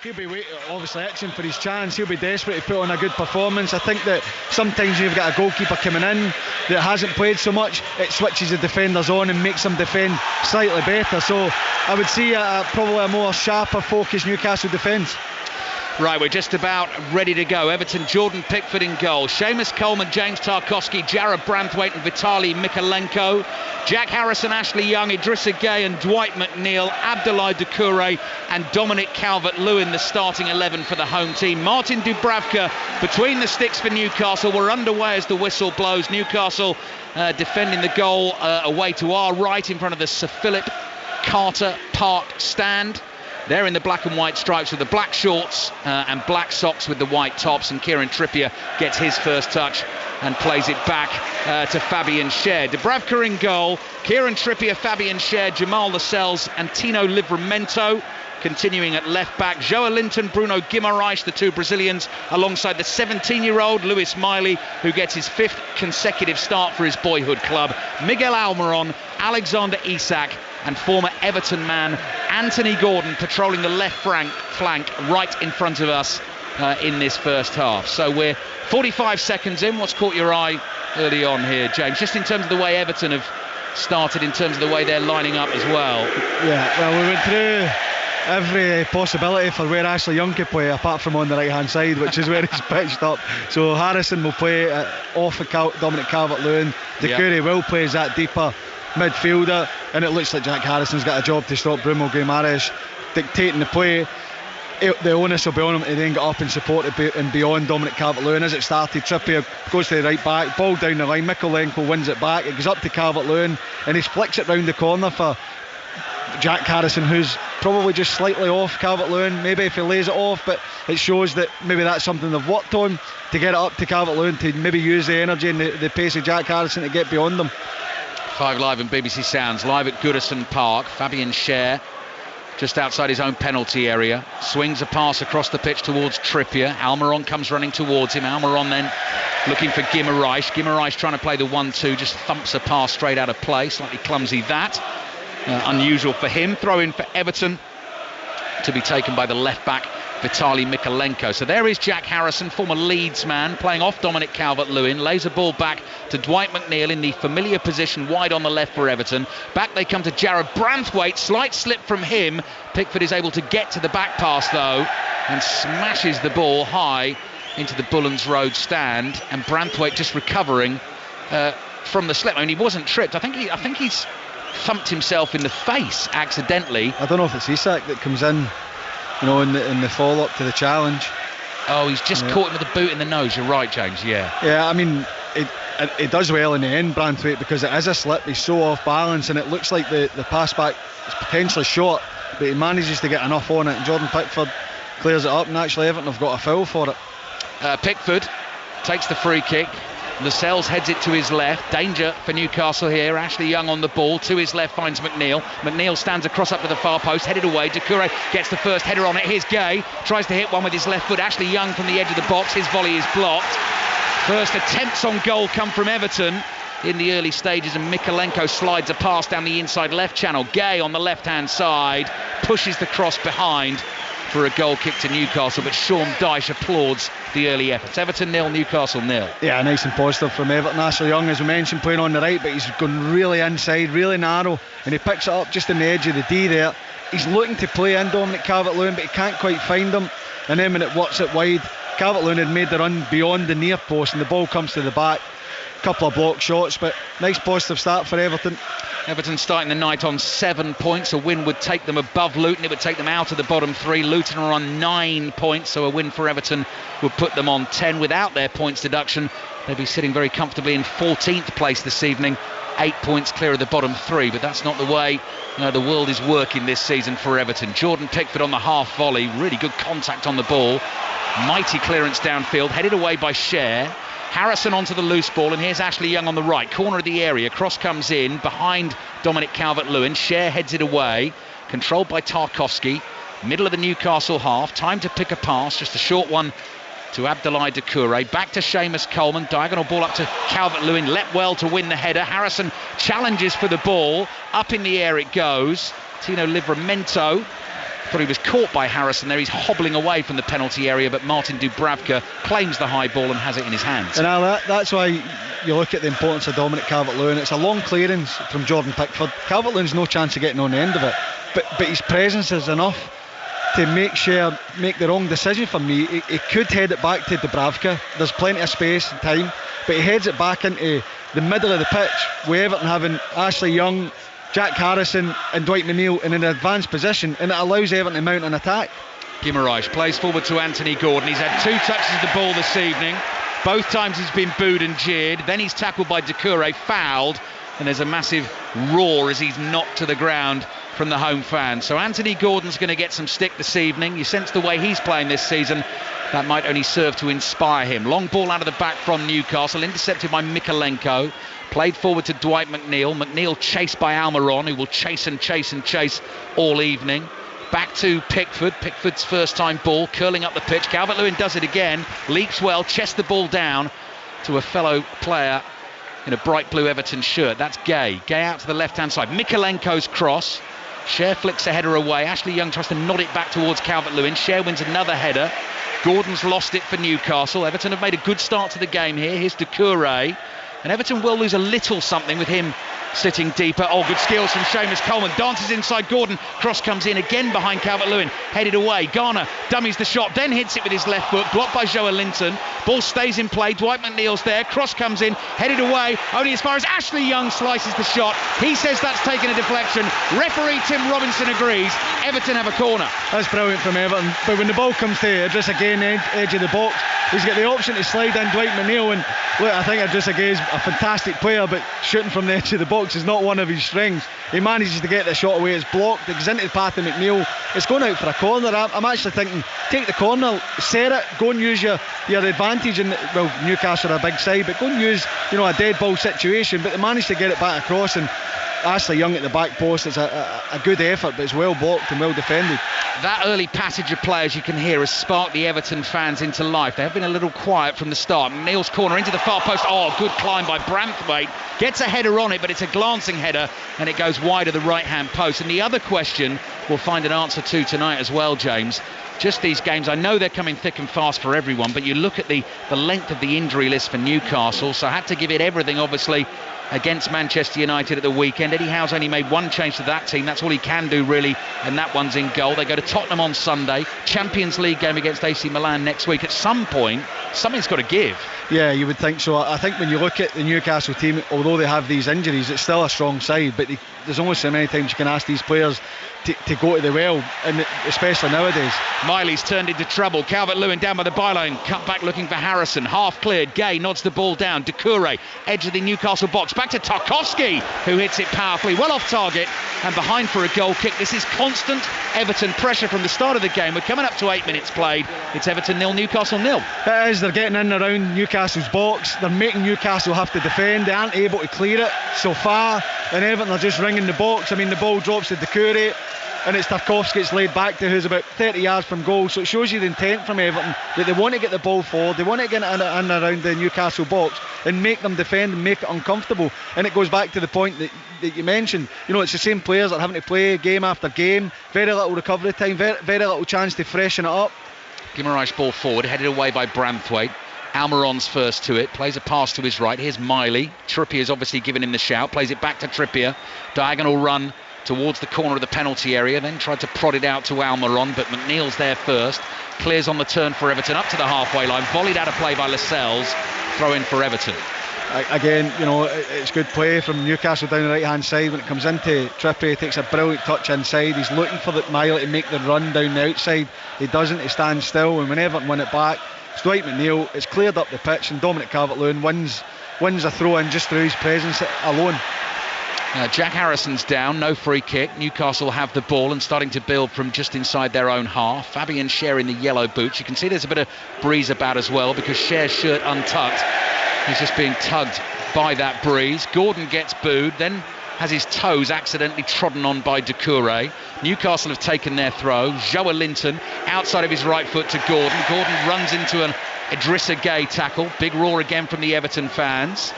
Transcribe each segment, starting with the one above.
He'll be obviously itching for his chance. He'll be desperate to put on a good performance. I think that sometimes when you've got a goalkeeper coming in that hasn't played so much, it switches the defenders on and makes them defend slightly better. So I would see probably a more sharper, focused Newcastle defence. Right, we're just about ready to go. Everton, Jordan Pickford in goal. Seamus Coleman, James Tarkowski, Jared Branthwaite and Vitaly Mikalenko. Jack Harrison, Ashley Young, Idrissa Gueye and Dwight McNeil. Abdoulaye Doucouré and Dominic Calvert-Lewin, the starting 11 for the home team. Martin Dubravka between the sticks for Newcastle. We're underway as the whistle blows. Newcastle defending the goal away to our right in front of the Sir Philip Carter Park stand. They're in the black and white stripes with the black shorts and black socks with the white tops, and Kieran Trippier gets his first touch and plays it back to Fabian Schär. Dubravka in goal, Kieran Trippier, Fabian Schär, Jamal Lascelles and Tino Livramento. Continuing at left back, Joe Linton, Bruno Guimaraes, the two Brazilians, alongside the 17-year-old Lewis Miley, who gets his 5th consecutive start for his boyhood club. Miguel Almiron, Alexander Isak and former Everton man Anthony Gordon patrolling the left flank right in front of us in this first half. So we're 45 seconds in. What's caught your eye early on here, James? Just in terms of the way Everton have started, in terms of the way they're lining up as well. Yeah, well, we went through every possibility for where Ashley Young could play, apart from on the right hand side, which is where he's pitched up. So Harrison will play off of Dominic Calvert-Lewin. Doucouré will play as that deeper midfielder, and it looks like Jack Harrison's got a job to stop Bruno Guimaraes dictating the play. The onus will be on him to then get up and support it and beyond Dominic Calvert-Lewin. As it started, Trippier goes to the right back, ball down the line, Mikalenko wins it back, it goes up to Calvert-Lewin and he flicks it round the corner for Jack Harrison, who's probably just slightly off Calvert-Lewin. Maybe if he lays it off, but it shows that maybe that's something they've worked on, to get it up to Calvert-Lewin, to maybe use the energy and the pace of Jack Harrison to get beyond them. 5 Live and BBC Sounds, live at Goodison Park. Fabian Schär, just outside his own penalty area, swings a pass across the pitch towards Trippier. Almiron comes running towards him. Almiron then looking for Guimaraes. Guimaraes trying to play the 1-2, just thumps a pass straight out of play. Slightly clumsy that. Unusual for him. Throw in for Everton to be taken by the left back Vitaly Mikalenko. So there is Jack Harrison, former Leeds man, playing off Dominic Calvert-Lewin, lays a ball back to Dwight McNeil in the familiar position wide on the left for Everton. Back they come to Jared Branthwaite, slight slip from him. Pickford is able to get to the back pass though and smashes the ball high into the Bullens Road stand, and Branthwaite just recovering from the slip. I mean, he wasn't tripped. I think he's thumped himself in the face accidentally. I don't know if it's Isak that comes in, you know, in the follow-up to the challenge. Oh, he's just caught him with a boot in the nose. You're right, James. Yeah, I mean, it does well in the end, Branthwaite, because it is a slip. He's so off balance, and it looks like the pass back is potentially short, but he manages to get enough on it, and Jordan Pickford clears it up, and actually Everton have got a foul for it. Pickford takes the free kick. Lascelles heads it to his left. Danger for Newcastle here. Ashley Young on the ball. To his left finds McNeil. McNeil stands across up to the far post. Headed away. Doucouré gets the first header on it. Here's Gueye. Tries to hit one with his left foot. Ashley Young from the edge of the box. His volley is blocked. First attempts on goal come from Everton in the early stages, and Mikalenko slides a pass down the inside left channel. Gueye on the left-hand side pushes the cross behind for a goal kick to Newcastle, but Sean Dyche applauds the early efforts. Everton 0, Newcastle 0. Yeah, nice and positive from Everton. Ashley Young, as we mentioned, playing on the right, but he's gone really inside, really narrow, and he picks it up just in the edge of the D there. He's looking to play in Dominic Calvert-Lewin, but he can't quite find him, and then when it works it wide, Calvert-Lewin had made the run beyond the near post and the ball comes to the back. Couple of block shots, but nice positive start for Everton. Everton starting the night on 7 points. A win would take them above Luton. It would take them out of the bottom 3. Luton are on 9 points, so a win for Everton would put them on 10. Without their points deduction, they'd be sitting very comfortably in 14th place this evening, 8 points clear of the bottom 3. But that's not the way the world is working this season for Everton. Jordan Pickford on the half volley, really good contact on the ball. Mighty clearance downfield, headed away by Schär. Harrison onto the loose ball, and here's Ashley Young on the right corner of the area. Cross comes in behind Dominic Calvert-Lewin. Schär heads it away, controlled by Tarkowski. Middle of the Newcastle half, time to pick a pass, just a short one to Abdoulaye Doucouré. Back to Seamus Coleman, diagonal ball up to Calvert-Lewin. Let well to win the header. Harrison challenges for the ball, up in the air it goes. Tino Livramento Thought he was caught by Harrison there. He's hobbling away from the penalty area, but Martin Dubravka claims the high ball and has it in his hands. And that's why you look at the importance of Dominic Calvert-Lewin. It's a long clearance from Jordan Pickford. Calvert-Lewin's no chance of getting on the end of it, but his presence is enough to make the wrong decision for me. He could head it back to Dubravka. There's plenty of space and time, but he heads it back into the middle of the pitch, with Everton having Ashley Young, Jack Harrison and Dwight McNeil in an advanced position, and it allows Everton to mount an attack. Guimaraes plays forward to Anthony Gordon. He's had 2 touches of the ball this evening. Both times he's been booed and jeered. Then he's tackled by Doucouré, fouled, and there's a massive roar as he's knocked to the ground from the home fans. So Anthony Gordon's going to get some stick this evening. You sense the way he's playing this season, that might only serve to inspire him. Long ball out of the back from Newcastle, intercepted by Mikalenko. Played forward to Dwight McNeil. McNeil chased by Almiron, who will chase and chase and chase all evening. Back to Pickford. Pickford's first time ball, curling up the pitch. Calvert-Lewin does it again. Leaps well, chests the ball down to a fellow player in a bright blue Everton shirt. That's Gay. Gay out to the left-hand side. Mikalenko's cross. Cher flicks a header away. Ashley Young tries to nod it back towards Calvert-Lewin. Cher wins another header. Gordon's lost it for Newcastle. Everton have made a good start to the game here. Here's Doucouré. And Everton will lose a little something with him sitting deeper. Oh, good skills from Seamus Coleman. Dances inside Gordon. Cross comes in again behind Calvert-Lewin. Headed away. Garner dummies the shot, then hits it with his left foot. Blocked by Joe Linton. Ball stays in play. Dwight McNeil's there. Cross comes in. Headed away. Only as far as Ashley Young slices the shot. He says that's taken a deflection. Referee Tim Robinson agrees. Everton have a corner. That's brilliant from Everton. But when the ball comes to Idris again, edge of the box, he's got the option to slide in Dwight McNeil. And look, I think Idris again is a fantastic player, but shooting from the edge of the box is not one of his strengths. He manages to get the shot away. It's blocked. It goes into the path of McNeil. It's going out for a corner. I'm actually thinking, take the corner, set it, go and use your advantage. And well, Newcastle are a big side, but go and use a dead ball situation. But they managed to get it back across, and Ashley Young at the back post. It's a good effort, but it's well blocked and well defended. That early passage of players you can hear has sparked the Everton fans into life. They have been a little quiet from the start. McNeil's corner into the far post. Oh, good climb by Branthwaite. Gets a header on it, but it's a glancing header, and it goes wide of the right-hand post. And the other question we'll find an answer to tonight as well, James. Just these games, I know they're coming thick and fast for everyone, but you look at the length of the injury list for Newcastle, so had to give it everything, obviously, against Manchester United at the weekend. Eddie Howe's only made one change to that team. That's all he can do, really, and that one's in goal. They go to Tottenham on Sunday. Champions League game against AC Milan next week. At some point, something's got to give. Yeah, you would think so. I think when you look at the Newcastle team, although they have these injuries, it's still a strong side, but there's only so many times you can ask these players to go to the well, and especially nowadays. Miley's turned into trouble. Calvert-Lewin down by the byline, cut back looking for Harrison, half cleared. Gay nods the ball down. Doucouré, edge of the Newcastle box, back to Tarkowski, who hits it powerfully, well off target and behind for a goal kick. This is constant Everton pressure from the start of the game. We're coming up to 8 minutes played. It's Everton 0, Newcastle 0. It is. They're getting in and around Newcastle's box. They're making Newcastle have to defend. They aren't able to clear it so far, and Everton are just ringing the box. I mean, the ball drops to Doucouré, and it's Tarkowski it's laid back to, who's about 30 yards from goal. So it shows you the intent from Everton, that they want to get the ball forward, they want to get in and around the Newcastle box and make them defend and make it uncomfortable. And it goes back to the point that you mentioned. It's the same players that are having to play game after game. Very little recovery time, very little chance to freshen it up. Guimaraes ball forward, headed away by Branthwaite. Almiron's first to it, plays a pass to his right. Here's Miley. Trippier's obviously given him the shout, plays it back to Trippier. Diagonal run towards the corner of the penalty area, then tried to prod it out to Almiron, but McNeil's there first. Clears on the turn for Everton, up to the halfway line, volleyed out of play by Lascelles. Throw in for Everton. Again, it's good play from Newcastle down the right hand side. When it comes into Trippier, he takes a brilliant touch inside. He's looking for Miley to make the run down the outside. He doesn't, he stands still, and when Everton win it back, it's Dwight McNeil. It's cleared up the pitch, and Dominic Calvert-Lewin wins a throw in just through his presence alone. Jack Harrison's down, no free kick. Newcastle have the ball and starting to build from just inside their own half. Fabian Cher in the yellow boots. You can see there's a bit of breeze about as well, because Cher's shirt untucked. He's just being tugged by that breeze. Gordon gets booed, then has his toes accidentally trodden on by Doucouré. Newcastle have taken their throw. Joe Linton outside of his right foot to Gordon. Gordon runs into an Idrissa Gay tackle. Big roar again from the Everton fans.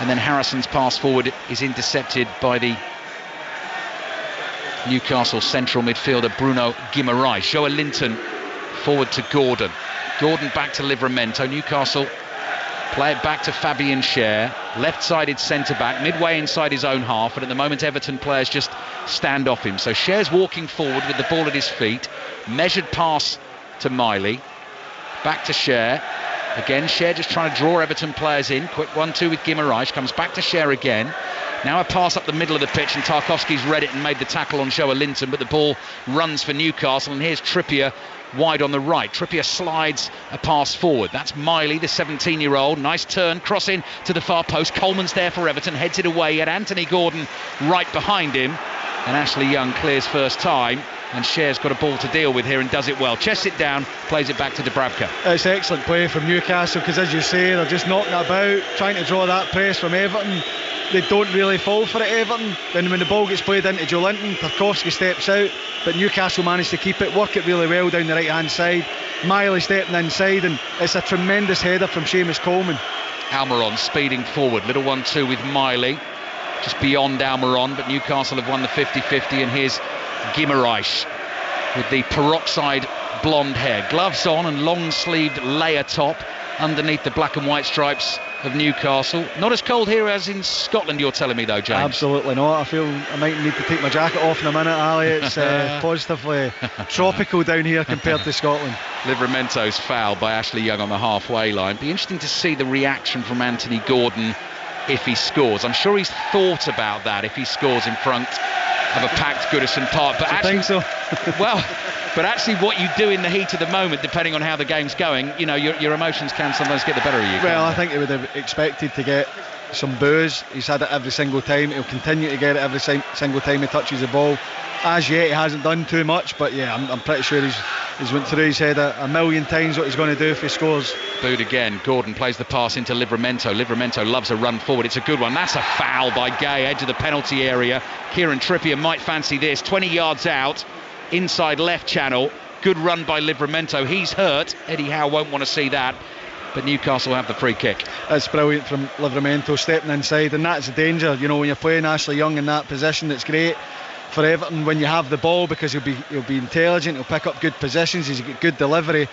And then Harrison's pass forward is intercepted by the Newcastle central midfielder Bruno Guimaraes. Joe Linton forward to Gordon. Gordon back to Livramento. Newcastle play it back to Fabian Schär, left-sided centre-back, midway inside his own half, and at the moment Everton players just stand off him. So Schär's walking forward with the ball at his feet, measured pass to Miley, back to Schär. Again, Schär just trying to draw Everton players in. Quick 1-2 with Guimaraes, comes back to Schär again. Now a pass up the middle of the pitch, and Tarkowski's read it and made the tackle on Joe Linton, but the ball runs for Newcastle, and here's Trippier wide on the right. Trippier slides a pass forward. That's Miley, the 17-year-old. Nice turn, crossing to the far post. Coleman's there for Everton, heads it away, and Anthony Gordon right behind him. And Ashley Young clears first time, and Scher's got a ball to deal with here and does it well. Chests it down, plays it back to Dubravka. It's excellent play from Newcastle, because as you say, they're just knocking it about, trying to draw that press from Everton. They don't really fall for it, Everton. Then when the ball gets played into Joe Linton, Tarkowski steps out, but Newcastle managed to keep it, work it really well down the right hand side. Miley stepping inside, and it's a tremendous header from Seamus Coleman. Almiron speeding forward, little 1-2 with Miley, just beyond Almiron, but Newcastle have won the 50-50, and here's Guimaraes with the peroxide blonde hair, gloves on and long-sleeved layer top underneath the black and white stripes of Newcastle. Not as cold here as in Scotland, you're telling me though, James? Absolutely not. I feel I might need to take my jacket off in a minute, Ali. It's positively tropical down here compared to Scotland. Livramento's foul by Ashley Young on the halfway line. Be interesting to see the reaction from Anthony Gordon if he scores. I'm sure he's thought about that if he scores in front of a packed Goodison Park. But I think so. Well, but actually what you do in the heat of the moment, depending on how the game's going, you know, your emotions can sometimes get the better of you. Well, I think he would have expected to get some boos. He's had it every single time. He'll continue to get it every single time he touches the ball. As yet, he hasn't done too much, but yeah, I'm pretty sure he's went through his head a million times what he's going to do if he scores. Booed again. Gordon plays the pass into Livramento. Livramento loves a run forward. It's a good one. That's a foul by Gay, edge of the penalty area. Kieran Trippier might fancy this. 20 yards out, inside left channel. Good run by Livramento. He's hurt. Eddie Howe won't want to see that, but Newcastle have the free kick. It's brilliant from Livramento stepping inside, and that's the danger. You know, when you're playing Ashley Young in that position, it's great for Everton when you have the ball, because he'll be intelligent, he'll pick up good positions, he's got good delivery.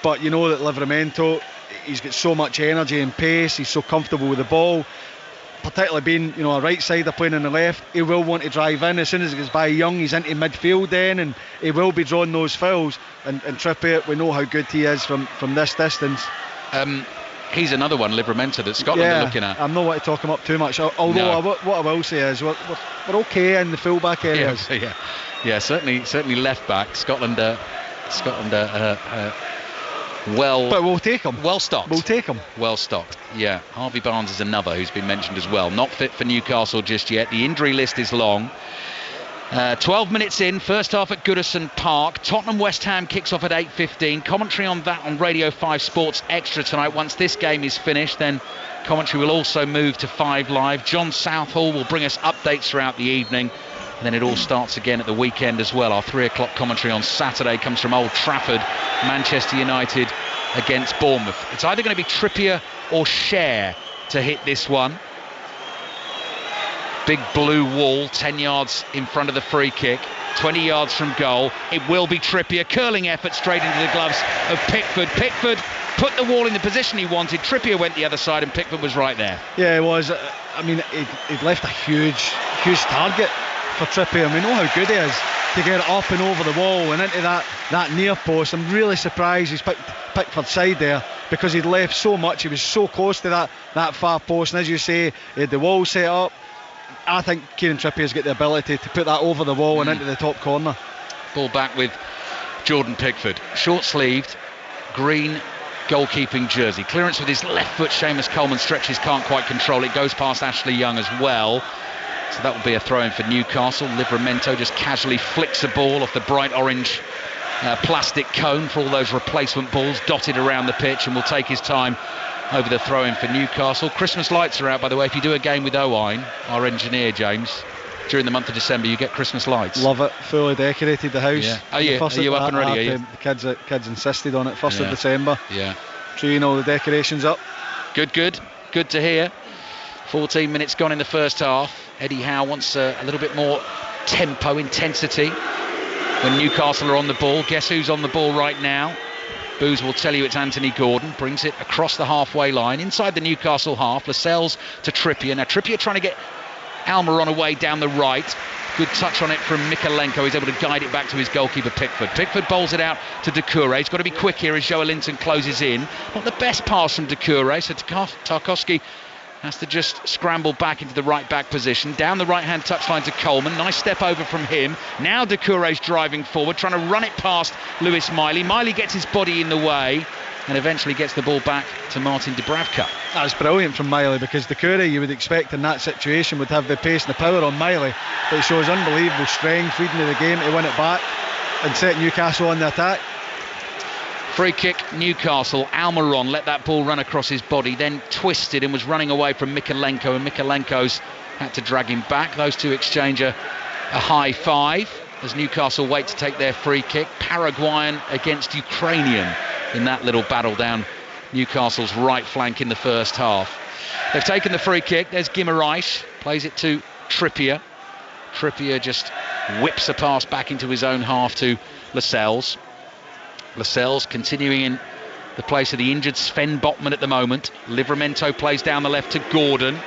But you know that Livramento, he's got so much energy and pace, he's so comfortable with the ball, particularly being, you know, a right sider playing on the left. He will want to drive in. As soon as it gets by Young, he's into midfield then, and he will be drawing those fouls. And Trippier, we know how good he is from this distance. He's another one, Livramento, that Scotland are looking at. I'm not want to talk him up too much, although what I will say is we're okay in the full-back areas. Yeah, certainly left back. Scotland well, but we'll take him. Well stocked. We'll take him. Well stocked. Yeah, Harvey Barnes is another who's been mentioned as well. Not fit for Newcastle just yet. The injury list is long. 12 minutes in, first half at Goodison Park. Tottenham West Ham kicks off at 8:15. Commentary on that on Radio 5 Sports Extra tonight. Once this game is finished, then commentary will also move to 5 Live. John Southall will bring us updates throughout the evening, and then it all starts again at the weekend as well. Our 3 o'clock commentary on Saturday comes from Old Trafford, Manchester United against Bournemouth. It's either going to be Trippier or Schär to hit this one. Big blue wall, 10 yards in front of the free kick, 20 yards from goal. It will be Trippier. Curling effort straight into the gloves of Pickford. Pickford put the wall in the position he wanted. Trippier went the other side, and Pickford was right there. Yeah, it was. I mean, he'd left a huge target for Trippier. We know how good he is to get it up and over the wall and into that near post. I'm really surprised he's picked Pickford's side there, because he'd left so much. He was so close to that far post, and as you say, he had the wall set up. I think Kieran Trippier's got the ability to put that over the wall and into the top corner. Ball back with Jordan Pickford. Short-sleeved, green goalkeeping jersey. Clearance with his left foot. Seamus Coleman stretches, can't quite control it. Goes past Ashley Young as well. So that will be a throw-in for Newcastle. Livramento just casually flicks a ball off the bright orange plastic cone for all those replacement balls dotted around the pitch, and will take his time over the throw-in for Newcastle. Christmas lights are out, by the way. If you do a game with Owain, our engineer, James, during the month of December, you get Christmas lights. Love it. Fully decorated the house. Yeah. Are you up and ready? Are you? The kids insisted on it. 1st of December. Yeah. Tree and all the decorations up. Good to hear. 14 minutes gone in the first half. Eddie Howe wants a little bit more tempo, intensity when Newcastle are on the ball. Guess who's on the ball right now? Booze will tell you it's Anthony Gordon. Brings it across the halfway line, inside the Newcastle half. Lascelles to Trippier. Now Trippier trying to get Almiron away down the right. Good touch on it from Mikalenko. He's able to guide it back to his goalkeeper Pickford. Pickford bowls it out to Doucouré. He's got to be quick here as Joelinton closes in. Not the best pass from Doucouré, so Tarkowski has to just scramble back into the right back position. Down the right hand touchline to Coleman. Nice step over from him. Now Doucouré's driving forward, trying to run it past Lewis Miley. Miley gets his body in the way and eventually gets the ball back to Martin Dubravka. That's brilliant from Miley, because Doucouré, you would expect in that situation, would have the pace and the power on Miley, but he shows unbelievable strength reading of the game to win it back and set Newcastle on the attack. Free kick, Newcastle. Almiron let that ball run across his body, then twisted and was running away from Mikalenko, and Mikalenko's had to drag him back. Those two exchange a high five as Newcastle wait to take their free kick. Paraguayan against Ukrainian in that little battle down Newcastle's right flank in the first half. They've taken the free kick. There's Guimaraes, plays it to Trippier. Trippier just whips a pass back into his own half to Lascelles. Lascelles continuing in the place of the injured Sven Botman at the moment. Livramento plays down the left to Gordon.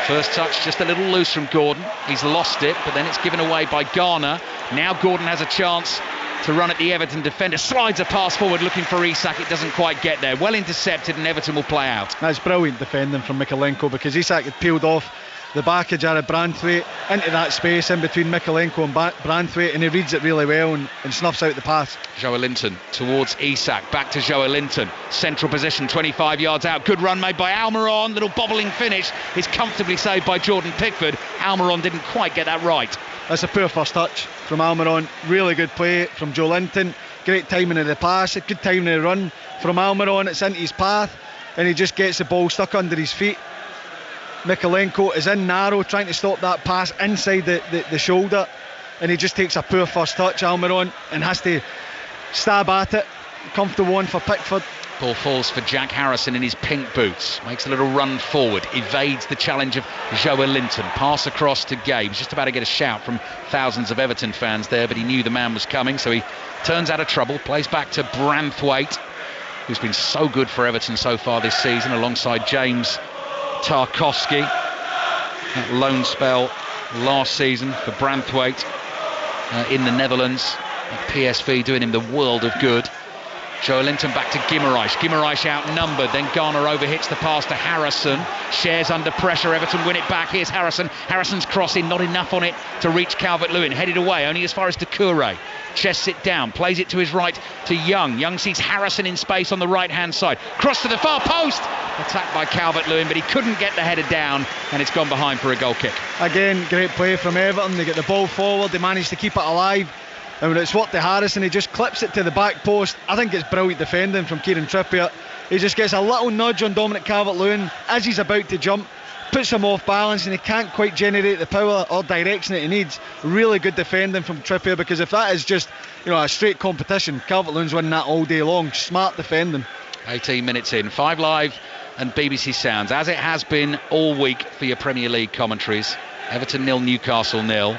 First touch just a little loose from Gordon. He's lost it, but then it's given away by Garner. Now Gordon has a chance to run at the Everton defender. Slides a pass forward looking for Isak. It doesn't quite get there. Well intercepted, and Everton will play out. That's brilliant defending from Mikalenko, because Isak had peeled off the back of Jared Branthwaite into that space in between Mikalenko and Branthwaite, and he reads it really well and snuffs out the pass. Joelinton towards Isak, back to Joelinton, central position, 25 yards out. Good run made by Almiron, little bobbling finish is comfortably saved by Jordan Pickford. Almiron didn't quite get that right. That's a poor first touch from Almiron. Really good play from Joelinton, great timing of the pass, a good timing of the run from Almiron. It's into his path and he just gets the ball stuck under his feet. Mikalenko is in narrow, trying to stop that pass inside the shoulder, and he just takes a poor first touch, Almiron, and has to stab at it. Comfortable one for Pickford. Ball falls for Jack Harrison in his pink boots. Makes a little run forward, evades the challenge of Joelinton. Pass across to Gabe. He's just about to get a shout from thousands of Everton fans there, but he knew the man was coming, so he turns out of trouble. Plays back to Branthwaite, who's been so good for Everton so far this season, alongside James Tarkowski. That loan spell last season for Branthwaite in the Netherlands at PSV, doing him the world of good. Joelinton back to Guimaraes. Guimaraes outnumbered, then Garner overhits the pass to Harrison. Shares under pressure, Everton win it back. Here's Harrison. Harrison's crossing, not enough on it to reach Calvert-Lewin. Headed away, only as far as Doucouré. Chests it down, plays it to his right to Young. Young sees Harrison in space on the right-hand side. Cross to the far post. Attacked by Calvert-Lewin, but he couldn't get the header down, and it's gone behind for a goal kick. Again, great play from Everton. They get the ball forward, they manage to keep it alive. And when it's worked to Harrison, he just clips it to the back post. I think it's brilliant defending from Kieran Trippier. He just gets a little nudge on Dominic Calvert-Lewin as he's about to jump, puts him off balance, and he can't quite generate the power or direction that he needs. Really good defending from Trippier, because if that is just, a straight competition, Calvert-Lewin's winning that all day long. Smart defending. 18 minutes in, 5 Live and BBC Sounds, as it has been all week for your Premier League commentaries. Everton 0, Newcastle 0.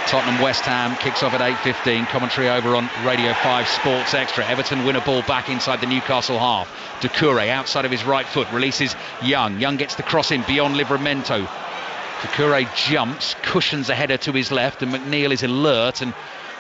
Tottenham West Ham kicks off at 8:15. Commentary over on Radio 5 Sports Extra. Everton win a ball back inside the Newcastle half. Doucouré outside of his right foot releases Young. Young gets the cross in beyond Livramento. Doucouré jumps, cushions a header to his left, and McNeil is alert and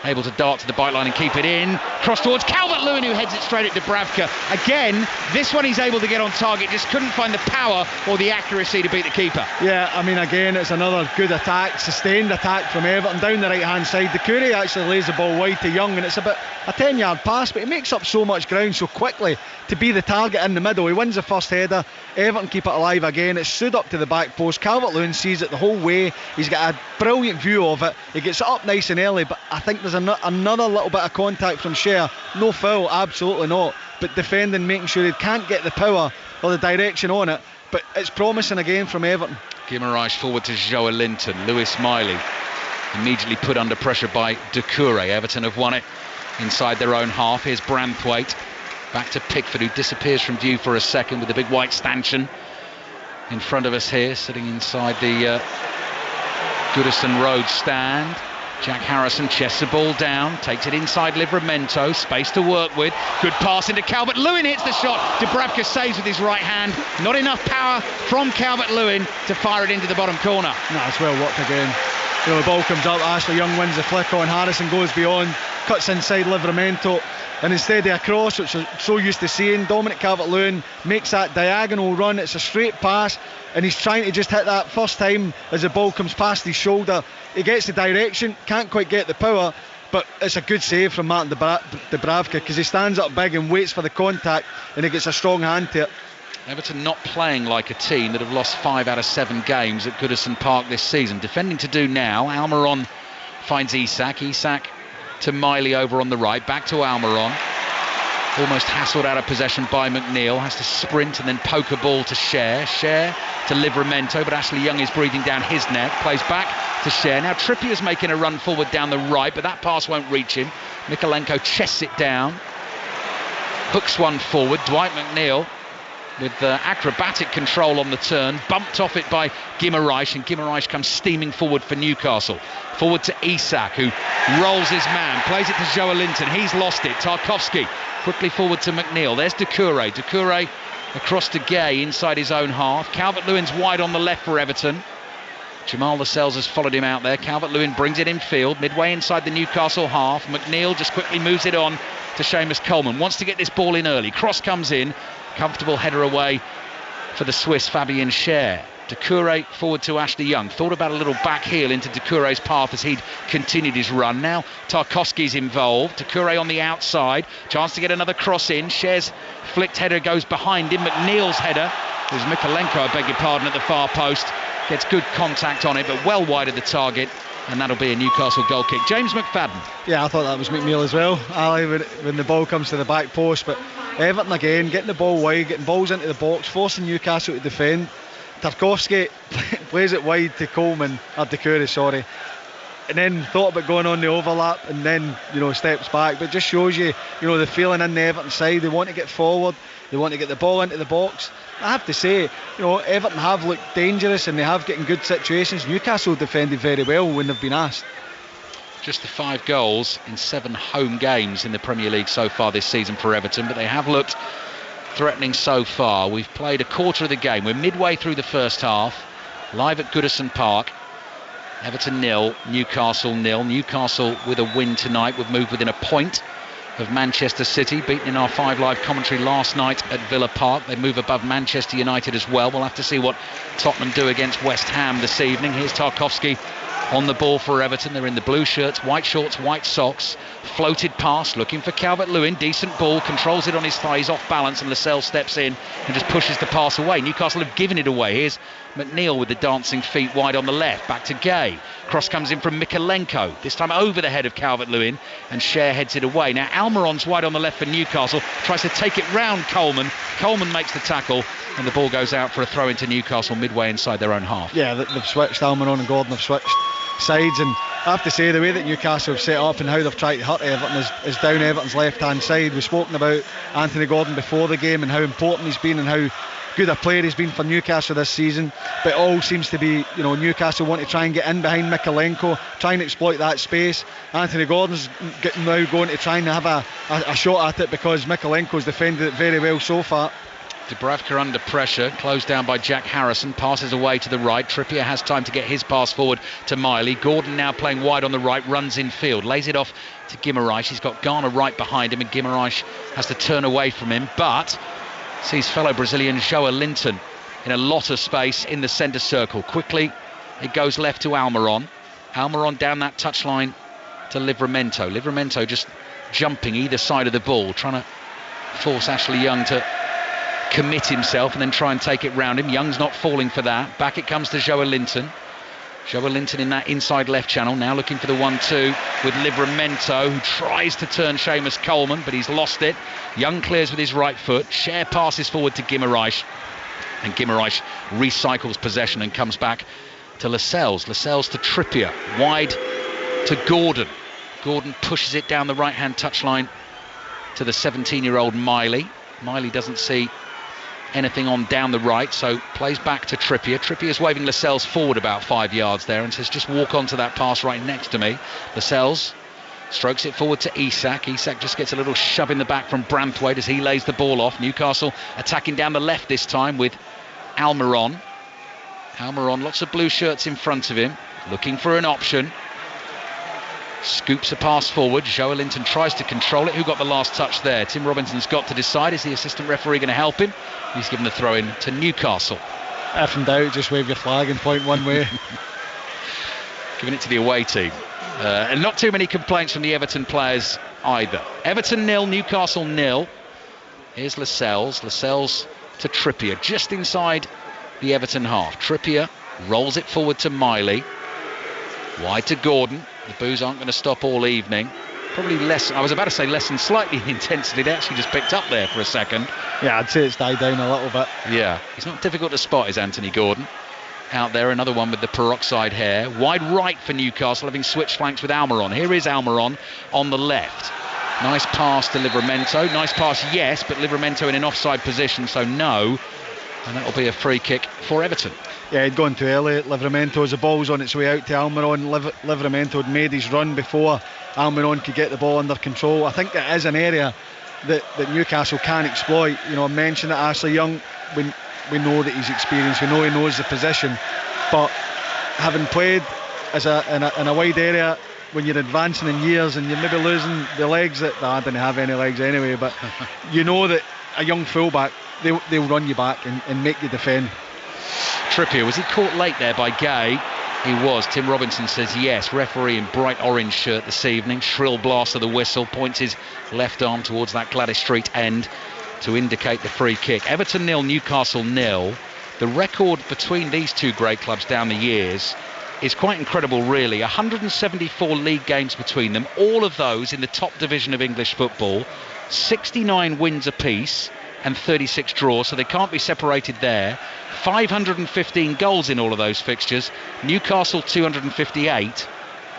able to dart to the byline and keep it in. Cross towards Calvert-Lewin, who heads it straight at Dubravka. Again, this one he's able to get on target, just couldn't find the power or the accuracy to beat the keeper. Yeah, again, it's another good attack, sustained attack from Everton down the right-hand side. Doucouré actually lays the ball wide to Young, and it's about a 10-yard pass, but he makes up so much ground so quickly to be the target in the middle. He wins the first header. Everton keep it alive again. It's stood up to the back post. Calvert-Lewin sees it the whole way. He's got a brilliant view of it. He gets it up nice and early, but I think there's another little bit of contact from Cher. No foul, absolutely not, but defending, making sure he can't get the power or the direction on it. But it's promising again from Everton. Guimaraes forward to Joelinton. Lewis Miley immediately put under pressure by Doucouré. Everton have won it inside their own half. Here's Branthwaite back to Pickford, who disappears from view for a second with the big white stanchion in front of us here, sitting inside the Goodison Road stand. Jack Harrison chests the ball down, takes it inside Livramento, space to work with. Good pass into Calvert-Lewin, hits the shot. Dubravka saves with his right hand. Not enough power from Calvert-Lewin to fire it into the bottom corner. No, it's well worked again. You know, the ball comes up, Ashley Young wins the flick on, Harrison goes beyond, cuts inside Livramento, and instead of a cross, which we're so used to seeing, Dominic Calvert-Lewin makes that diagonal run. It's a straight pass, and he's trying to just hit that first time as the ball comes past his shoulder. He gets the direction, can't quite get the power, but it's a good save from Martin Dubravka, because he stands up big and waits for the contact, and he gets a strong hand to it. Everton not playing like a team that have lost 5 out of 7 games at Goodison Park this season. Defending to do now. Almiron finds Isak to Miley over on the right, back to Almiron, almost hassled out of possession by McNeil, has to sprint and then poke a ball to Cher to Livramento, but Ashley Young is breathing down his neck, plays back to Cher. Now Trippier's making a run forward down the right, but that pass won't reach him. Mikalenko chests it down, hooks one forward. Dwight McNeil with acrobatic control on the turn, bumped off it by Guimaraes, and Guimaraes comes steaming forward for Newcastle. Forward to Isak, who rolls his man, plays it to Joe Linton, he's lost it. Tarkowski quickly forward to McNeil. There's Doucouré across to Gay inside his own half. Calvert-Lewin's wide on the left for Everton. Jamal Lascelles has followed him out there. Calvert-Lewin brings it in field, midway inside the Newcastle half. McNeil just quickly moves it on to Seamus Coleman. Wants to get this ball in early. Cross comes in. Comfortable header away for the Swiss, Fabien Cher. Doucouré forward to Ashley Young. Thought about a little back heel into Doucouré's path as he'd continued his run. Now Tarkowski's involved. Doucouré on the outside. Chance to get another cross in. Cher's flicked header goes behind him. McNeil's header, there's Mikalenko, I beg your pardon, at the far post. Gets good contact on it, but well wide of the target. And that'll be a Newcastle goal kick. James McFadden. Yeah, I thought that was McNeil as well, Ali, when the ball comes to the back post. But Everton again, getting the ball wide, getting balls into the box, forcing Newcastle to defend. Tarkowski plays it wide to Coleman, or Doucouré, sorry, and then thought about going on the overlap, and then, you know, steps back. But just shows you, you know, the feeling in the Everton side. They want to get forward, they want to get the ball into the box. I have to say, you know, Everton have looked dangerous and they have getting good situations. Newcastle defended very well when they've been asked. Just the 5 goals in 7 home games in the Premier League so far this season for Everton, but they have looked threatening so far. We've played a quarter of the game. We're midway through the first half, live at Goodison Park. Everton 0, Newcastle 0. Newcastle with a win tonight would move within a point of Manchester City, beaten in our 5 Live commentary last night at Villa Park. They move above Manchester United as well. We'll have to see what Tottenham do against West Ham this evening. Here's Tarkowski on the ball for Everton. They're in the blue shirts, white shorts, white socks. Floated pass, looking for Calvert-Lewin. Decent ball, controls it on his thigh. He's off balance, and Lascelles steps in and just pushes the pass away. Newcastle have given it away. Here's McNeil with the dancing feet wide on the left. Back to Gay. Cross comes in from Mikalenko. This time over the head of Calvert-Lewin, and Cher heads it away. Now Almiron's wide on the left for Newcastle. Tries to take it round Coleman. Coleman makes the tackle, and the ball goes out for a throw into Newcastle midway inside their own half. Yeah, they've switched. Almiron and Gordon have switched sides, and I have to say the way that Newcastle have set up and how they've tried to hurt Everton is down Everton's left hand side. We've spoken about Anthony Gordon before the game and how important he's been and how good a player he's been for Newcastle this season, but it all seems to be, you know, Newcastle want to try and get in behind Mikalenko, trying to exploit that space. Anthony Gordon's now going to try and have a shot at it because Mikalenko's defended it very well so far. Dubravka under pressure, closed down by Jack Harrison, passes away to the right. Trippier has time to get his pass forward to Miley. Gordon now playing wide on the right, runs in field, lays it off to Guimaraes. He's got Garner right behind him, and Guimaraes has to turn away from him, but sees fellow Brazilian Joe Linton in a lot of space in the centre circle. Quickly it goes left to Almiron. Almiron down that touchline to Livramento. Livramento just jumping either side of the ball, trying to force Ashley Young to commit himself and then try and take it round him. Young's not falling for that. Back it comes to Joe Linton. Joe Linton in that inside left channel, now looking for the 1-2 with Livramento, who tries to turn Seamus Coleman, but he's lost it. Young clears with his right foot. Cher passes forward to Guimaraes, and Guimaraes recycles possession and comes back to Lascelles. Lascelles to Trippier, wide to Gordon. Gordon pushes it down the right-hand touchline to the 17-year-old Miley. Miley doesn't see anything on down the right, so plays back to Trippier. Trippier's waving Lascelles forward about 5 yards there and says, just walk onto that pass right next to me. Lascelles strokes it forward to Isak. Isak just gets a little shove in the back from Branthwaite as he lays the ball off. Newcastle attacking down the left this time with Almiron. Almiron, lots of blue shirts in front of him, looking for an option. Scoops a pass forward. Joe Linton tries to control it. Who got the last touch there? Tim Robinson's got to decide. Is the assistant referee going to help him? He's given the throw in to Newcastle. If in doubt, just wave your flag and point one way. Giving it to the away team. And not too many complaints from the Everton players either. Everton 0, Newcastle 0. Here's Lascelles. Lascelles to Trippier, just inside the Everton half. Trippier rolls it forward to Miley. Wide to Gordon. The boos aren't going to stop all evening. Probably less, I was about to say lessen slightly in intensity. They actually just picked up there for a second. Yeah, I'd say it's died down a little bit. Yeah, he's not difficult to spot, is Anthony Gordon. Out there, another one with the peroxide hair. Wide right for Newcastle, having switched flanks with Almiron. Here is Almiron on the left. Nice pass to Livramento. Nice pass, yes, but Livramento in an offside position, so no. And that'll be a free kick for Everton. Yeah, he'd gone too early. Livramento, as the ball's on its way out to Almiron, Livramento had made his run before Almiron could get the ball under control. I think that is an area that Newcastle can exploit. You know, I mentioned that Ashley Young, we know that he's experienced, we know he knows the position, but having played in a wide area, when you're advancing in years and you're maybe losing the legs, I didn't have any legs anyway, but you know that a young fullback, they'll run you back and make you defend. Trippier, was he caught late there by Gay? He was. Tim Robinson says yes. Referee in bright orange shirt this evening. Shrill blast of the whistle, points his left arm towards that Gladys Street end to indicate the free kick. Everton 0, Newcastle 0. The record between these two great clubs down the years is quite incredible, really. 174 league games between them, all of those in the top division of English football. 69 wins apiece and 36 draws, so they can't be separated there. 515 goals in all of those fixtures. Newcastle 258,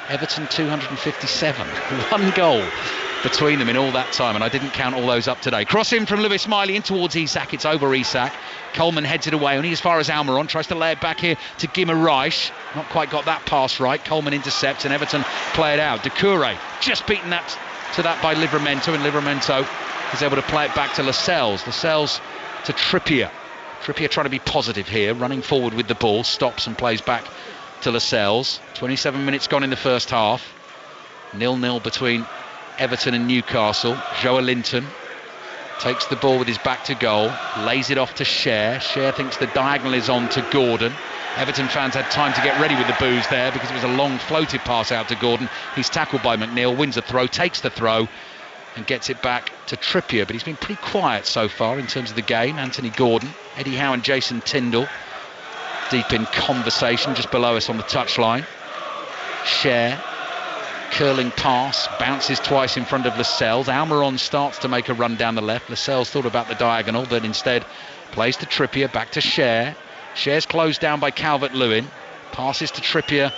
Everton 257. One goal between them in all that time, and I didn't count all those up today. Cross in from Lewis Miley in towards Isak. It's over Isak. Coleman heads it away, only as far as Almiron. Tries to lay it back here to Guimaraes. Not quite got that pass right. Coleman intercepts and Everton play it out. Doucouré just beaten that by Livramento, and Livramento is able to play it back to Lascelles. Lascelles to Trippier. Trippier trying to be positive here, running forward with the ball, stops and plays back to Lascelles. 27 minutes gone in the first half. 0-0 between Everton and Newcastle. Joe Linton takes the ball with his back to goal, lays it off to Cher. Cher thinks the diagonal is on to Gordon. Everton fans had time to get ready with the boos there because it was a long floated pass out to Gordon. He's tackled by McNeil, wins a throw, takes the throw and gets it back to Trippier, but he's been pretty quiet so far in terms of the game. Anthony Gordon, Eddie Howe and Jason Tyndall deep in conversation just below us on the touchline. Cher, curling pass, bounces twice in front of Lascelles. Almiron starts to make a run down the left. Lascelles thought about the diagonal, but instead plays to Trippier, back to Cher. Cher's closed down by Calvert-Lewin, passes to Trippier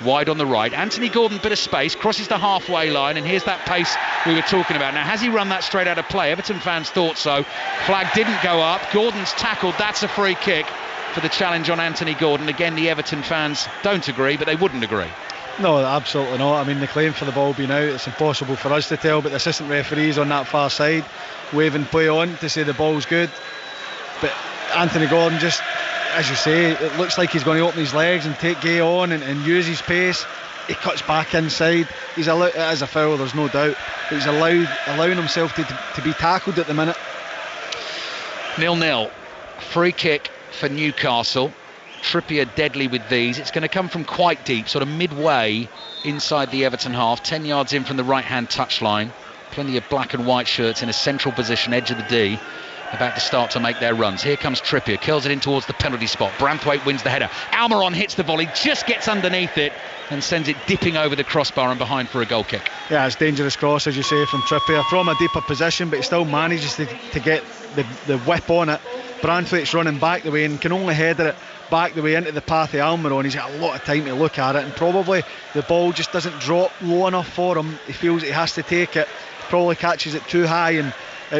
wide on the right. Anthony Gordon, bit of space, crosses the halfway line, and here's that pace we were talking about. Now, has he run that straight out of play? Everton fans thought so. Flag didn't go up. Gordon's tackled. That's a free kick for the challenge on Anthony Gordon. Again, the Everton fans don't agree, but they wouldn't agree. No, absolutely not. I mean, the claim for the ball being out, it's impossible for us to tell, but the assistant referees on that far side waving play on to say the ball's good. But Anthony Gordon just, as you say, it looks like he's going to open his legs and take Gay on and use his pace. He cuts back inside. It is a foul, there's no doubt, but he's allowing himself to be tackled at the minute. 0-0. Free kick for Newcastle. Trippier deadly with these. It's going to come from quite deep, sort of midway inside the Everton half, 10 yards in from the right-hand touchline. Plenty of black and white shirts in a central position, edge of the D, about to start to make their runs. Here comes Trippier, curls it in towards the penalty spot. Branthwaite wins the header. Almiron hits the volley, just gets underneath it and sends it dipping over the crossbar and behind for a goal kick. Yeah, it's dangerous cross, as you say, from Trippier from a deeper position, but he still manages to get the whip on it. Branthwaite's running back the way and can only header it back the way into the path of Almiron. He's got a lot of time to look at it, and probably the ball just doesn't drop low enough for him. He feels that he has to take it, probably catches it too high, and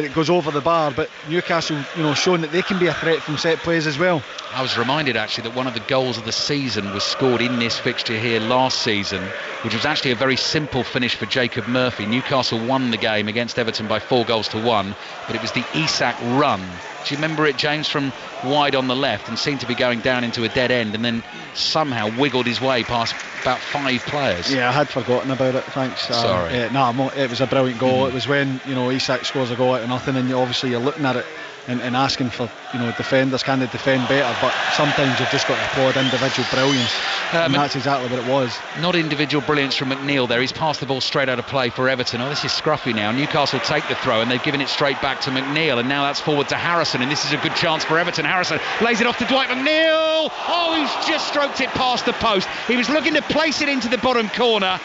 it goes over the bar. But Newcastle, showing that they can be a threat from set plays as well. I was reminded actually that one of the goals of the season was scored in this fixture here last season, which was actually a very simple finish for Jacob Murphy. Newcastle won the game against Everton by 4-1, but it was the Isak run. Do you remember it, James, from wide on the left and seemed to be going down into a dead end and then somehow wiggled his way past about 5 players? Yeah, I had forgotten about it, thanks. Sorry. It was a brilliant goal. It was when, Isak scores a goal out of nothing, and obviously you're looking at it and asking for, defenders, can they defend better? But sometimes you've just got to applaud individual brilliance, and that's exactly what it was. Not individual brilliance from McNeil there. He's passed the ball straight out of play for Everton. Oh, this is scruffy now. Newcastle take the throw and they've given it straight back to McNeil, and now that's forward to Harrison, and this is a good chance for Everton. Harrison lays it off to Dwight McNeil. Oh, he's just stroked it past the post. He was looking to place it into the bottom corner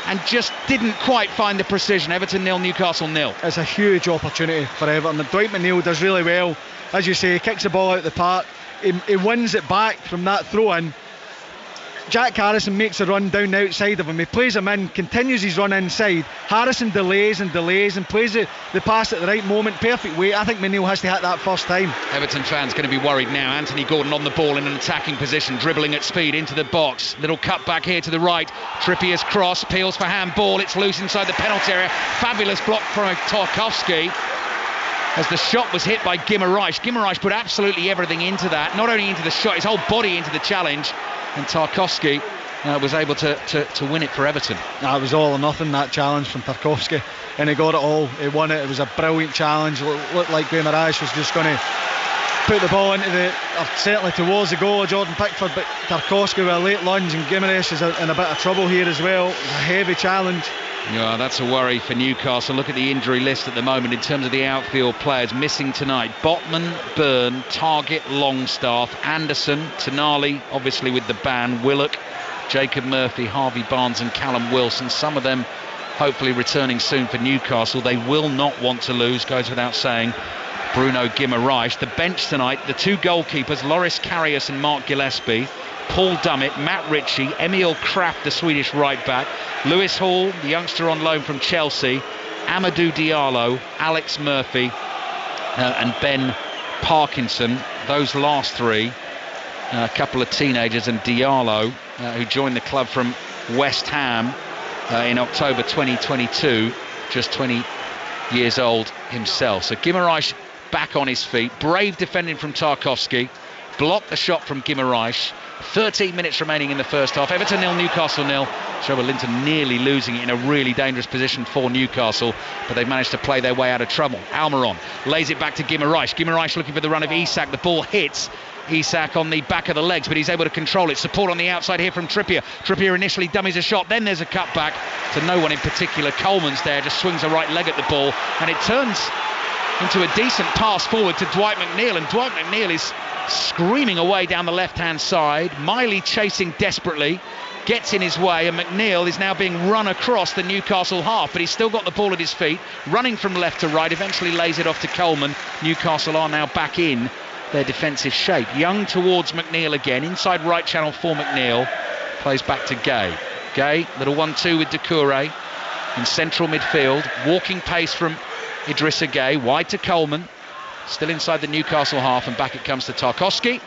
and just didn't quite find the precision. Everton 0, Newcastle 0. It's a huge opportunity for Everton. Dwight McNeil does really well, as you say. He kicks the ball out of the park. He wins it back from that throw-in. Jack Harrison makes a run down the outside of him. He plays him in, continues his run inside. Harrison delays and plays the pass at the right moment. Perfect way. I think McNeil has to hit that first time. Everton fans going to be worried now. Anthony Gordon on the ball in an attacking position, dribbling at speed into the box. Little cut back here to the right. Trippier's cross, peels for handball. It's loose inside the penalty area. Fabulous block from Tarkowski as the shot was hit by Guimaraes. Guimaraes put absolutely everything into that, not only into the shot, his whole body into the challenge, and Tarkowski was able to win it for Everton. It was all or nothing, that challenge from Tarkowski, and he got it all. He won it. It was a brilliant challenge. It looked like Guimaraes was just going to put the ball into certainly towards the goal of Jordan Pickford, but Tarkowski with a late lunge, and Guimaraes is in a bit of trouble here as well. It was a heavy challenge. Yeah, that's a worry for Newcastle. Look at the injury list at the moment in terms of the outfield players missing tonight. Botman, Byrne, Targett, Longstaff, Anderson, Tonali, obviously with the ban, Willock, Jacob Murphy, Harvey Barnes and Callum Wilson. Some of them hopefully returning soon for Newcastle. They will not want to lose, goes without saying, Bruno Guimaraes. The bench tonight, the 2 goalkeepers, Loris Karius and Mark Gillespie, Paul Dummett, Matt Ritchie, Emil Kraft, the Swedish right back, Lewis Hall, the youngster on loan from Chelsea, Amadou Diallo, Alex Murphy and Ben Parkinson. Those last 3, a couple of teenagers, and Diallo, who joined the club from West Ham in October 2022, just 20 years old himself. So Guimaraes back on his feet, brave defending from Tarkowski, blocked the shot from Guimaraes. 13 minutes remaining in the first half. Everton 0, Newcastle 0. Joelinton nearly losing it in a really dangerous position for Newcastle, but they've managed to play their way out of trouble. Almiron lays it back to Guimaraes. Guimaraes looking for the run of Isak. The ball hits Isak on the back of the legs, but he's able to control it. Support on the outside here from Trippier. Trippier initially dummies a shot, then there's a cut back to no one in particular. Coleman's there, just swings a right leg at the ball, and it turns into a decent pass forward to Dwight McNeil, and Dwight McNeil is screaming away down the left-hand side. Miley chasing desperately, gets in his way, and McNeil is now being run across the Newcastle half, but he's still got the ball at his feet, running from left to right, eventually lays it off to Coleman. Newcastle are now back in their defensive shape. Young towards McNeil again, inside right channel for McNeil, plays back to Gay. Gay, little 1-2 with Doucouré in central midfield, walking pace from Idrissa Gay, wide to Coleman, still inside the Newcastle half, and back it comes to Tarkowski,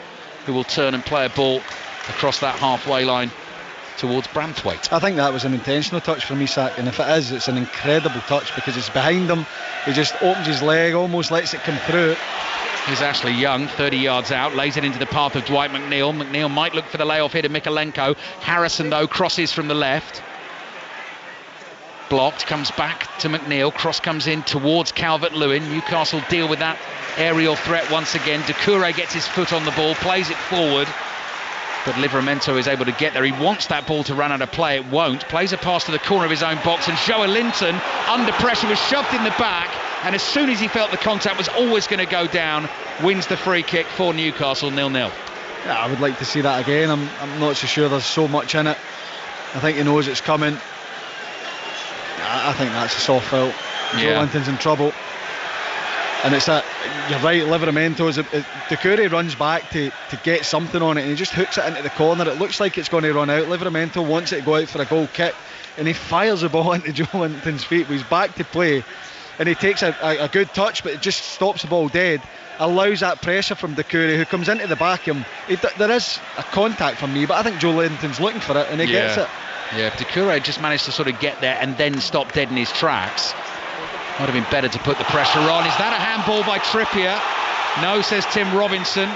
who will turn and play a ball across that halfway line towards Branthwaite. I think that was an intentional touch from Isak, and if it is, it's an incredible touch because it's behind him. He just opens his leg, almost lets it come through. Here's Ashley Young, 30 yards out, lays it into the path of Dwight McNeil. McNeil might look for the layoff here to Mikalenko. Harrison, though, crosses from the left. Blocked, comes back to McNeil. Cross comes in towards Calvert-Lewin. Newcastle deal with that aerial threat once again. Doucouré gets his foot on the ball, plays it forward, but Livramento is able to get there. He wants that ball to run out of play, it won't. Plays a pass to the corner of his own box, and Joelinton, under pressure, was shoved in the back, and as soon as he felt the contact was always going to go down, wins the free kick for Newcastle, 0-0. Yeah, I would like to see that again. I'm not so sure there's so much in it. I think he knows it's coming. I think that's a soft foul. Yeah. Joelinton's in trouble. And it's that, you're right, Livramento, Doucouré runs back to get something on it, and he just hooks it into the corner. It looks like it's going to run out. Livramento wants it to go out for a goal kick, and he fires the ball into Joelinton's feet, but he's back to play. and he takes a good touch, but it just stops the ball dead, allows that pressure from Doucouré, who comes into the back of him. There is a contact from me, but I think Joe Linton's looking for it and he gets it. Yeah, if Doucouré just managed to sort of get there and then stop dead in his tracks, might have been better to put the pressure on. Is that a handball by Trippier? No, says Tim Robinson.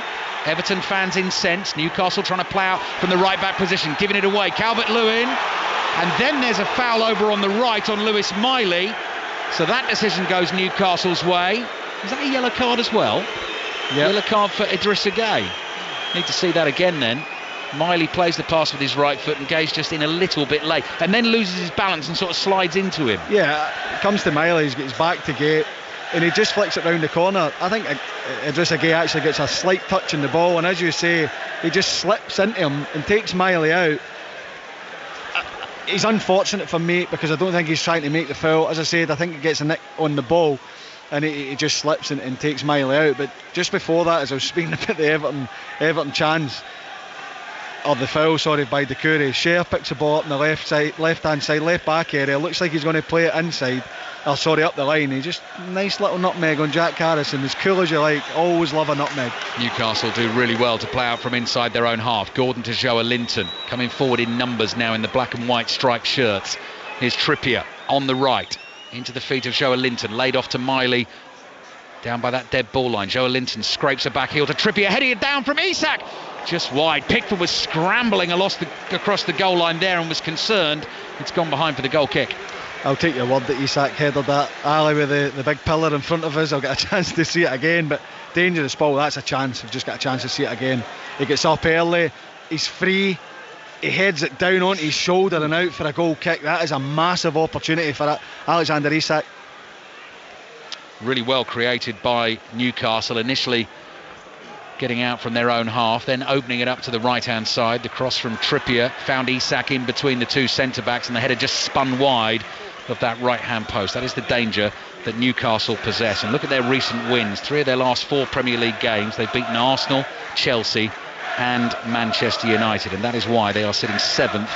Everton fans incensed. Newcastle trying to play out from the right back position, giving it away. Calvert-Lewin, and then there's a foul over on the right on Lewis Miley. So that decision goes Newcastle's way. Is that a yellow card as well? Yep. Yellow card for Idrissa Gueye. Need to see that again then. Miley plays the pass with his right foot and Gueye's just in a little bit late and then loses his balance and sort of slides into him. Yeah, it comes to Miley, he's got his back to Gueye and he just flicks it round the corner. I think Idrissa Gueye actually gets a slight touch in the ball, and as you say, he just slips into him and takes Miley out. He's unfortunate for me because I don't think he's trying to make the foul. As I said, I think he gets a nick on the ball and he just slips and takes Miley out. But just before that, as I was speaking about the Everton chance, or the foul, by Doucouré, Cher picks the ball up on the left hand side, left back area. Looks like he's going to play it inside. Up the line. He just nice little nutmeg on Jack Harrison, as cool as you like. Always love a nutmeg. Newcastle do really well to play out from inside their own half. Gordon to Joe Linton, coming forward in numbers now in the black and white striped shirts. Here's Trippier on the right, into the feet of Joe Linton, laid off to Miley, down by that dead ball line. Joe Linton scrapes a back heel to Trippier, heading it down from Isak, just wide. Pickford was scrambling across the goal line there and was concerned. It's gone behind for the goal kick. I'll take your word that Isak headed that alley with the big pillar in front of us. I'll get a chance to see it again, but dangerous ball, that's a chance. We've just got a chance to see it again. He gets up early, he's free, he heads it down onto his shoulder and out for a goal kick. That is a massive opportunity for Alexander Isak. Really well created by Newcastle, initially getting out from their own half, then opening it up to the right hand side. The cross from Trippier found Isak in between the two centre backs and the header just spun wide of that right hand post. That is the danger that Newcastle possess. And look at their recent wins. 3 of their last 4 Premier League games, they've beaten Arsenal, Chelsea and Manchester United, and that is why they are sitting 7th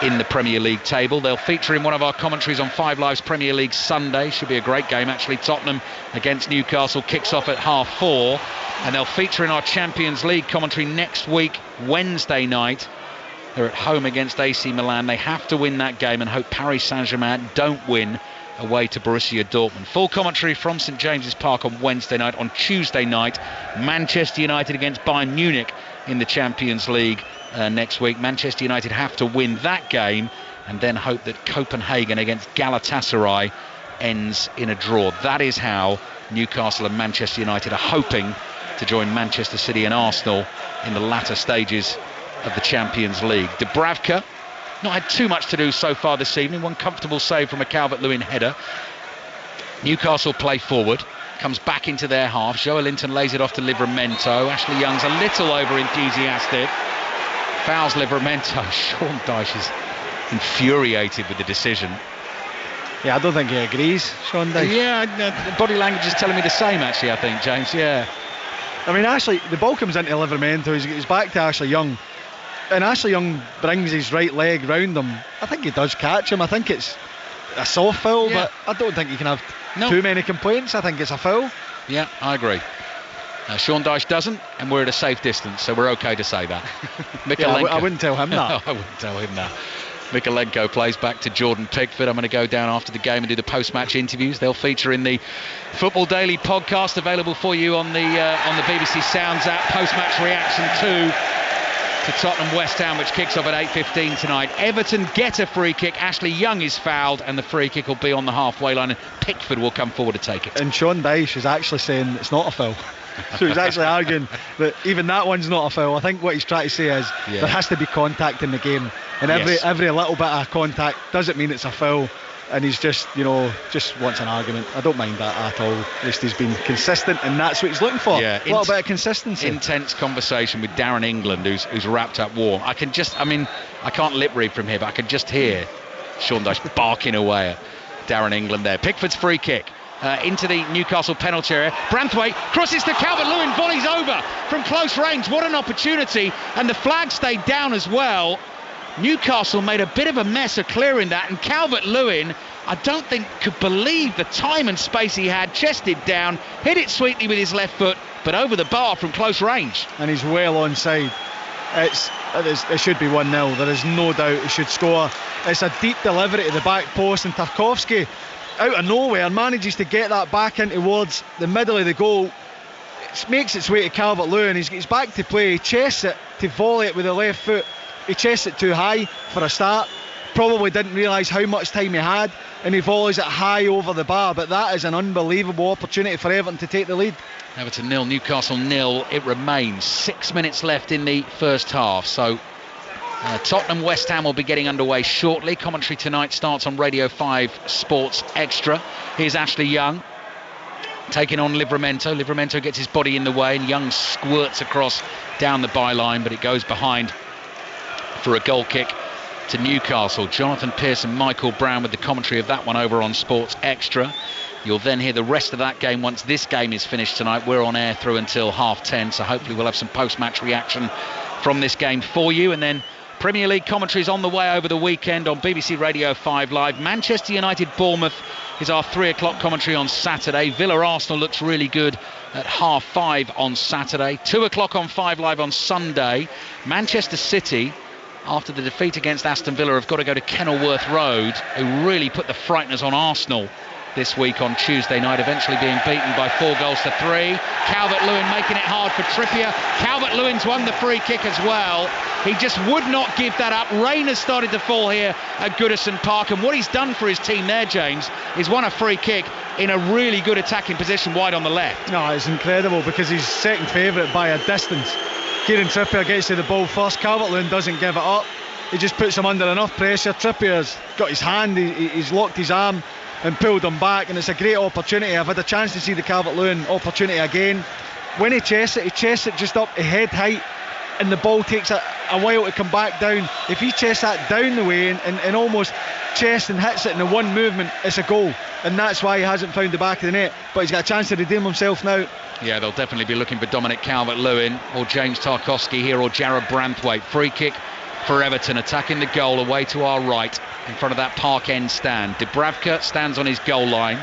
in the Premier League table. They'll feature in one of our commentaries on 5 Live's Premier League Sunday. Should be a great game actually. Tottenham against Newcastle kicks off at 4:30, and they'll feature in our Champions League commentary next week, Wednesday night. They're at home against AC Milan. They have to win that game and hope Paris Saint-Germain don't win away to Borussia Dortmund. Full commentary from St James's Park on Wednesday night. On Tuesday night, Manchester United against Bayern Munich in the Champions League next week. Manchester United have to win that game and then hope that Copenhagen against Galatasaray ends in a draw. That is how Newcastle and Manchester United are hoping to join Manchester City and Arsenal in the latter stages of the Champions League. Dubravka not had too much to do so far this evening. One comfortable save from a Calvert-Lewin header. Newcastle play forward, comes back into their half. Joe Linton lays it off to Livramento. Ashley Young's a little over enthusiastic, fouls Livramento. Sean Dyche is infuriated with the decision. Yeah, I don't think he agrees, Sean Dyche. Yeah, body language is telling me the same actually, I think, James. Yeah, I mean, Ashley, the ball comes into Livramento, he's back to Ashley Young, and Ashley Young brings his right leg round him. I think he does catch him. I think it's a soft foul, but I don't think you can have too many complaints. I think it's a foul. Yeah, I agree. Sean Dyche doesn't, and we're at a safe distance, so we're okay to say that. I wouldn't tell him that. I wouldn't tell him that. Mikalenko plays back to Jordan Pickford. I'm going to go down after the game and do the post-match interviews. They'll feature in the Football Daily podcast, available for you on the BBC Sounds app. Post-match reaction to Tottenham West Ham, which kicks off at 8:15 tonight. Everton get a free kick. Ashley Young is fouled, and the free kick will be on the halfway line, and Pickford will come forward to take it. And Sean Dyche is actually saying it's not a foul. So he's actually arguing that even that one's not a foul. I think what he's trying to say is there has to be contact in the game, and every little bit of contact doesn't mean it's a foul. And he's just wants an argument. I don't mind that at all. At least he's been consistent, and that's what he's looking for. Yeah, a little bit of consistency. Intense conversation with Darren England, who's wrapped up warm. I can't lip read from here, but I can just hear Sean Dyche barking away at Darren England there. Pickford's free kick. Into the Newcastle penalty area. Branthwaite crosses to Calvert-Lewin, volleys over from close range. What an opportunity, and the flag stayed down as well. Newcastle made a bit of a mess of clearing that, and Calvert-Lewin I don't think could believe the time and space he had, chested down, hit it sweetly with his left foot, but over the bar from close range. And he's well onside. It should be 1-0. There is no doubt he should score. It's a deep delivery to the back post, and Tarkowski, out of nowhere, manages to get that back in towards the middle of the goal. It makes its way to Calvert-Lewin. He's back to play. He chests it to volley it with the left foot. He chests it too high for a start. Probably didn't realise how much time he had, and he volleys it high over the bar. But that is an unbelievable opportunity for Everton to take the lead. Everton 0, Newcastle 0. It remains 6 minutes left in the first half. So Tottenham West Ham will be getting underway shortly. Commentary tonight starts on Radio 5 Sports Extra. Here's Ashley Young taking on Livramento. Livramento gets his body in the way, and Young squirts across down the byline, but it goes behind for a goal kick to Newcastle. Jonathan Pearson, Michael Brown with the commentary of that one over on Sports Extra. You'll then hear the rest of that game once this game is finished tonight. We're on air through until 10:30, so hopefully we'll have some post-match reaction from this game for you. And then Premier League commentaries on the way over the weekend on BBC Radio 5 Live. Manchester United Bournemouth is our 3 o'clock commentary on Saturday. Villa Arsenal looks really good at 5:30 on Saturday. 2 o'clock on 5 Live on Sunday. Manchester City, after the defeat against Aston Villa, have got to go to Kenilworth Road, who really put the frighteners on Arsenal this week on Tuesday night, eventually being beaten by 4-3. Calvert-Lewin making it hard for Trippier. Calvert-Lewin's won the free kick as well. He just would not give that up. Rain has started to fall here at Goodison Park, and what he's done for his team there, James, is won a free kick in a really good attacking position wide on the left. No, it's incredible because he's second favourite by a distance. Kieran Trippier gets to the ball first. Calvert-Lewin doesn't give it up. He just puts him under enough pressure. Trippier's got his hand, he's locked his arm and pulled him back, and it's a great opportunity. I've had a chance to see the Calvert-Lewin opportunity again. When he chests it just up to head height, and the ball takes a while to come back down. If he chests that down the way and almost chests and hits it in the one movement, it's a goal, and that's why he hasn't found the back of the net. But he's got a chance to redeem himself now. Yeah, they'll definitely be looking for Dominic Calvert-Lewin or James Tarkowski here, or Jarrod Branthwaite. Free kick for Everton, attacking the goal away to our right in front of that Park End stand. Dubravka stands on his goal line.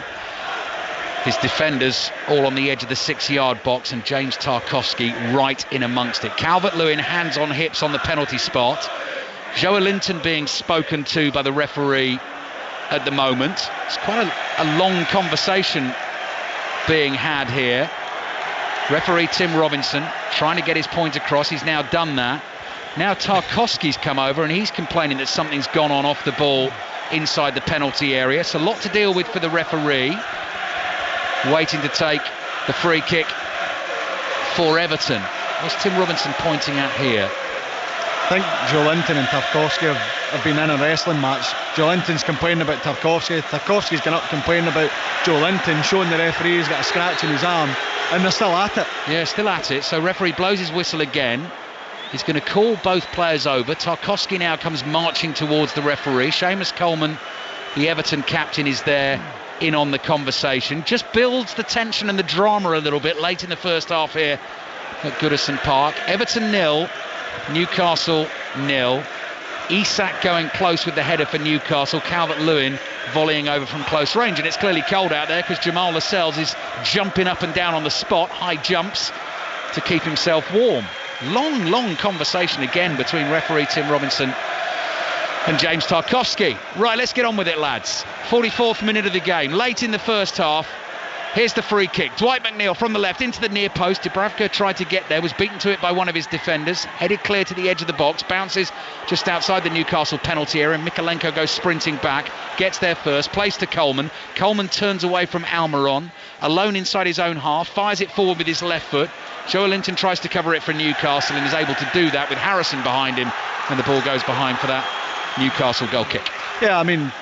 His defenders all on the edge of the 6-yard box, and James Tarkowski right in amongst it. Calvert-Lewin hands on hips on the penalty spot. Joe Linton being spoken to by the referee at the moment. It's quite a long conversation being had here. Referee Tim Robinson trying to get his point across. He's now done that. Now Tarkowski's come over and he's complaining that something's gone on off the ball inside the penalty area. It's a lot to deal with for the referee. Waiting to take the free kick for Everton. What's Tim Robinson pointing at here? I think Joe Linton and Tarkowski have been in a wrestling match. Joe Linton's complaining about Tarkowski. Tarkowski's gone up complaining about Joe Linton, showing the referee he's got a scratch in his arm, and they're still at it. Yeah, still at it. So referee blows his whistle again. He's going to call both players over. Tarkowski now comes marching towards the referee. Seamus Coleman, the Everton captain, is there in on the conversation. Just builds the tension and the drama a little bit late in the first half here at Goodison Park. Everton 0, Newcastle 0. Isak going close with the header for Newcastle. Calvert-Lewin volleying over from close range, and it's clearly cold out there because Jamal Lascelles is jumping up and down on the spot, high jumps to keep himself warm. Long conversation again between referee Tim Robinson and James Tarkowski. Right, let's get on with it, lads. 44th minute of the game, late in the first half. Here's the free kick. Dwight McNeil from the left into the near post. Dubravka tried to get there, was beaten to it by one of his defenders. Headed clear to the edge of the box, bounces just outside the Newcastle penalty area. Mikalenko goes sprinting back, gets there first, plays to Coleman. Coleman turns away from Almiron, alone inside his own half, fires it forward with his left foot. Joe Linton tries to cover it for Newcastle and is able to do that with Harrison behind him, and the ball goes behind for that Newcastle goal kick. Yeah, I mean,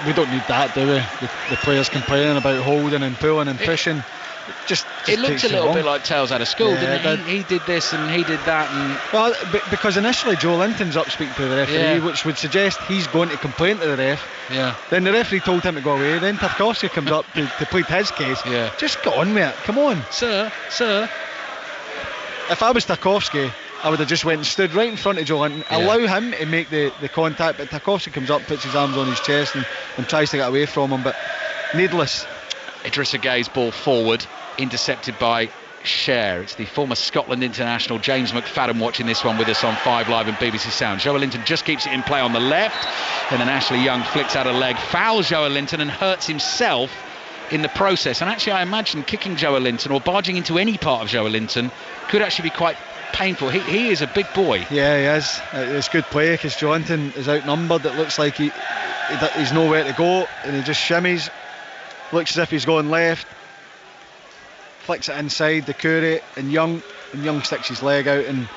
we don't need that, do we? The players complaining about holding and pulling and pushing. It looked a little bit like Tales out of school, didn't it? He did this and he did that. And well, because initially Joe Linton's up speaking to the referee, which would suggest he's going to complain to the ref. Yeah. Then the referee told him to go away. Then Tarkowski comes up to plead his case. Yeah. Just get on with it. Come on. Sir. If I was Tarkowski, I would have just went and stood right in front of Joe Linton, allow him to make the contact, but Tarkowski comes up, puts his arms on his chest and tries to get away from him, but needless. Idrissa Gueye's ball forward, intercepted by Cher. It's the former Scotland international James McFadden watching this one with us on 5 Live and BBC Sound. Joe Linton just keeps it in play on the left, and then Ashley Young flicks out a leg, fouls Joe Linton and hurts himself in the process. And actually I imagine kicking Joe Linton or barging into any part of Joe Linton could actually be quite painful. He is a big boy. Yeah, he is. It's good play because Joe Linton is outnumbered. It looks like he's nowhere to go, and he just shimmies, looks as if he's going left, flicks it inside the Curry, and Young sticks his leg out, and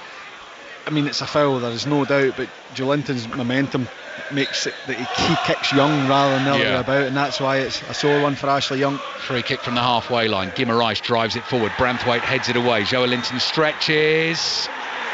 I mean it's a foul, there is no doubt, but Joe Linton's momentum makes it that he kicks Young rather than the other way about, and that's why it's a sore one for Ashley Young. Free kick from the halfway line. Guimaraes drives it forward. Branthwaite heads it away. Joe Linton stretches.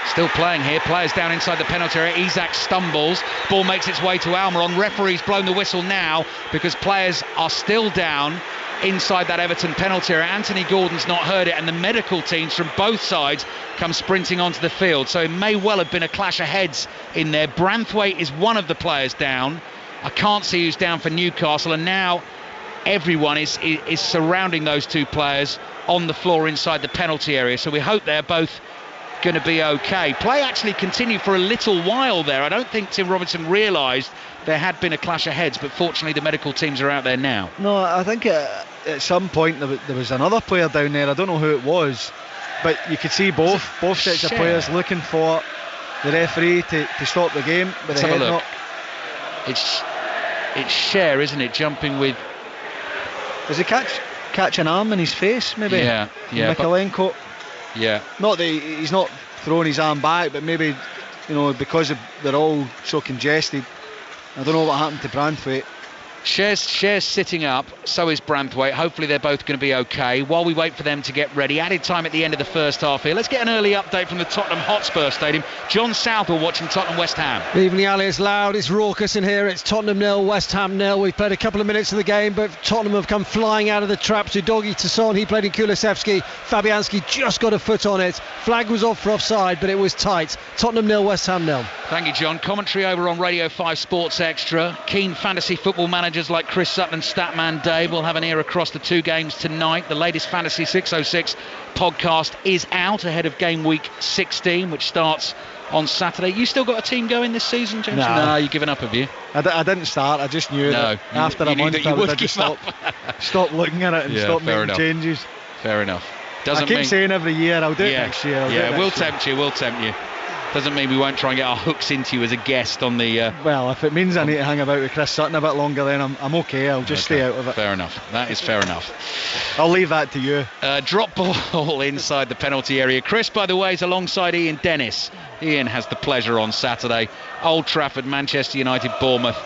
Still playing here. Players down inside the penalty area. Isak stumbles. Ball makes its way to Almiron. Referee's blown the whistle now because players are still down inside that Everton penalty area. Anthony Gordon's not heard it, and the medical teams from both sides come sprinting onto the field, so it may well have been a clash of heads in there. Branthwaite is one of the players down. I can't see who's down for Newcastle, and now everyone is surrounding those two players on the floor inside the penalty area, so we hope they're both going to be okay. Play actually continued for a little while there. I don't think Tim Robinson realised there had been a clash of heads, but fortunately the medical teams are out there now. No, I think at some point there was another player down there. I don't know who it was, but you could see both sets of players looking for the referee to stop the game with Let's the head have a look. knock. It's Cher, isn't it, jumping with... Does he catch an arm in his face, maybe? Yeah. Mikalenko. Yeah. Not that he's not throwing his arm back, but maybe, because they're all so congested. I don't know what happened to Branthwaite. Cher's sitting up, so is Branthwaite. Hopefully they're both going to be okay while we wait for them to get ready. Added time at the end of the first half here. Let's get an early update from the Tottenham Hotspur Stadium. John Southwell watching Tottenham West Ham. Good evening, Ali. It's loud, it's raucous in here. It's Tottenham 0, West Ham 0. We've played a couple of minutes of the game, but Tottenham have come flying out of the traps. Udogi Tasson, he played in Kulusevski. Fabianski just got a foot on it. Flag was off for offside, but it was tight. Tottenham 0, West Ham 0. Thank you, John. Commentary over on Radio 5 Sports Extra. Keen fantasy football managers like Chris Sutton and Statman Dave will have an ear across the two games tonight. The latest Fantasy 606 podcast is out ahead of game week 16, which starts on Saturday. You still got a team going this season, James? No, you've given up, have you? I didn't start. I just knew that after a month I would just stop looking at it and stop making changes. Fair enough. I keep saying every year I'll do it next year. We'll tempt you. Doesn't mean we won't try and get our hooks into you as a guest on the... Well, if it means I need to hang about with Chris Sutton a bit longer, then I'm okay. I'll just stay out of it. Fair enough. That is fair enough. I'll leave that to you. Drop ball inside the penalty area. Chris, by the way, is alongside Ian Dennis. Ian has the pleasure on Saturday. Old Trafford, Manchester United, Bournemouth,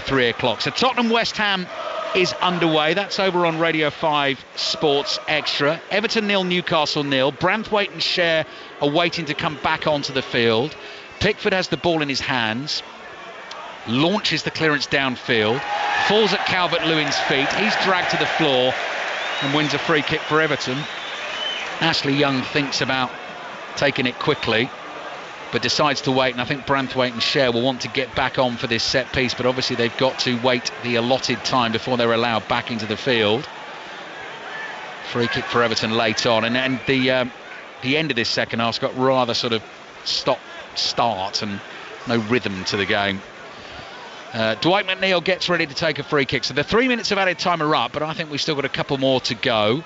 3 o'clock. So Tottenham West Ham is underway. That's over on Radio 5 Sports Extra. Everton 0, Newcastle 0. Branthwaite and Cher are waiting to come back onto the field. Pickford has the ball in his hands, launches the clearance downfield, falls at Calvert-Lewin's feet. He's dragged to the floor and wins a free kick for Everton. Ashley Young thinks about taking it quickly, but decides to wait, and I think Branthwaite and Cher will want to get back on for this set piece, but obviously they've got to wait the allotted time before they're allowed back into the field. Free kick for Everton late on, and the end of this second half's got rather sort of stop-start and no rhythm to the game. Dwight McNeil gets ready to take a free kick, so the 3 minutes of added time are up, but I think we've still got a couple more to go.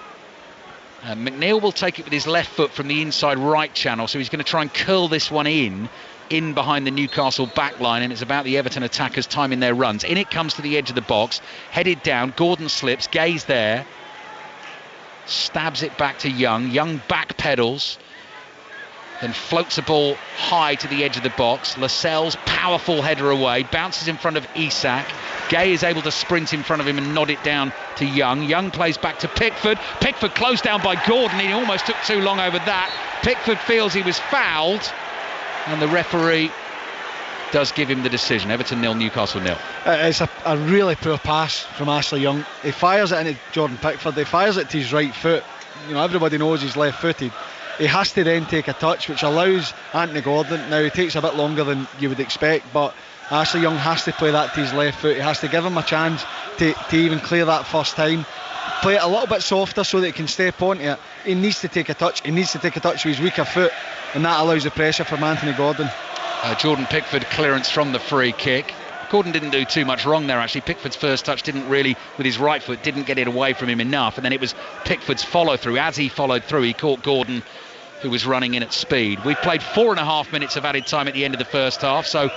McNeil will take it with his left foot from the inside right channel, so he's going to try and curl this one in behind the Newcastle back line, and it's about the Everton attackers timing their runs. In it comes to the edge of the box, headed down, Gordon slips, Gay's there, stabs it back to Young. Young back pedals, then floats the ball high to the edge of the box. Lascelles, powerful header away, bounces in front of Isak. Gay is able to sprint in front of him and nod it down to Young. Young plays back to Pickford. Pickford closed down by Gordon. He almost took too long over that. Pickford feels he was fouled, and the referee does give him the decision. Everton 0, Newcastle 0. It's a really poor pass from Ashley Young. He fires it into Jordan Pickford. He fires it to his right foot. Everybody knows he's left-footed. he has to then take a touch, which allows Anthony Gordon. Now, he takes a bit longer than you would expect, but Ashley Young has to play that to his left foot. He has to give him a chance to even clear that first time. Play it a little bit softer so that he can step onto it. He needs to take a touch. He needs to take a touch with his weaker foot, and that allows the pressure from Anthony Gordon. Jordan Pickford clearance from the free kick. Gordon didn't do too much wrong there, actually. Pickford's first touch didn't really, with his right foot, didn't get it away from him enough, and then it was Pickford's follow through. As he followed through, he caught Gordon, who was running in at speed. We've played 4.5 minutes of added time at the end of the first half, so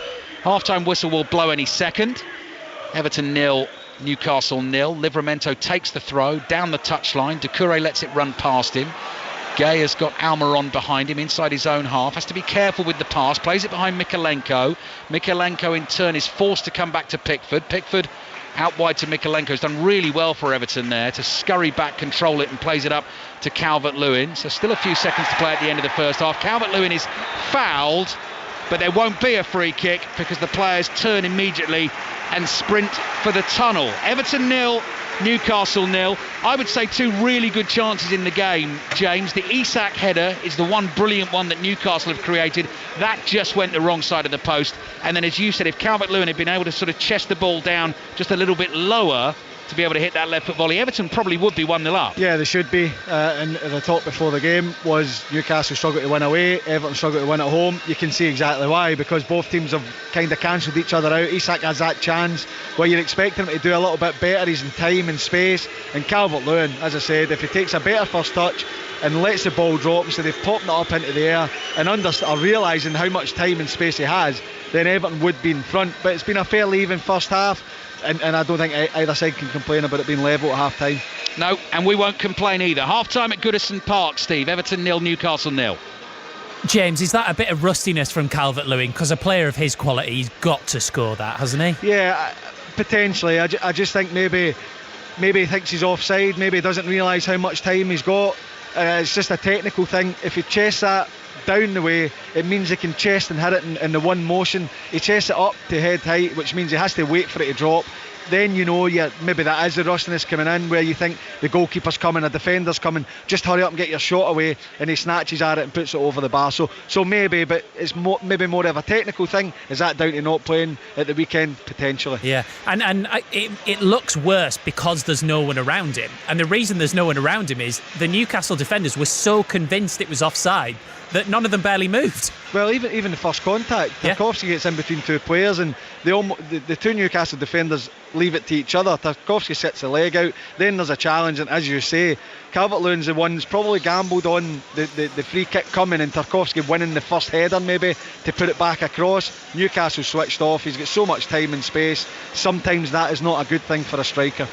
half-time whistle will blow any second. Everton 0, Newcastle 0. Livramento takes the throw down the touchline. Doucouré lets it run past him. Gay has got Almiron behind him inside his own half, has to be careful with the pass, plays it behind Mikalenko. Mikalenko in turn is forced to come back to Pickford. Pickford out wide to Mikalenko, has done really well for Everton there to scurry back, control it and plays it up to Calvert-Lewin. So still a few seconds to play at the end of the first half. Calvert-Lewin is fouled, but there won't be a free kick because the players turn immediately and sprint for the tunnel. Everton 0, Newcastle 0. I would say two really good chances in the game, James. The Isak header is the one brilliant one that Newcastle have created. That just went the wrong side of the post. And then, as you said, if Calvert-Lewin had been able to sort of chest the ball down just a little bit lower to be able to hit that left foot volley, Everton probably would be 1-0 up. Yeah, they should be. And the talk before the game was Newcastle struggled to win away, Everton struggled to win at home. You can see exactly why, because both teams have kind of cancelled each other out. Isak has that chance where you're expecting him to do a little bit better. He's in time and space. And Calvert-Lewin, as I said, if he takes a better first touch and lets the ball drop instead of popping it up into the air and realising how much time and space he has, then Everton would be in front. But it's been a fairly even first half. And I don't think either side can complain about it being level at half time. No, and we won't complain either. Half time at Goodison Park, Steve. Everton 0, Newcastle 0. James, is that a bit of rustiness from Calvert-Lewin? Because a player of his quality, he's got to score that, hasn't he? Yeah, potentially. I just think maybe he thinks he's offside. Maybe he doesn't realise how much time he's got. It's just a technical thing. If he chests that down the way, it means he can chest and hit it in the one motion. He chests it up to head height, which means he has to wait for it to drop. Then maybe that is the rustiness coming in, where you think the goalkeeper's coming, a defender's coming, just hurry up and get your shot away, and he snatches at it and puts it over the bar. So maybe, but it's maybe more of a technical thing. Is that down to not playing at the weekend? Potentially. Yeah, and it looks worse because there's no one around him, and the reason there's no one around him is the Newcastle defenders were so convinced it was offside that none of them barely moved. Well, even the first contact, Tarkowski gets in between two players, and the two Newcastle defenders leave it to each other. Tarkowski sets the leg out, then there's a challenge, and as you say, Calvert-Lewin's the one who's probably gambled on the free kick coming and Tarkowski winning the first header maybe to put it back across. Newcastle switched off. He's got so much time and space. Sometimes that is not a good thing for a striker.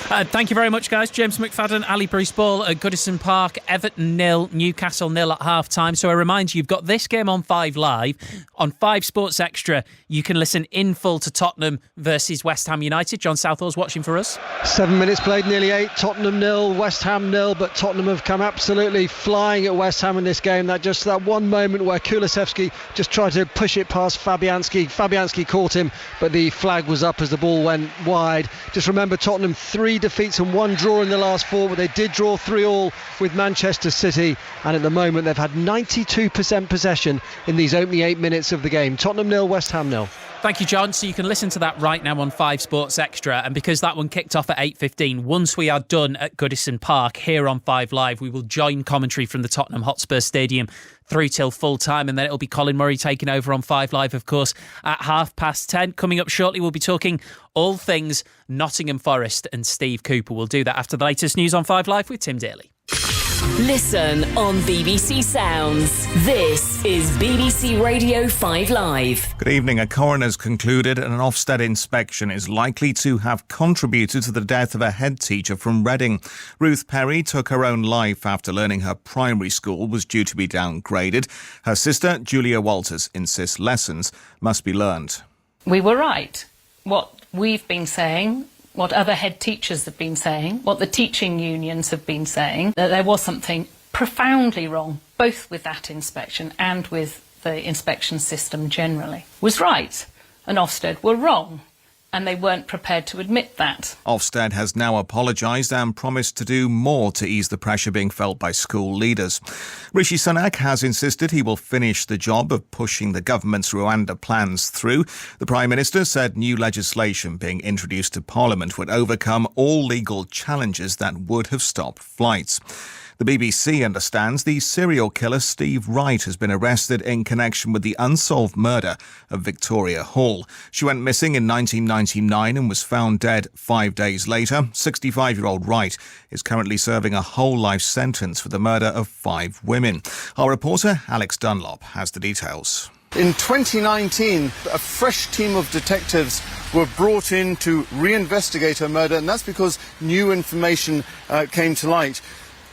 Thank you very much, guys. James McFadden, Ali Bruce Ball at Goodison Park. Everton 0, Newcastle 0 at half time. So I remind you, you've got this game on 5 Live. On 5 Sports Extra, you can listen in full to Tottenham versus West Ham United. John Southall's watching for us. 7 minutes played, nearly 8. Tottenham 0, West Ham 0. But Tottenham have come absolutely flying at West Ham in this game. That one moment where Kulusevski just tried to push it past Fabianski. Fabianski caught him, but the flag was up as the ball went wide. Just remember, Tottenham 3 defeats and 1 draw in the last 4, but they did draw 3-3 with Manchester City, and at the moment they've had 92% possession in these opening 8 minutes of the game. Tottenham 0, West Ham 0. Thank you, John. So you can listen to that right now on 5 Sports Extra, and because that one kicked off at 8:15, once we are done at Goodison Park here on 5 Live, we will join commentary from the Tottenham Hotspur Stadium through till full time, and then it'll be Colin Murray taking over on 5 Live, of course, at 10:30. Coming up shortly, we'll be talking all things Nottingham Forest and Steve Cooper. We'll do that after the latest news on 5 Live with Tim Daly. Listen on BBC Sounds. This is BBC Radio 5 Live. Good evening. A coroner's concluded an Ofsted inspection is likely to have contributed to the death of a head teacher from Reading. Ruth Perry took her own life after learning her primary school was due to be downgraded. Her sister, Julia Walters, insists lessons must be learned. We were right. What we've been saying, what other head teachers have been saying, what the teaching unions have been saying, that there was something profoundly wrong, both with that inspection and with the inspection system generally, was right. And Ofsted were wrong. and they weren't prepared to admit that. Ofsted has now apologised and promised to do more to ease the pressure being felt by school leaders. Rishi Sunak has insisted he will finish the job of pushing the government's Rwanda plans through. The Prime Minister said new legislation being introduced to Parliament would overcome all legal challenges that would have stopped flights. The BBC understands the serial killer Steve Wright has been arrested in connection with the unsolved murder of Victoria Hall. She went missing in 1999 and was found dead 5 days later. 65-year-old Wright is currently serving a whole life sentence for the murder of 5 women. Our reporter Alex Dunlop has the details. In 2019, a fresh team of detectives were brought in to reinvestigate her murder, and that's because new information came to light.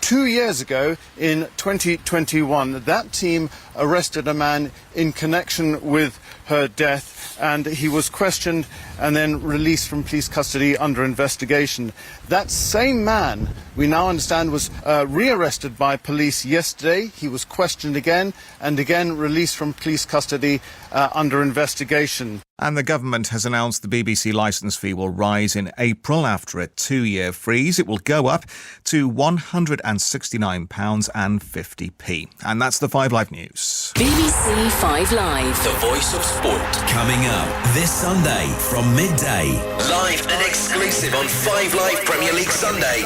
2 years ago, in 2021, that team arrested a man in connection with her death, and he was questioned and then released from police custody under investigation. That same man, we now understand, was rearrested by police yesterday. He was questioned again and again released from police custody under investigation. And the government has announced the BBC licence fee will rise in April after a 2-year freeze. It will go up to £169.50. And that's the 5 Live News. BBC 5 Live. The voice of sport. Coming up this Sunday from midday. Live and exclusive on 5 Live Premier League Sunday.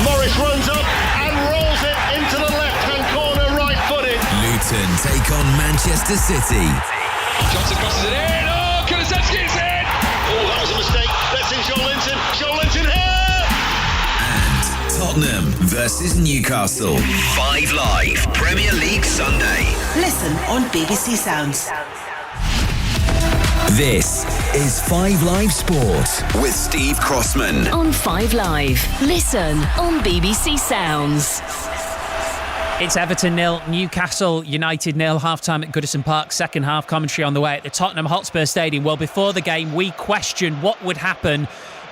Morris runs up and rolls it into the left-hand corner, right-footed. Luton take on Manchester City. Johnson crosses it in. Oh, Kulusevski's in. Oh, that was a mistake. Let's in Joelinton. Joelinton here. And Tottenham versus Newcastle. 5 Live Premier League Sunday. Listen on BBC Sounds. This is 5 Live Sport with Steve Crossman. On 5 Live. Listen on BBC Sounds. It's Everton 0, Newcastle United 0, half-time at Goodison Park, second half commentary on the way at the Tottenham Hotspur Stadium. Well, before the game, we questioned what would happen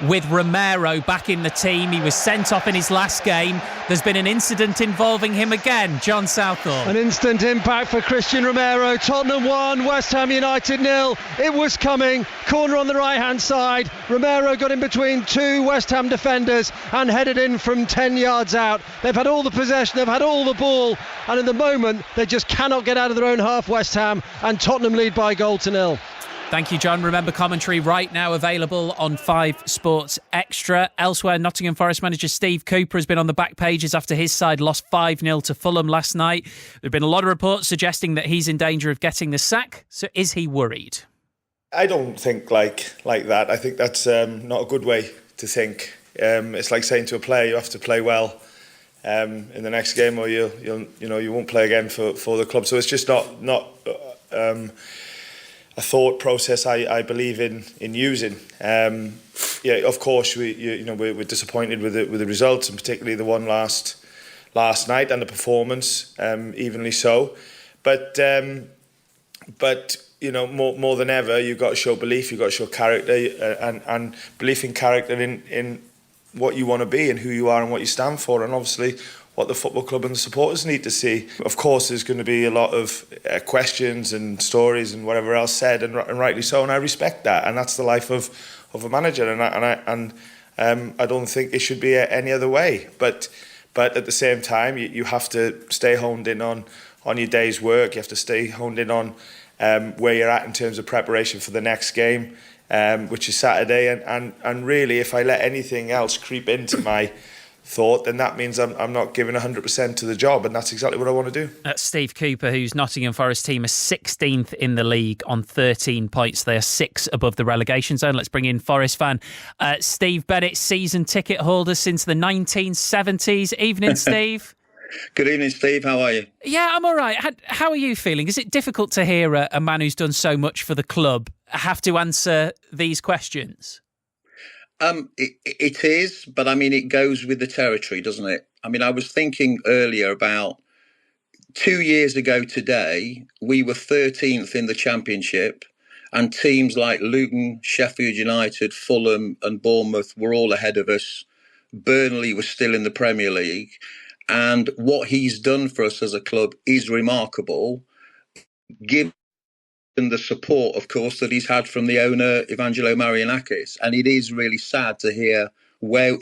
with Romero back in the team. He was sent off in his last game. There's been an incident involving him again. John Southall. An instant impact for Christian Romero. Tottenham 1, West Ham United 0. It was coming. Corner on the right-hand side. Romero got in between 2 West Ham defenders and headed in from 10 yards out. They've had all the possession, they've had all the ball, and in the moment they just cannot get out of their own half, West Ham, and Tottenham lead by 1-0. Thank you, John. Remember, commentary right now available on 5 Sports Extra. Elsewhere, Nottingham Forest manager Steve Cooper has been on the back pages after his side lost 5-0 to Fulham last night. There have been a lot of reports suggesting that he's in danger of getting the sack. So is he worried? I don't think like that. I think that's not a good way to think. It's like saying to a player, you have to play well in the next game, or you won't play again for the club. So it's just not a thought process I believe in using. Of course we're disappointed with the results, and particularly the one last night and the performance, evenly so. But more than ever, you've got to show belief, you've got to show character, and belief in character in what you want to be and who you are and what you stand for, and obviously what the football club and the supporters need to see. Of course, there's going to be a lot of questions and stories and whatever else said, and rightly so, and I respect that, and that's the life of a manager, and I don't think it should be any other way. But at the same time, you have to stay honed in on your day's work. You have to stay honed in on where you're at in terms of preparation for the next game, which is Saturday. And really, if I let anything else creep into my thought, then that means I'm not giving 100% to the job, and that's exactly what I want to do. That's Steve Cooper, whose Nottingham Forest team are 16th in the league on 13 points. They are 6 above the relegation zone. Let's bring in Forest fan Steve Bennett, season ticket holder since the 1970s. Evening, Steve. Good evening, Steve. How are you? Yeah, I'm all right. How are you feeling? Is it difficult to hear a man who's done so much for the club have to answer these questions? It is, but I mean, it goes with the territory, doesn't it? I mean, I was thinking earlier about 2 years ago today, we were 13th in the Championship, and teams like Luton, Sheffield United, Fulham and Bournemouth were all ahead of us. Burnley was still in the Premier League. And what he's done for us as a club is remarkable, given the support, of course, that he's had from the owner, Evangelo Marianakis. And it is really sad to hear where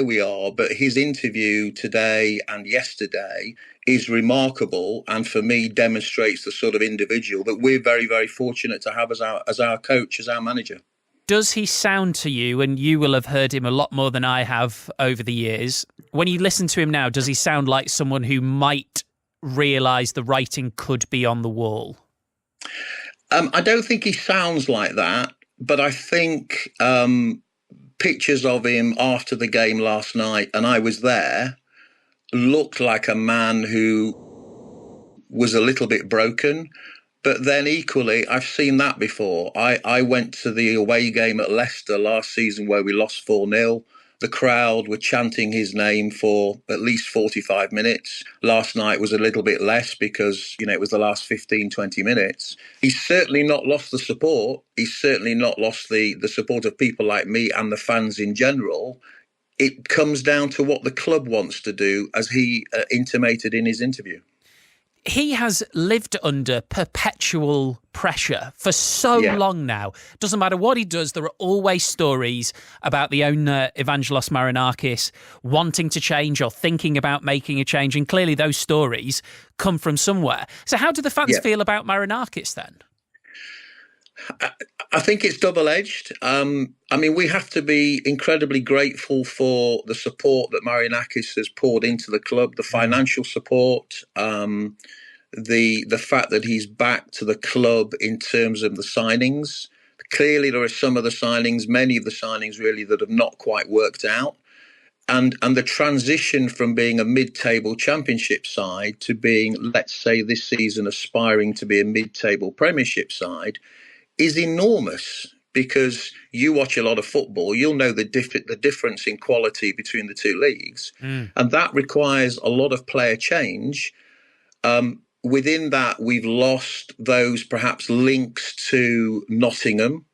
we are. But his interview today and yesterday is remarkable, and for me demonstrates the sort of individual that we're very, very fortunate to have as our coach, as our manager. Does he sound to you, and you will have heard him a lot more than I have over the years, when you listen to him now, does he sound like someone who might realise the writing could be on the wall? I don't think he sounds like that, but I think pictures of him after the game last night, and I was there, looked like a man who was a little bit broken. But then equally, I've seen that before. I went to the away game at Leicester last season where we lost 4-0. The crowd were chanting his name for at least 45 minutes. Last night was a little bit less because, it was the last 15, 20 minutes. He's certainly not lost the support. He's certainly not lost the support of people like me and the fans in general. It comes down to what the club wants to do, as he intimated in his interview. He has lived under perpetual pressure for so long now. Doesn't matter what he does, there are always stories about the owner, Evangelos Marinakis, wanting to change or thinking about making a change. And clearly those stories come from somewhere. So how do the fans feel about Marinakis then? I think it's double-edged. We have to be incredibly grateful for the support that Marinakis has poured into the club, the financial support, the fact that he's back to the club in terms of the signings. Clearly, there are some of the signings, many of the signings really, that have not quite worked out. And the transition from being a mid-table championship side to being, let's say this season, aspiring to be a mid-table premiership side is enormous, because you watch a lot of football, you'll know the difference in quality between the two leagues. And that requires a lot of player change. Within that, we've lost those perhaps links to Nottingham.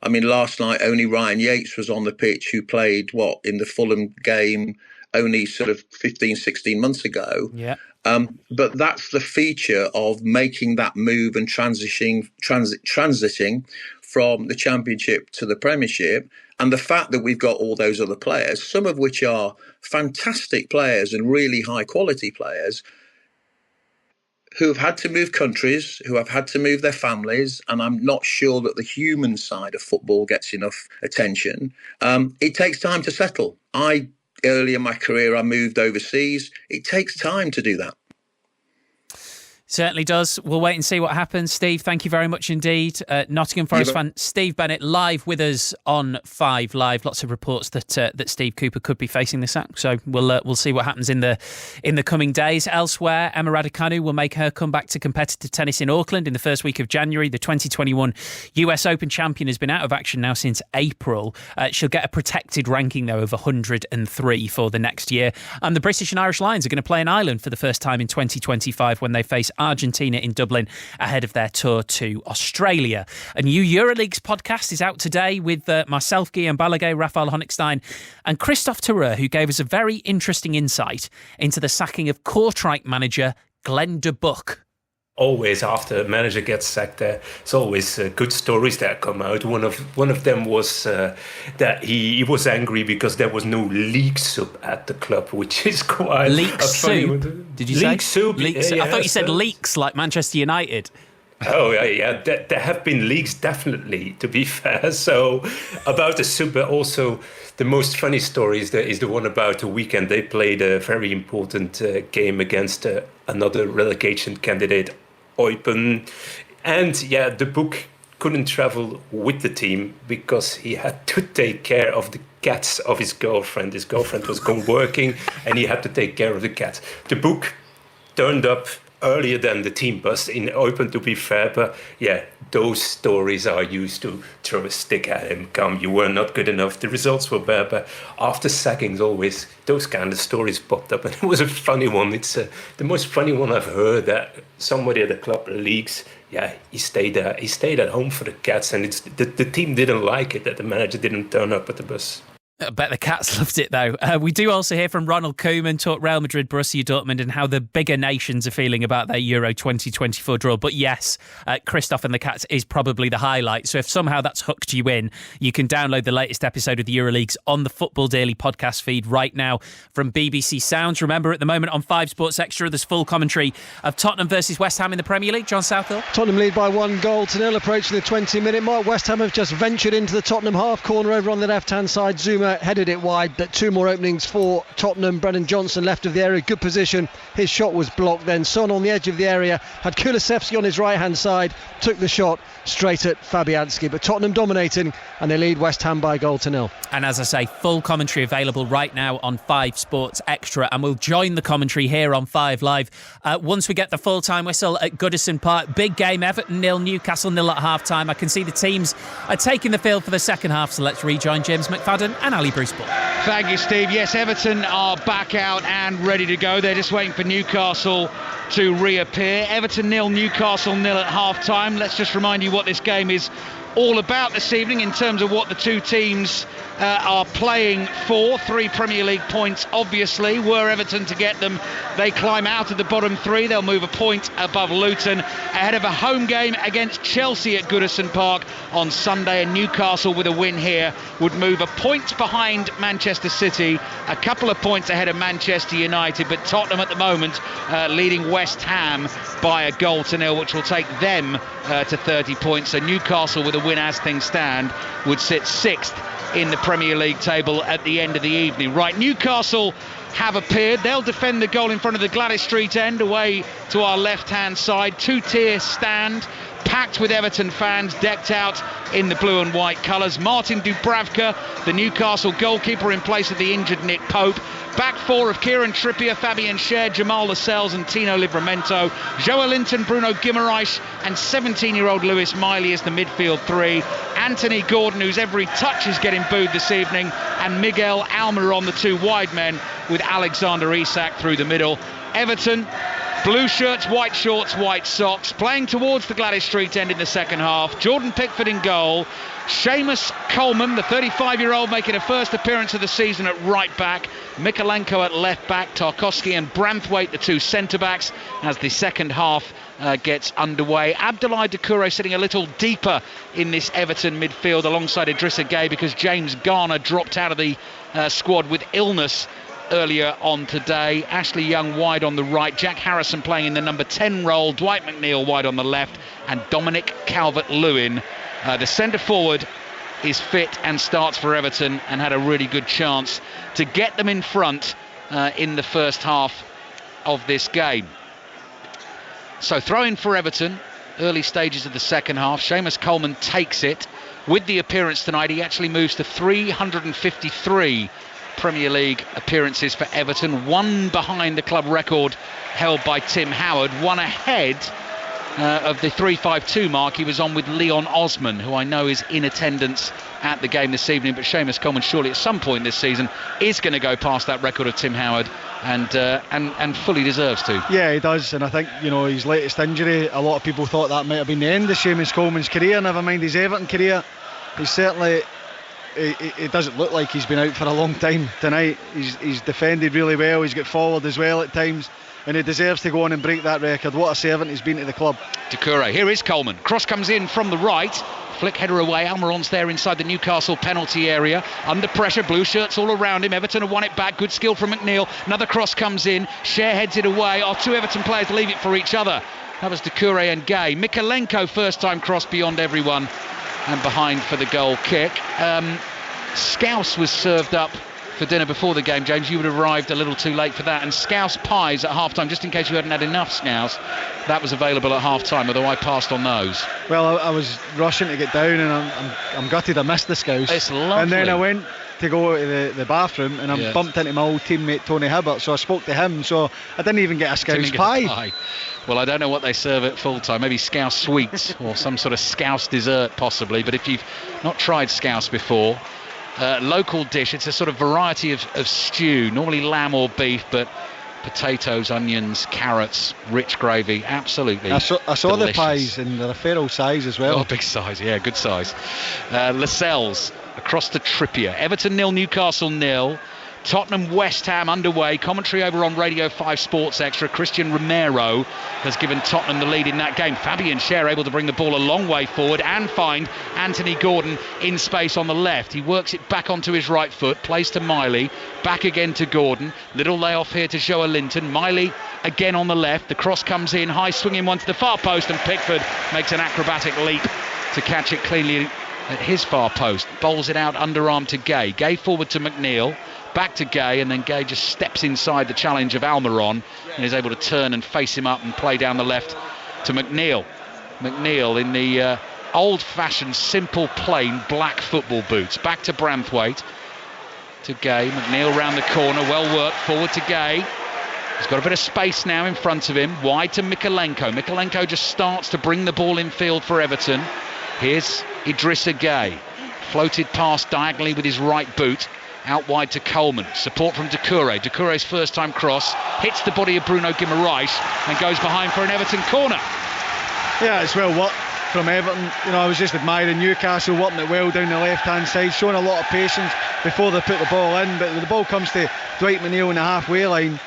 Last night, only Ryan Yates was on the pitch, who played, in the Fulham game only sort of 15, 16 months ago. Yeah. But that's the feature of making that move and transiting from the Championship to the Premiership. And the fact that we've got all those other players, some of which are fantastic players and really high quality players, who have had to move countries, who have had to move their families. And I'm not sure that the human side of football gets enough attention. It takes time to settle. Early in my career, I moved overseas. It takes time to do that. Certainly does. We'll wait and see what happens. Steve, thank you very much indeed. Nottingham Forest fan Steve Bennett live with us on 5 Live. Lots of reports that Steve Cooper could be facing the sack. So we'll see what happens in the coming days. Elsewhere, Emma Raducanu will make her comeback to competitive tennis in Auckland in the first week of January. The 2021 US Open champion has been out of action now since April. She'll get a protected ranking, though, of 103 for the next year. And the British and Irish Lions are going to play in Ireland for the first time in 2025 when they face Argentina in Dublin ahead of their tour to Australia. A new Euroleagues podcast is out today with myself, Guillaume Balaguer, Rafael Honigstein and Christophe Terreur, who gave us a very interesting insight into the sacking of Kortrijk manager Glenn de Boek. Always after a manager gets sacked, there's always good stories that come out. One of them was that he was angry because there was no leek soup at the club, which is quite leek soup. Did you say leek soup? I thought you said leaks like Manchester United. Oh yeah, there have been leaks, definitely, to be fair. So about the soup, but also the most funny story is the one about the weekend. They played a very important game against another relegation candidate, Eupen. And the Boek couldn't travel with the team because he had to take care of the cats of his girlfriend. His girlfriend was gone working and he had to take care of the cats. The Boek turned up earlier than the team bus in Eupen, to be fair, but those stories are used to throw a stick at him. Come, you were not good enough. The results were bad, but after sackings, always those kind of stories popped up, and it was a funny one. It's the most funny one I've heard, that somebody at the club leaks. He stayed at home for the cats, and the team didn't like it that the manager didn't turn up at the bus. I bet the Cats loved it, though. We do also hear from Ronald Koeman, talk Real Madrid, Borussia Dortmund, and how the bigger nations are feeling about their Euro 2024 draw. But yes, Christoph and the Cats is probably the highlight. So if somehow that's hooked you in, you can download the latest episode of the EuroLeagues on the Football Daily podcast feed right now from BBC Sounds. Remember, at the moment on 5 Sports Extra, there's full commentary of Tottenham versus West Ham in the Premier League. John Southall. Tottenham lead by 1-0, approaching the 20-minute mark. West Ham have just ventured into the Tottenham half corner over on the left-hand side. Zuma headed it wide, but 2 more openings for Tottenham. Brennan Johnson left of the area, good position. His shot was blocked. Then Son on the edge of the area had Kulusevski on his right-hand side, took the shot straight at Fabianski. But Tottenham dominating, and they lead West Ham by 1-0. And as I say, full commentary available right now on 5 Sports Extra, and we'll join the commentary here on 5 Live once we get the full-time whistle at Goodison Park. Big game, Everton 0, Newcastle 0 at half-time. I can see the teams are taking the field for the second half, so let's rejoin James McFadden and Ali Bruce Bull. Thank you, Steve. Yes, Everton are back out and ready to go. They're just waiting for Newcastle to reappear. Everton 0, Newcastle 0 at half-time. Let's just remind you what this game is all about this evening in terms of what the two teams are playing for. 3 Premier League points, obviously. Were Everton to get them, they climb out of the bottom 3. They'll move a point above Luton ahead of a home game against Chelsea at Goodison Park on Sunday. And Newcastle, with a win here, would move a point behind Manchester City, a couple of points ahead of Manchester United. But Tottenham at the moment leading West Ham by 1-0, which will take them to 30 points. So Newcastle, with a win as things stand, would sit 6th in the Premier League table at the end of the evening. Right, Newcastle have appeared. They'll defend the goal in front of the Gladys Street end, away to our left-hand side. 2-tier stand, packed with Everton fans, decked out in the blue and white colours. Martin Dubravka, the Newcastle goalkeeper, in place of the injured Nick Pope. Back 4 of Kieran Trippier, Fabian Schär, Jamal Lascelles and Tino Livramento. Joelinton, Bruno Guimaraes and 17-year-old Lewis Miley as the midfield 3. Anthony Gordon, whose every touch is getting booed this evening, and Miguel Almiron on the 2 wide men, with Alexander Isak through the middle. Everton, blue shirts, white shorts, white socks, playing towards the Gladys Street end in the second half. Jordan Pickford in goal. Seamus Coleman, the 35-year-old, making a first appearance of the season at right back. Mikalenko at left back. Tarkowski and Branthwaite, the 2 centre-backs, as the second half gets underway. Abdoulaye Doucouré sitting a little deeper in this Everton midfield alongside Idrissa Gueye, because James Garner dropped out of the squad with illness earlier on today. Ashley Young wide on the right, Jack Harrison playing in the number 10 role, Dwight McNeil wide on the left, and Dominic Calvert-Lewin, the centre forward, is fit and starts for Everton, and had a really good chance to get them in front in the first half of this game. So throw in for Everton, early stages of the second half. Seamus Coleman takes it. With the appearance tonight, he actually moves to 353 Premier League appearances for Everton, 1 behind the club record held by Tim Howard, 1 ahead of the 352 mark he was on with Leon Osman, who I know is in attendance at the game this evening. But Seamus Coleman surely at some point this season is going to go past that record of Tim Howard, and fully deserves to. Yeah, he does, and I think, you know, his latest injury, a lot of people thought that might have been the end of Seamus Coleman's career, never mind his Everton career. He's certainly, it doesn't look like he's been out for a long time tonight. He's defended really well, he's got forward as well at times, and he deserves to go on and break that record. What a servant he's been to the club. Doucouré, here is Coleman, cross comes in from the right, flick header away. Almiron's there inside the Newcastle penalty area, under pressure, blue shirts all around him. Everton have won it back, good skill from McNeil. Another cross comes in, Schär heads it away. Our 2 Everton players leave it for each other. That was Doucouré and Gueye. Mikalenko first time cross beyond everyone and behind for the goal kick. Scouse was served up for dinner before the game, James. You would have arrived a little too late for that. And Scouse pies at half-time, just in case you hadn't had enough Scouse. That was available at half-time, although I passed on those. Well, I was rushing to get down, and I'm gutted I missed the Scouse. It's lovely. And then I went to go to the bathroom, and I bumped into my old teammate Tony Hibbert, so I spoke to him, so I didn't even get a Scouse pie. Well, I don't know what they serve at full time, maybe Scouse sweets or some sort of Scouse dessert possibly, but if you've not tried Scouse before, local dish, it's a sort of variety of stew, normally lamb or beef, but potatoes, onions, carrots, rich gravy, absolutely. I saw delicious. The pies, and they're a fair old size as well. Oh, big size, yeah, good size. Lascelles across to Trippier. Everton 0, Newcastle 0. Tottenham West Ham underway. Commentary over on Radio 5 Sports Extra. Christian Romero has given Tottenham the lead in that game. Fabian Schär able to bring the ball a long way forward and find Anthony Gordon in space on the left. He works it back onto his right foot, plays to Miley, back again to Gordon. Little layoff here to Joe Linton. Miley again on the left. The cross comes in, high swinging one to the far post, and Pickford makes an acrobatic leap to catch it cleanly at his far post. Bowls it out underarm to Gay. Gay forward to McNeil. Back to Gay, and then Gay just steps inside the challenge of Almiron and is able to turn and face him up and play down the left to McNeil. McNeil in the old-fashioned, simple, plain black football boots. Back to Branthwaite, to Gay. McNeil round the corner, well worked, forward to Gay. He's got a bit of space now in front of him. Wide to Mikalenko. Mikalenko just starts to bring the ball in field for Everton. Here's Idrissa Gay. Floated past diagonally with his right boot. Out wide to Coleman. Support from Doucouré. Doucouré's first time cross. Hits the body of Bruno Guimaraes and goes behind for an Everton corner. Yeah, it's well worked from Everton. You know, I was just admiring Newcastle working it well down the left-hand side, showing a lot of patience before they put the ball in. But when the ball comes to Dwight McNeil in the halfway line,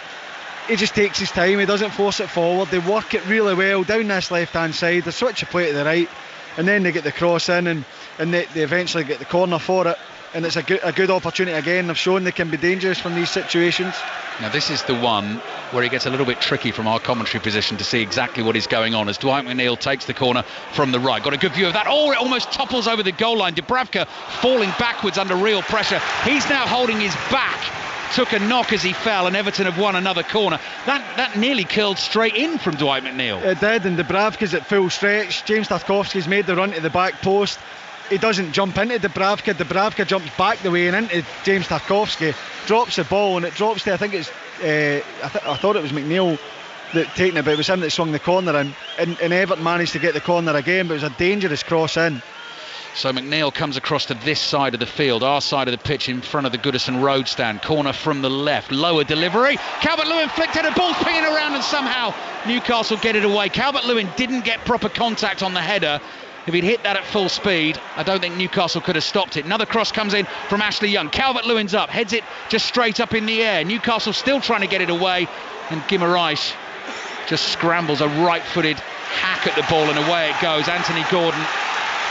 he just takes his time. He doesn't force it forward. They work it really well down this left-hand side. They switch the play to the right, and then they get the cross in, and they eventually get the corner for it. And it's a good opportunity again. They've shown they can be dangerous from these situations. Now this is the one where it gets a little bit tricky from our commentary position to see exactly what is going on as Dwight McNeil takes the corner from the right. Got a good view of that. Oh, it almost topples over the goal line. Dubravka falling backwards under real pressure. He's now holding his back. Took a knock as he fell, and Everton have won another corner. That nearly curled straight in from Dwight McNeil. It did, and Dubravka's at full stretch. James Tarkowski's made the run to the back post. He doesn't jump into Dubravka. Dubravka jumps back the way and into James Tarkowski, drops the ball, and it drops to, I think it's I thought it was McNeil that taken it, but it was him that swung the corner in, and Everton managed to get the corner again, but it was a dangerous cross in. So McNeil comes across to this side of the field, our side of the pitch, in front of the Goodison Road stand. Corner from the left, lower delivery. Calvert-Lewin flicked it, a ball pinging around, and somehow Newcastle get it away. Calvert-Lewin didn't get proper contact on the header. If he'd hit that at full speed, I don't think Newcastle could have stopped it. Another cross comes in from Ashley Young. Calvert-Lewin's up, heads it just straight up in the air. Newcastle still trying to get it away, and Guimaraes just scrambles a right-footed hack at the ball, and away it goes. Anthony Gordon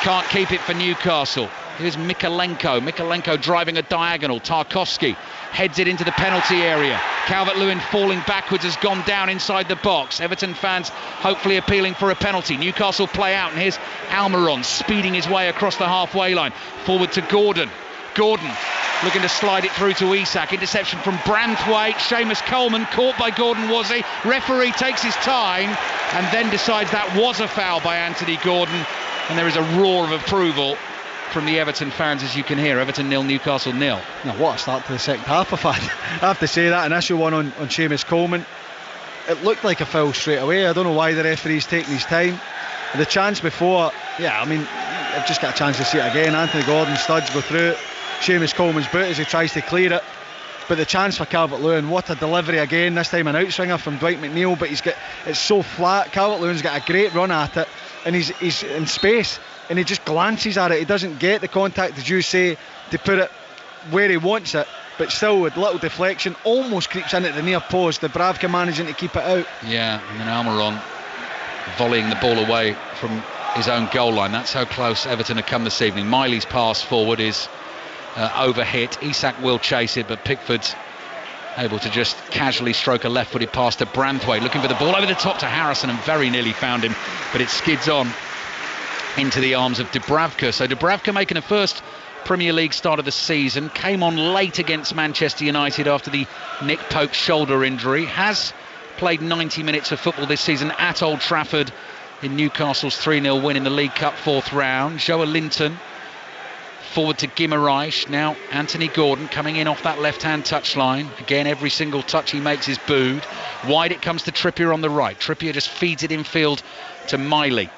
can't keep it for Newcastle. Here's Mikalenko. Mikalenko driving a diagonal. Tarkowski heads it into the penalty area. Calvert-Lewin falling backwards has gone down inside the box. Everton fans hopefully appealing for a penalty. Newcastle play out, and here's Almiron speeding his way across the halfway line. Forward to Gordon. Gordon looking to slide it through to Isak. Interception from Branthwaite. Seamus Coleman caught by Gordon, was he? Referee takes his time and then decides that was a foul by Anthony Gordon, and there is a roar of approval from the Everton fans, as you can hear. Everton 0, Newcastle 0. Now, what a start to the second half I've had. I have to say that initial one on Seamus Coleman, it looked like a foul straight away. I don't know why the referee's taking his time. The chance before, yeah, I mean, I've just got a chance to see it again. Anthony Gordon studs go through it. Seamus Coleman's boot as he tries to clear it. But the chance for Calvert-Lewin, what a delivery again, this time an outswinger from Dwight McNeil, but it's so flat. Calvert-Lewin's got a great run at it, and he's in space, and he just glances at it. He doesn't get the contact, as you say, to put it where he wants it, but still with little deflection, almost creeps in at the near post. Dubravka managing to keep it out. Yeah, and then Almiron volleying the ball away from his own goal line. That's how close Everton have come this evening. Miley's pass forward is overhit. Isak will chase it, but Pickford's able to just casually stroke a left-footed pass to Branthwaite, looking for the ball over the top to Harrison, and very nearly found him, but it skids on into the arms of Dubravka. So Dubravka making a first Premier League start of the season, came on late against Manchester United after the Nick Pope shoulder injury, has played 90 minutes of football this season at Old Trafford in Newcastle's 3-0 win in the League Cup fourth round. Joe Linton forward to Guimaraes. Now Anthony Gordon coming in off that left-hand touchline. Again, every single touch he makes is booed. Wide it comes to Trippier on the right. Trippier just feeds it infield to Miley.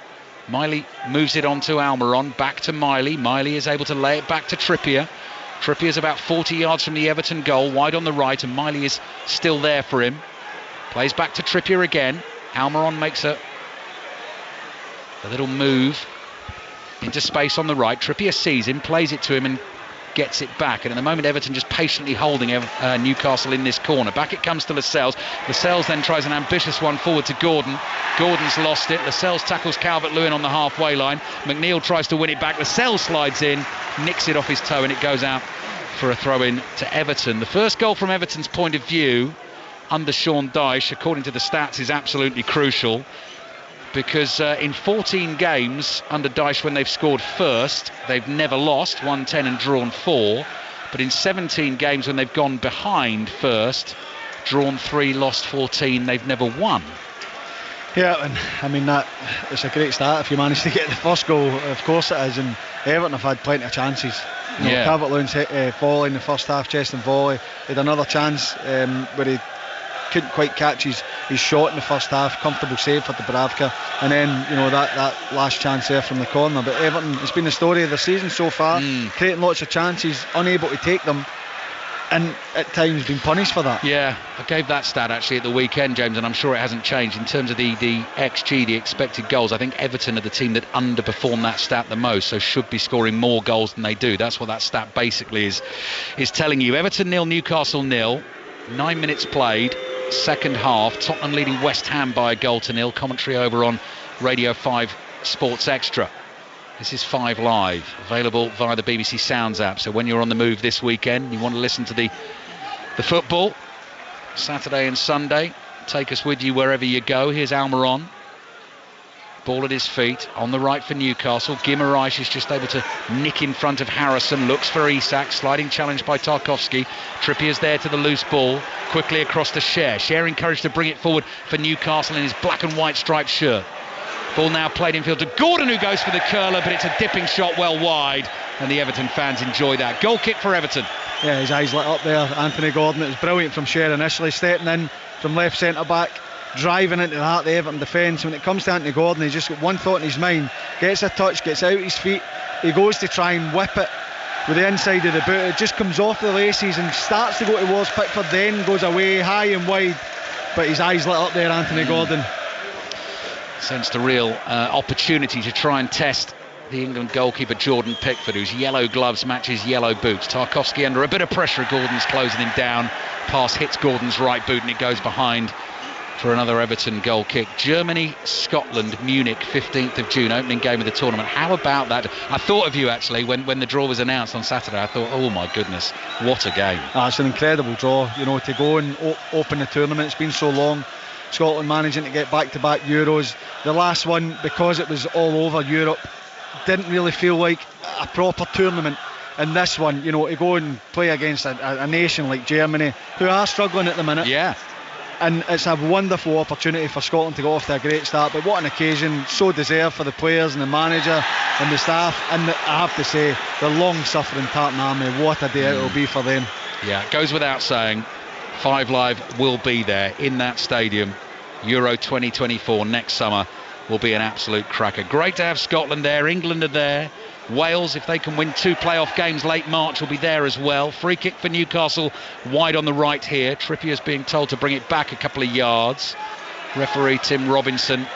Miley moves it on to Almiron, back to Miley. Miley is able to lay it back to Trippier. Trippier's about 40 yards from the Everton goal, wide on the right, and Miley is still there for him. Plays back to Trippier again. Almiron makes a little move into space on the right. Trippier sees him, plays it to him, and gets it back, and at the moment Everton just patiently holding Newcastle in this corner. Back it comes to Lascelles. Lascelles then tries an ambitious one forward to Gordon. Gordon's lost it. Lascelles tackles Calvert-Lewin on the halfway line. McNeil tries to win it back. Lascelles slides in, nicks it off his toe, and it goes out for a throw-in to Everton. The first goal from Everton's point of view under Sean Dyche, according to the stats, is absolutely crucial, because in 14 games under Dyche when they've scored first, they've never lost, won 10 and drawn 4. But in 17 games when they've gone behind first, drawn 3, lost 14, they've never won. Yeah, and I mean, that it's a great start if you manage to get the first goal. Of course it is, and Everton have had plenty of chances. Calvert-Lewin's volley in the first half, chest and volley. He had another chance where he couldn't quite catch his shot in the first half. Comfortable save for Dubravka, and then that last chance there from the corner. But Everton, it's been the story of the season so far, creating lots of chances, unable to take them, and at times been punished for that. Yeah, I gave that stat actually at the weekend, James, and I'm sure it hasn't changed in terms of the XG, the expected goals. I think Everton are the team that underperform that stat the most, so should be scoring more goals than they do. That's what that stat basically is telling you. Everton 0, Newcastle 0. 9 minutes played, second half. Tottenham leading West Ham by a goal to 0. Commentary over on Radio 5 Sports Extra. This is 5 Live, available via the BBC Sounds app. So when you're on the move this weekend, you want to listen to the football, Saturday and Sunday, take us with you wherever you go. Here's Almiron. Ball at his feet, on the right for Newcastle. Guimaraes is just able to nick in front of Harrison, looks for Isak, sliding challenge by Tarkowski. Trippier's there to the loose ball, quickly across to Cher. Cher encouraged to bring it forward for Newcastle in his black and white striped shirt. Ball now played infield to Gordon, who goes for the curler, but it's a dipping shot well wide, and the Everton fans enjoy that. Goal kick for Everton. Yeah, his eyes lit up there, Anthony Gordon. It was brilliant from Cher initially, stepping in from left centre back, driving into the heart of the Everton defence. When it comes to Anthony Gordon, he's just got one thought in his mind, gets a touch, gets out his feet, he goes to try and whip it with the inside of the boot. It just comes off the laces and starts to go towards Pickford, then goes away high and wide, but his eyes lit up there, Anthony Gordon. Sensed a real opportunity to try and test the England goalkeeper Jordan Pickford, whose yellow gloves match his yellow boots. Tarkowski under a bit of pressure, Gordon's closing him down. Pass hits Gordon's right boot and it goes behind for another Everton goal kick. Germany, Scotland, Munich, 15th of June, opening game of the tournament. How about that? I thought of you actually when the draw was announced on Saturday. I thought, oh my goodness, what a game. It's an incredible draw, to go and open the tournament. It's been so long. Scotland managing to get back-to-back Euros. The last one, because it was all over Europe, didn't really feel like a proper tournament. And this one, to go and play against a nation like Germany, who are struggling at the minute. Yeah. And it's a wonderful opportunity for Scotland to go off to a great start. But what an occasion, so deserved for the players and the manager and the staff. And I have to say, the long-suffering Tartan Army, what a day it will be for them. Yeah, it goes without saying. 5 Live will be there in that stadium. Euro 2024 next summer will be an absolute cracker. Great to have Scotland there. England are there. Wales, if they can win 2 playoff games late March, will be there as well. Free kick for Newcastle, wide on the right here. Trippier's being told to bring it back a couple of yards. Referee Tim Robinson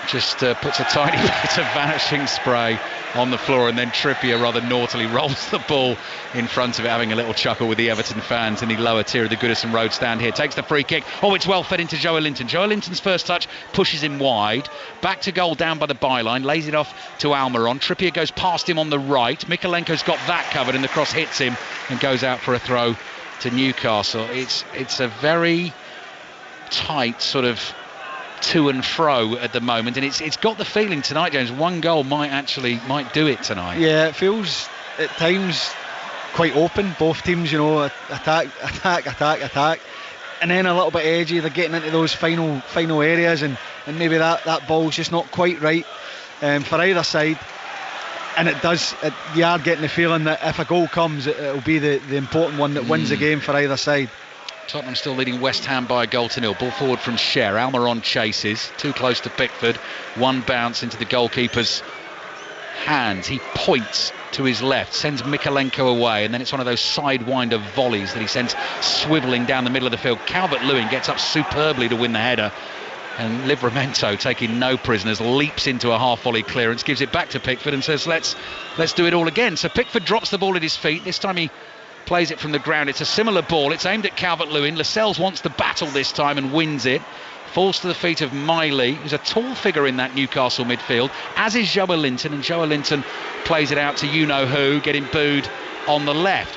just puts a tiny bit of vanishing spray on the floor, and then Trippier rather naughtily rolls the ball in front of it, having a little chuckle with the Everton fans in the lower tier of the Goodison Road stand here. Takes the free kick. Oh, it's well fed into Joe Linton. Joe Linton's first touch pushes him wide. Back to goal down by the byline. Lays it off to Almiron. Trippier goes past him on the right. Mikalenko's got that covered, and the cross hits him and goes out for a throw to Newcastle. It's a very tight sort of to and fro at the moment, and it's got the feeling tonight, James, one goal might do it tonight. Yeah, it feels at times quite open, both teams, attack, and then a little bit edgy. They're getting into those final areas, and maybe that ball's just not quite right for either side. And you are getting the feeling that if a goal comes, it'll be the important one that wins the game for either side. Tottenham still leading West Ham by a goal to 0. Ball forward from Cher. Almiron chases. Too close to Pickford. One bounce into the goalkeeper's hands. He points to his left, sends Mikalenko away, and then it's one of those sidewinder volleys that he sends swivelling down the middle of the field. Calvert-Lewin gets up superbly to win the header, And Livramento, taking no prisoners, leaps into a half-volley clearance, gives it back to Pickford and says, let's do it all again. So Pickford drops the ball at his feet. This time he plays it from the ground. It's a similar ball. It's aimed at Calvert-Lewin. Lascelles wants to battle this time and wins it. Falls to the feet of Miley, who's a tall figure in that Newcastle midfield, as is Joelinton. And Joelinton plays it out to you-know-who, getting booed on the left.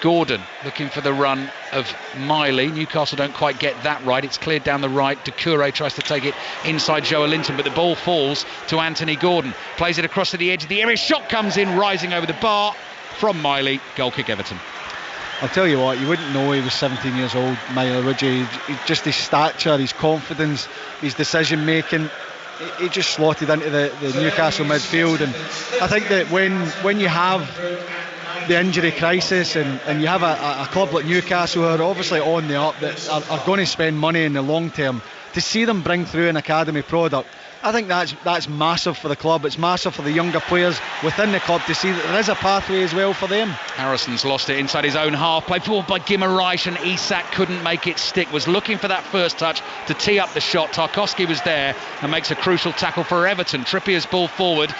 Gordon looking for the run of Miley. Newcastle don't quite get that right. It's cleared down the right. Doucouré tries to take it inside Joelinton, but the ball falls to Anthony Gordon. Plays it across to the edge of the area. Shot comes in, rising over the bar from Miley. Goal kick Everton. I'll tell you what, you wouldn't know he was 17 years old, Miley, would you? Just his stature, his confidence, his decision making. He just slotted into the Newcastle midfield, and I think that when you have the injury crisis and you have a club like Newcastle who are obviously on the up, that are going to spend money in the long term, to see them bring through an academy product, I think that's massive for the club. It's massive for the younger players within the club to see that there is a pathway as well for them. Harrison's lost it inside his own half. Played forward by Guimaraes, and Isak couldn't make it stick. Was looking for that first touch to tee up the shot. Tarkowski was there and makes a crucial tackle for Everton. Trippier's ball forward,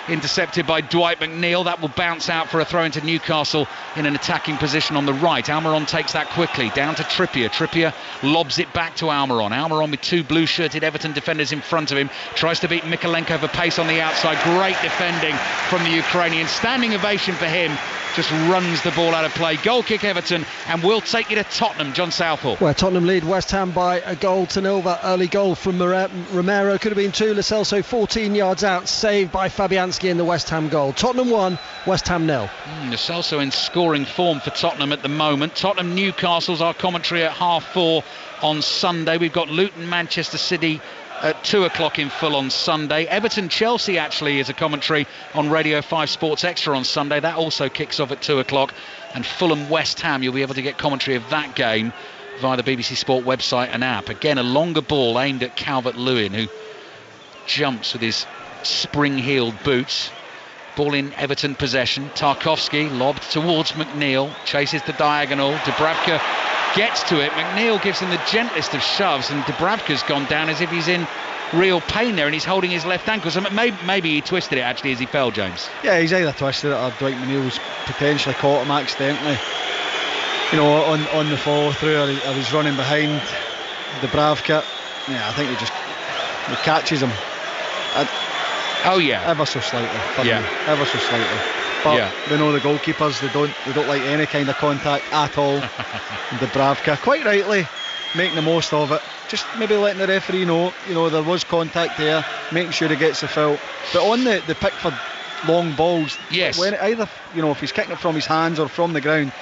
intercepted by Dwight McNeil. That will bounce out for a throw into Newcastle in an attacking position on the right. Almiron takes that quickly down to Trippier. Trippier lobs it back to Almiron. Almiron with two blue-shirted Everton defenders in front of him. Tries to beat Mikalenko for pace on the outside. Great defending from the Ukrainian. Standing ovation for him. Just runs the ball out of play. Goal kick Everton, and we'll take you to Tottenham. John Southall. Where Tottenham lead West Ham by a goal to nil. That early goal from Romero could have been 2. Lo Celso 14 yards out, saved by Fabianski in the West Ham goal. Tottenham 1, West Ham 0. Lo Celso in scoring form for Tottenham at the moment. Tottenham Newcastle's our commentary at 4:30 on Sunday. We've got Luton Manchester City at 2 o'clock in full on Sunday. Everton Chelsea actually is a commentary on Radio 5 Sports Extra on Sunday. That also kicks off at 2 o'clock. And Fulham West Ham, you'll be able to get commentary of that game via the BBC Sport website and app. Again, a longer ball aimed at Calvert-Lewin, who jumps with his spring-heeled boots. Ball in Everton possession. Tarkowski lobbed towards McNeil, chases the diagonal. Dubravka gets to it. McNeil gives him the gentlest of shoves, and Dubravka's gone down as if he's in real pain there, and he's holding his left ankle. So maybe he twisted it actually as he fell, James. Yeah, he's either twisted it or Dwight McNeil's potentially caught him accidentally. You know, on the follow through, or he was running behind Dubravka. Yeah, I think he catches him. Oh yeah, ever so slightly. Yeah, ever so slightly. But we know the goalkeepers, they don't like any kind of contact at all. And Dubravka, quite rightly, making the most of it. Just maybe letting the referee know, there was contact there, making sure he gets the foul. But on the Pickford long balls, yes, when either, if he's kicking it from his hands or from the ground,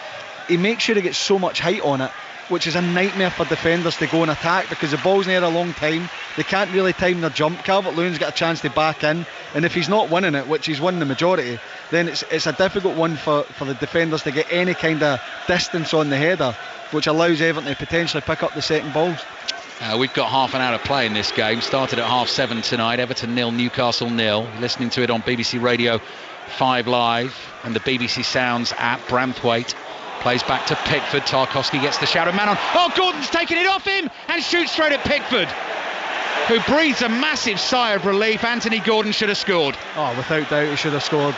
he makes sure he gets so much height on it, which is a nightmare for defenders to go and attack, because the ball's in there a long time. They can't really time their jump. Calvert-Lewin's got a chance to back in, and if he's not winning it, which he's won the majority, then it's a difficult one for the defenders to get any kind of distance on the header, which allows Everton to potentially pick up the second balls. We've got half an hour to play in this game. Started at 7:30 tonight. Everton 0, Newcastle 0. Listening to it on BBC Radio 5 Live and the BBC Sounds app. Branthwaite plays back to Pickford. Tarkowski gets the shout of man on. Oh, Gordon's taking it off him and shoots straight at Pickford, who breathes a massive sigh of relief. Anthony Gordon should have scored. Oh, without doubt he should have scored.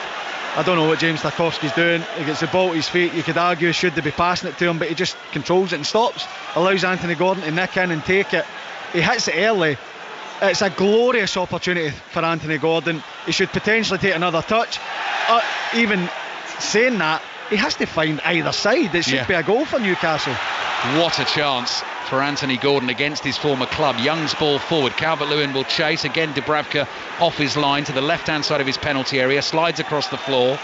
I don't know what James Tarkowski's doing. He gets the ball at his feet. You could argue should they be passing it to him, but he just controls it and stops. Allows Anthony Gordon to nick in and take it. He hits it early. It's a glorious opportunity for Anthony Gordon. He should potentially take another touch. Even saying that, he has to find either side. It should be a goal for Newcastle. What a chance for Anthony Gordon against his former club. Young's ball forward. Calvert-Lewin will chase. Again, Dubravka off his line to the left-hand side of his penalty area. Slides across the floor.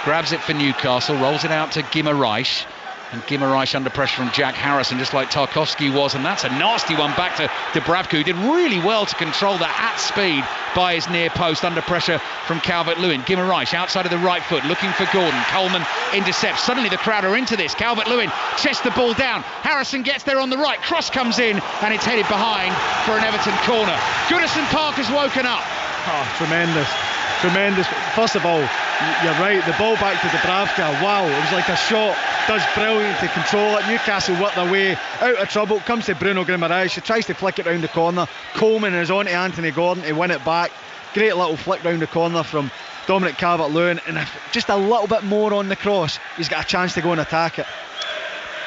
Grabs it for Newcastle. Rolls it out to Guimaraes. And Guimaraes under pressure from Jack Harrison, just like Tarkowski was. And that's a nasty one back to Dubravka, who did really well to control that at speed by his near post under pressure from Calvert-Lewin. Guimaraes outside of the right foot, looking for Gordon. Coleman intercepts. Suddenly the crowd are into this. Calvert-Lewin chests the ball down. Harrison gets there on the right. Cross comes in, and it's headed behind for an Everton corner. Goodison Park has woken up. Oh, tremendous tremendous. First of all, you're right, the ball back to Dubravka, wow, it was like a shot. Does brilliant to control it. Newcastle work their way out of trouble. Comes to Bruno Guimaraes, she tries to flick it round the corner. Coleman is on to Anthony Gordon to win it back. Great little flick round the corner from Dominic Calvert-Lewin, and if just a little bit more on the cross, he's got a chance to go and attack it.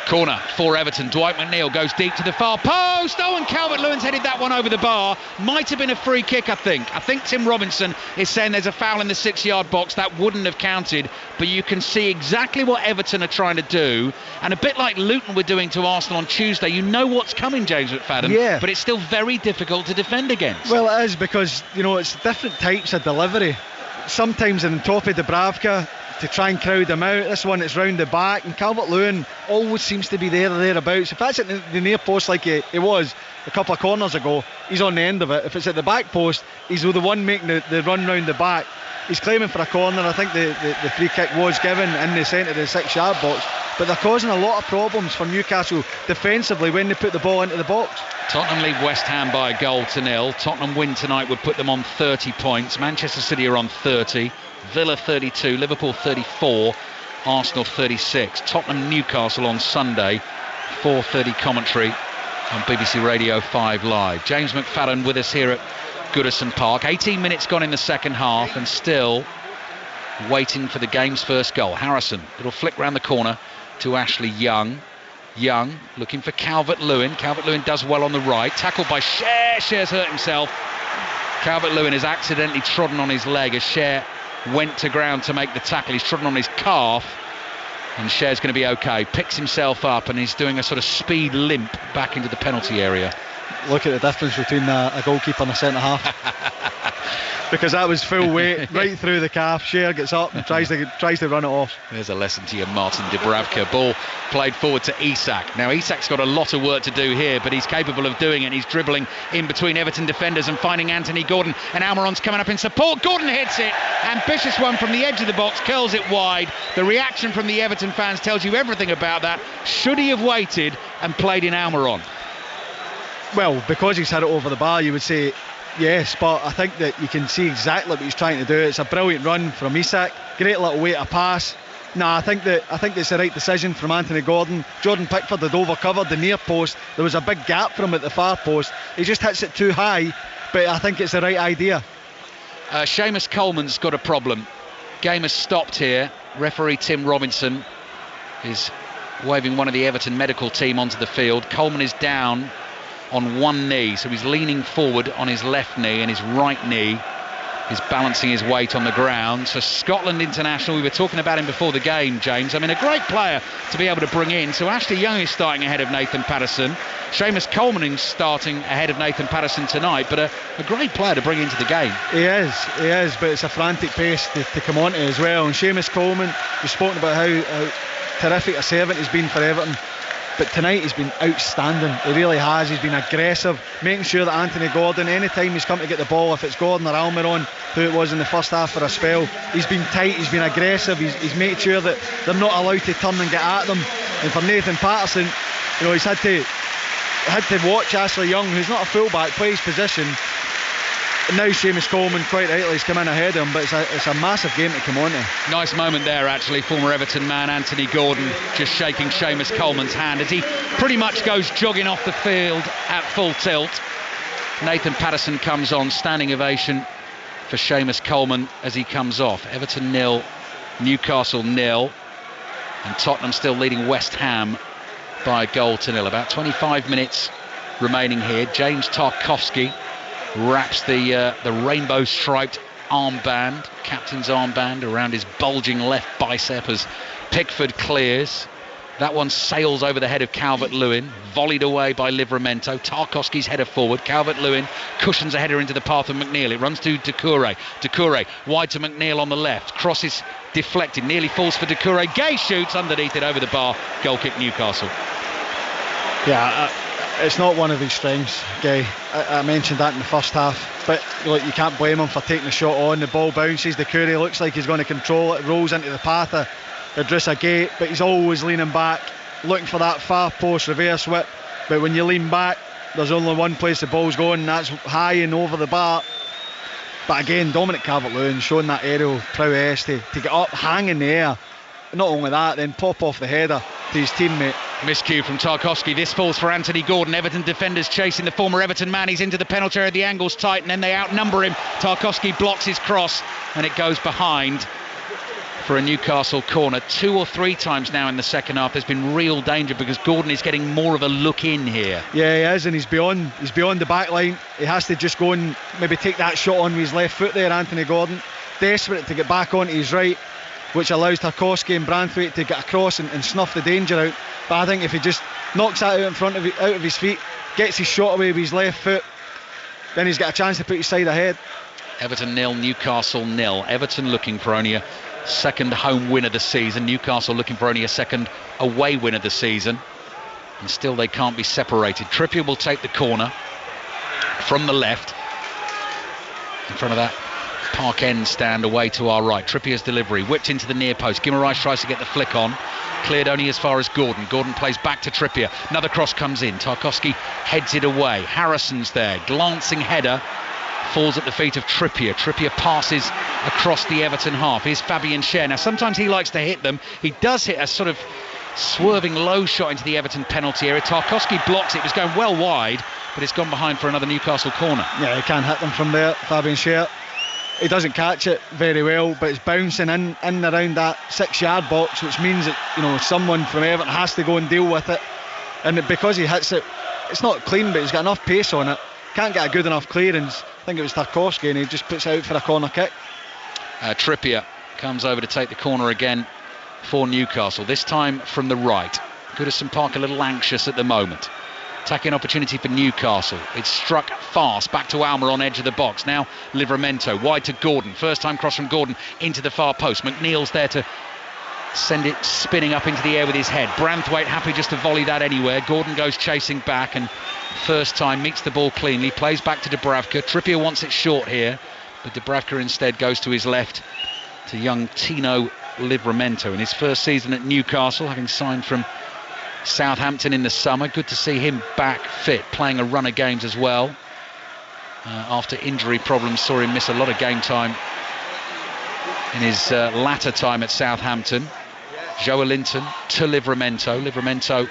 Corner for Everton. Dwight McNeil goes deep to the far post. Oh, and Calvert-Lewin's headed that one over the bar. Might have been a free kick, I think. I think Tim Robinson is saying there's a foul in the 6-yard box. That wouldn't have counted, but you can see exactly what Everton are trying to do, and a bit like Luton were doing to Arsenal on Tuesday. You know what's coming, James McFadden, yeah, but it's still very difficult to defend against. Well, it is, because it's different types of delivery. Sometimes in the top of Dubravka to try and crowd him out. This one, it's round the back, and Calvert-Lewin always seems to be there or thereabouts. If that's at the near post like he was a couple of corners ago, he's on the end of it. If it's at the back post, he's the one making the run round the back. He's claiming for a corner. I think the free kick was given in the centre of the 6-yard box, but they're causing a lot of problems for Newcastle defensively when they put the ball into the box. Tottenham lead West Ham by 1-0. Tottenham win tonight would put them on 30 points. Manchester City are on 30. Villa 32, Liverpool 34, Arsenal 36. Tottenham Newcastle on Sunday, 4:30 commentary on BBC Radio 5 Live. James McFadden with us here at Goodison Park. 18 minutes gone in the second half, and still waiting for the game's first goal. Harrison, it'll flick round the corner to Ashley Young. Young looking for Calvert-Lewin. Calvert-Lewin does well on the right. Tackled by Cher. Cher's hurt himself. Calvert-Lewin has accidentally trodden on his leg as Cher went to ground to make the tackle. He's trodden on his calf, and Cher's going to be okay. Picks himself up, and he's doing a sort of speed limp back into the penalty area. Look at the difference between a goalkeeper and a centre half. Because that was full weight right through the calf. Cher gets up and tries to run it off. There's a lesson to you, Martin Dubravka. Ball played forward to Isak. Now Isak's got a lot of work to do here, but he's capable of doing it. He's dribbling in between Everton defenders and finding Anthony Gordon, and Almiron's coming up in support. Gordon hits it. Ambitious one from the edge of the box, curls it wide. The reaction from the Everton fans tells you everything about that. Should he have waited and played in Almiron? Well, because he's had it over the bar, you would say yes, but I think that you can see exactly what he's trying to do. It's a brilliant run from Isak, great little way to pass. I think it's the right decision from Anthony Gordon. Jordan Pickford had overcovered the near post. There was a big gap for him at the far post. He just hits it too high, but I think it's the right idea. Seamus Coleman's got a problem. Game has stopped here. Referee Tim Robinson is waving one of the Everton medical team onto the field. Coleman is down on one knee, so he's leaning forward on his left knee, and his right knee is balancing his weight on the ground. So Scotland international, we were talking about him before the game, James. I mean, a great player to be able to bring in. So Ashley Young is starting ahead of Nathan Patterson. Seamus Coleman is starting ahead of Nathan Patterson tonight, but a great player to bring into the game. He is, but it's a frantic pace to come on to as well. And Seamus Coleman, we've spoken about how terrific a servant he's been for Everton. But tonight he's been outstanding. He really has. He's been aggressive, making sure that Anthony Gordon, anytime he's come to get the ball, if it's Gordon or Almiron, who it was in the first half for a spell, he's been tight, he's been aggressive, he's made sure that they're not allowed to turn and get at them. And for Nathan Patterson, he's had to watch Ashley Young, who's not a fullback, play his position. And now Seamus Coleman, quite rightly, has come in ahead of him, but it's a massive game to come on to. Nice moment there, actually. Former Everton man Anthony Gordon just shaking Seamus Coleman's hand as he pretty much goes jogging off the field at full tilt. Nathan Patterson comes on, standing ovation for Seamus Coleman as he comes off. Everton 0, Newcastle 0, and Tottenham still leading West Ham by 1-0. About 25 minutes remaining here. James Tarkowski wraps the rainbow striped armband, captain's armband, around his bulging left bicep as Pickford clears. That one sails over the head of Calvert-Lewin, volleyed away by Livramento. Tarkowski's header forward. Calvert-Lewin cushions a header into the path of McNeil. It runs to Doucouré. Doucouré wide to McNeil on the left. Crosses deflected, nearly falls for Doucouré. Gay shoots underneath it over the bar. Goal kick Newcastle. Yeah, it's not one of his strengths, Gay. I mentioned that in the first half, but look, you can't blame him for taking the shot on. The ball bounces, Doucouré looks like he's going to control it, rolls into the path of Idrissa Gueye, but he's always leaning back, looking for that far post reverse whip. But when you lean back, there's only one place the ball's going, and that's high and over the bar. But again, Dominic Calvert-Lewin showing that aerial prowess to get up, hang in the air. Not only that, then pop off the header to his teammate. Miscue from Tarkowski. This falls for Anthony Gordon. Everton defenders chasing the former Everton man. He's into the penalty area. The angle's tight, and then they outnumber him. Tarkowski blocks his cross, and it goes behind for a Newcastle corner. 2 or 3 times now in the second half there's been real danger because Gordon is getting more of a look in here. Yeah, he is, and he's beyond the back line. He has to just go and maybe take that shot on with his left foot there, Anthony Gordon. Desperate to get back onto his right, which allows Tarkowski and Branthwaite to get across and snuff the danger out. But I think if he just knocks that out in front of out of his feet, gets his shot away with his left foot, then he's got a chance to put his side ahead. Everton 0, Newcastle 0. Everton looking for only a second home win of the season. Newcastle looking for only a second away win of the season. And still they can't be separated. Trippier will take the corner from the left in front of that Park End stand away to our right. Trippier's delivery whipped into the near post. Guimaraes tries to get the flick on, cleared only as far as Gordon. Gordon plays back to Trippier. Another cross comes in. Tarkowski heads it away. Harrison's there, glancing header, falls at the feet of Trippier. Trippier passes across the Everton half. Here's Fabian Schär. Now sometimes he likes to hit them. He does hit a sort of swerving low shot into the Everton penalty area. Tarkowski blocks it. It was going well wide, but it's gone behind for another Newcastle corner. Yeah, he can't hit them from there, Fabian Schär. He doesn't catch it very well, but it's bouncing in around that 6-yard box, which means that someone from Everton has to go and deal with it. And because he hits it, it's not clean, but he's got enough pace on it. Can't get a good enough clearance. I think it was Tarkowski, and he just puts it out for a corner kick. Trippier comes over to take the corner again for Newcastle, this time from the right. Goodison Park a little anxious at the moment. Attacking opportunity for Newcastle. It's struck fast back to Almer on edge of the box. Now Livramento wide to Gordon. First time cross from Gordon into the far post. McNeil's there to send it spinning up into the air with his head. Branthwaite happy just to volley that anywhere. Gordon goes chasing back and first time meets the ball cleanly. Plays back to Dubravka. Trippier wants it short here, but Dubravka instead goes to his left to young Tino Livramento in his first season at Newcastle, having signed from Southampton in the summer. Good to see him back fit, playing a run of games as well. After injury problems, saw him miss a lot of game time in his latter time at Southampton. Joelinton to Livramento. Livramento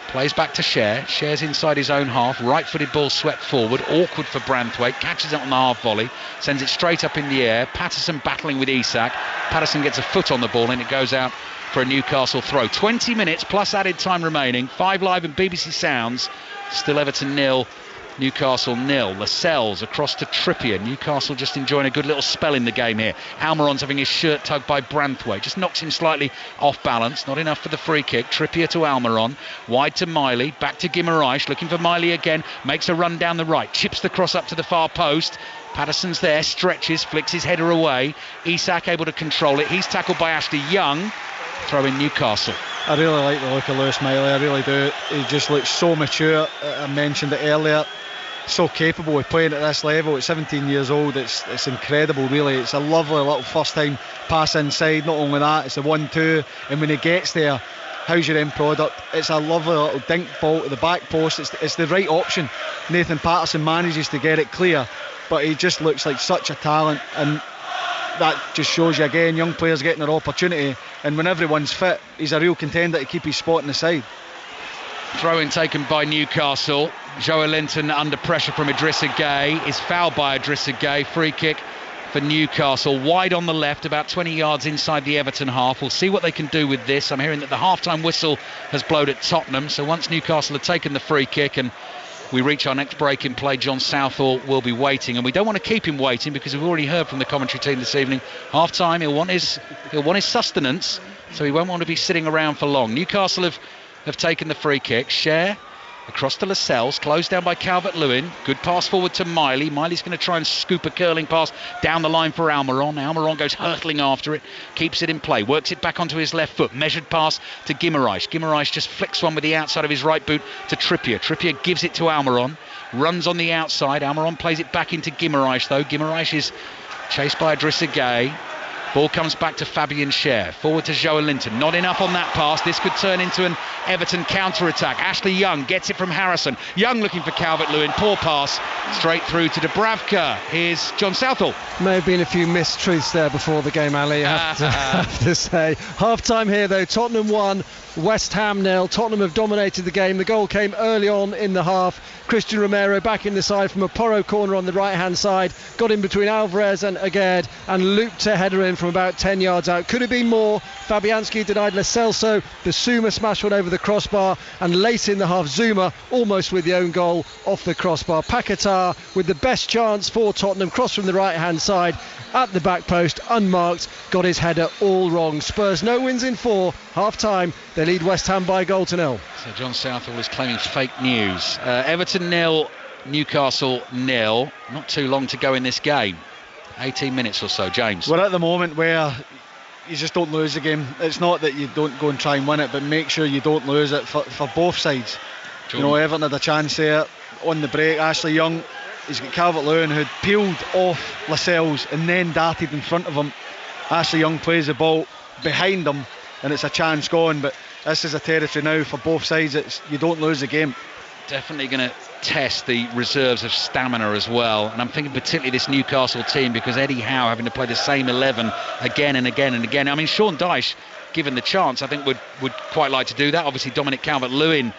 plays back to Schär. Schär's inside his own half. Right-footed ball swept forward. Awkward for Branthwaite. Catches it on the half volley. Sends it straight up in the air. Patterson battling with Isak. Patterson gets a foot on the ball and it goes out for a Newcastle throw. 20 minutes plus added time remaining. 5 Live and BBC Sounds. Still Everton 0, Newcastle 0. Lascelles across to Trippier. Newcastle just enjoying a good little spell in the game here. Almiron's having his shirt tugged by Branthwaite. Just knocks him slightly off balance. Not enough for the free kick. Trippier to Almiron. Wide to Miley. Back to Guimaraes. Looking for Miley again. Makes a run down the right. Chips the cross up to the far post. Patterson's there. Stretches. Flicks his header away. Isak able to control it. He's tackled by Ashley Young. Throw in Newcastle. I really like the look of Lewis Miley, I really do. He just looks so mature. I mentioned it earlier, so capable of playing at this level at 17 years old. It's incredible, really. It's a lovely little first time pass inside. Not only that, it's a 1-2, and when he gets there, how's your end product? It's a lovely little dink ball to the back post. It's the right option. Nathan Patterson manages to get it clear, but he just looks like such a talent, and that just shows you again, young players getting their opportunity, and when everyone's fit, he's a real contender to keep his spot in the side. Throw-in taken by Newcastle. Joelinton under pressure from Idrissa Gueye is fouled by Idrissa Gueye. Free kick for Newcastle, wide on the left, about 20 yards inside the Everton half. We'll see what they can do with this. I'm hearing that the half-time whistle has blown at Tottenham, so once Newcastle have taken the free kick and we reach our next break in play, John Southall will be waiting, and we don't want to keep him waiting because we've already heard from the commentary team this evening. Half time, he'll want his sustenance, so he won't want to be sitting around for long. Newcastle have taken the free kick. Schär across to Lascelles, closed down by Calvert-Lewin. Good pass forward to Miley. Miley's going to try and scoop a curling pass down the line for Almiron. Almiron goes hurtling after it, keeps it in play, works it back onto his left foot. Measured pass to Guimaraes. Guimaraes just flicks one with the outside of his right boot to Trippier. Trippier gives it to Almiron, runs on the outside. Almiron plays it back into Guimaraes though. Guimaraes is chased by Idrissa Gueye. Ball comes back to Fabian Schär. Forward to Joelinton. Not enough on that pass. This could turn into an Everton counter-attack. Ashley Young gets it from Harrison. Young looking for Calvert-Lewin. Poor pass. Straight through to Dubravka. Here's John Southall. May have been a few mistruths there before the game, Ali, I have to say. Half-time here, though. Tottenham 1, West Ham 0. Tottenham have dominated the game. The goal came early on in the half. Christian Romero back in the side from a Porro corner on the right-hand side. Got in between Alvarez and Aguerd and looped a header in from about 10 yards out. Could have been more. Fabianski denied Lo Celso. The Zuma smashed one over the crossbar. And late in the half, Zuma almost with the own goal off the crossbar. Paquetá with the best chance for Tottenham. Cross from the right-hand side at the back post, unmarked. Got his header all wrong. Spurs no wins in 4. Half-time, they lead West Ham by 1-0. So John Southall is claiming fake news. Everton 0, Newcastle 0. Not too long to go in this game. 18 minutes or so, James. We're at the moment where you just don't lose the game. It's not that you don't go and try and win it, but make sure you don't lose it for both sides. Jordan. You know, Everton had a chance there on the break. Ashley Young, he's got Calvert-Lewin who'd peeled off Lascelles and then darted in front of him. Ashley Young plays the ball behind him and it's a chance gone, but this is a territory now for both sides. You don't lose the game. Definitely going to test the reserves of stamina as well, and I'm thinking particularly this Newcastle team, because Eddie Howe having to play the same 11 again and again and again. I mean, Sean Dyche, given the chance, I think would quite like to do that. Obviously Dominic Calvert-Lewin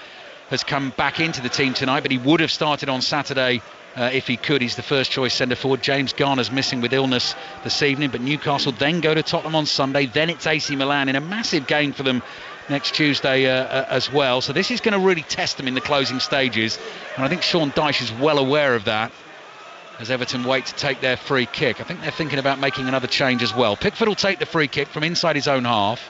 has come back into the team tonight, but he would have started on Saturday if he could. He's the first choice centre forward. James Garner's missing with illness this evening, but Newcastle then go to Tottenham on Sunday, then it's AC Milan in a massive game for them next Tuesday as well. So this is going to really test them in the closing stages, and I think Sean Dyche is well aware of that as Everton wait to take their free kick. I think they're thinking about making another change as well. Pickford will take the free kick from inside his own half,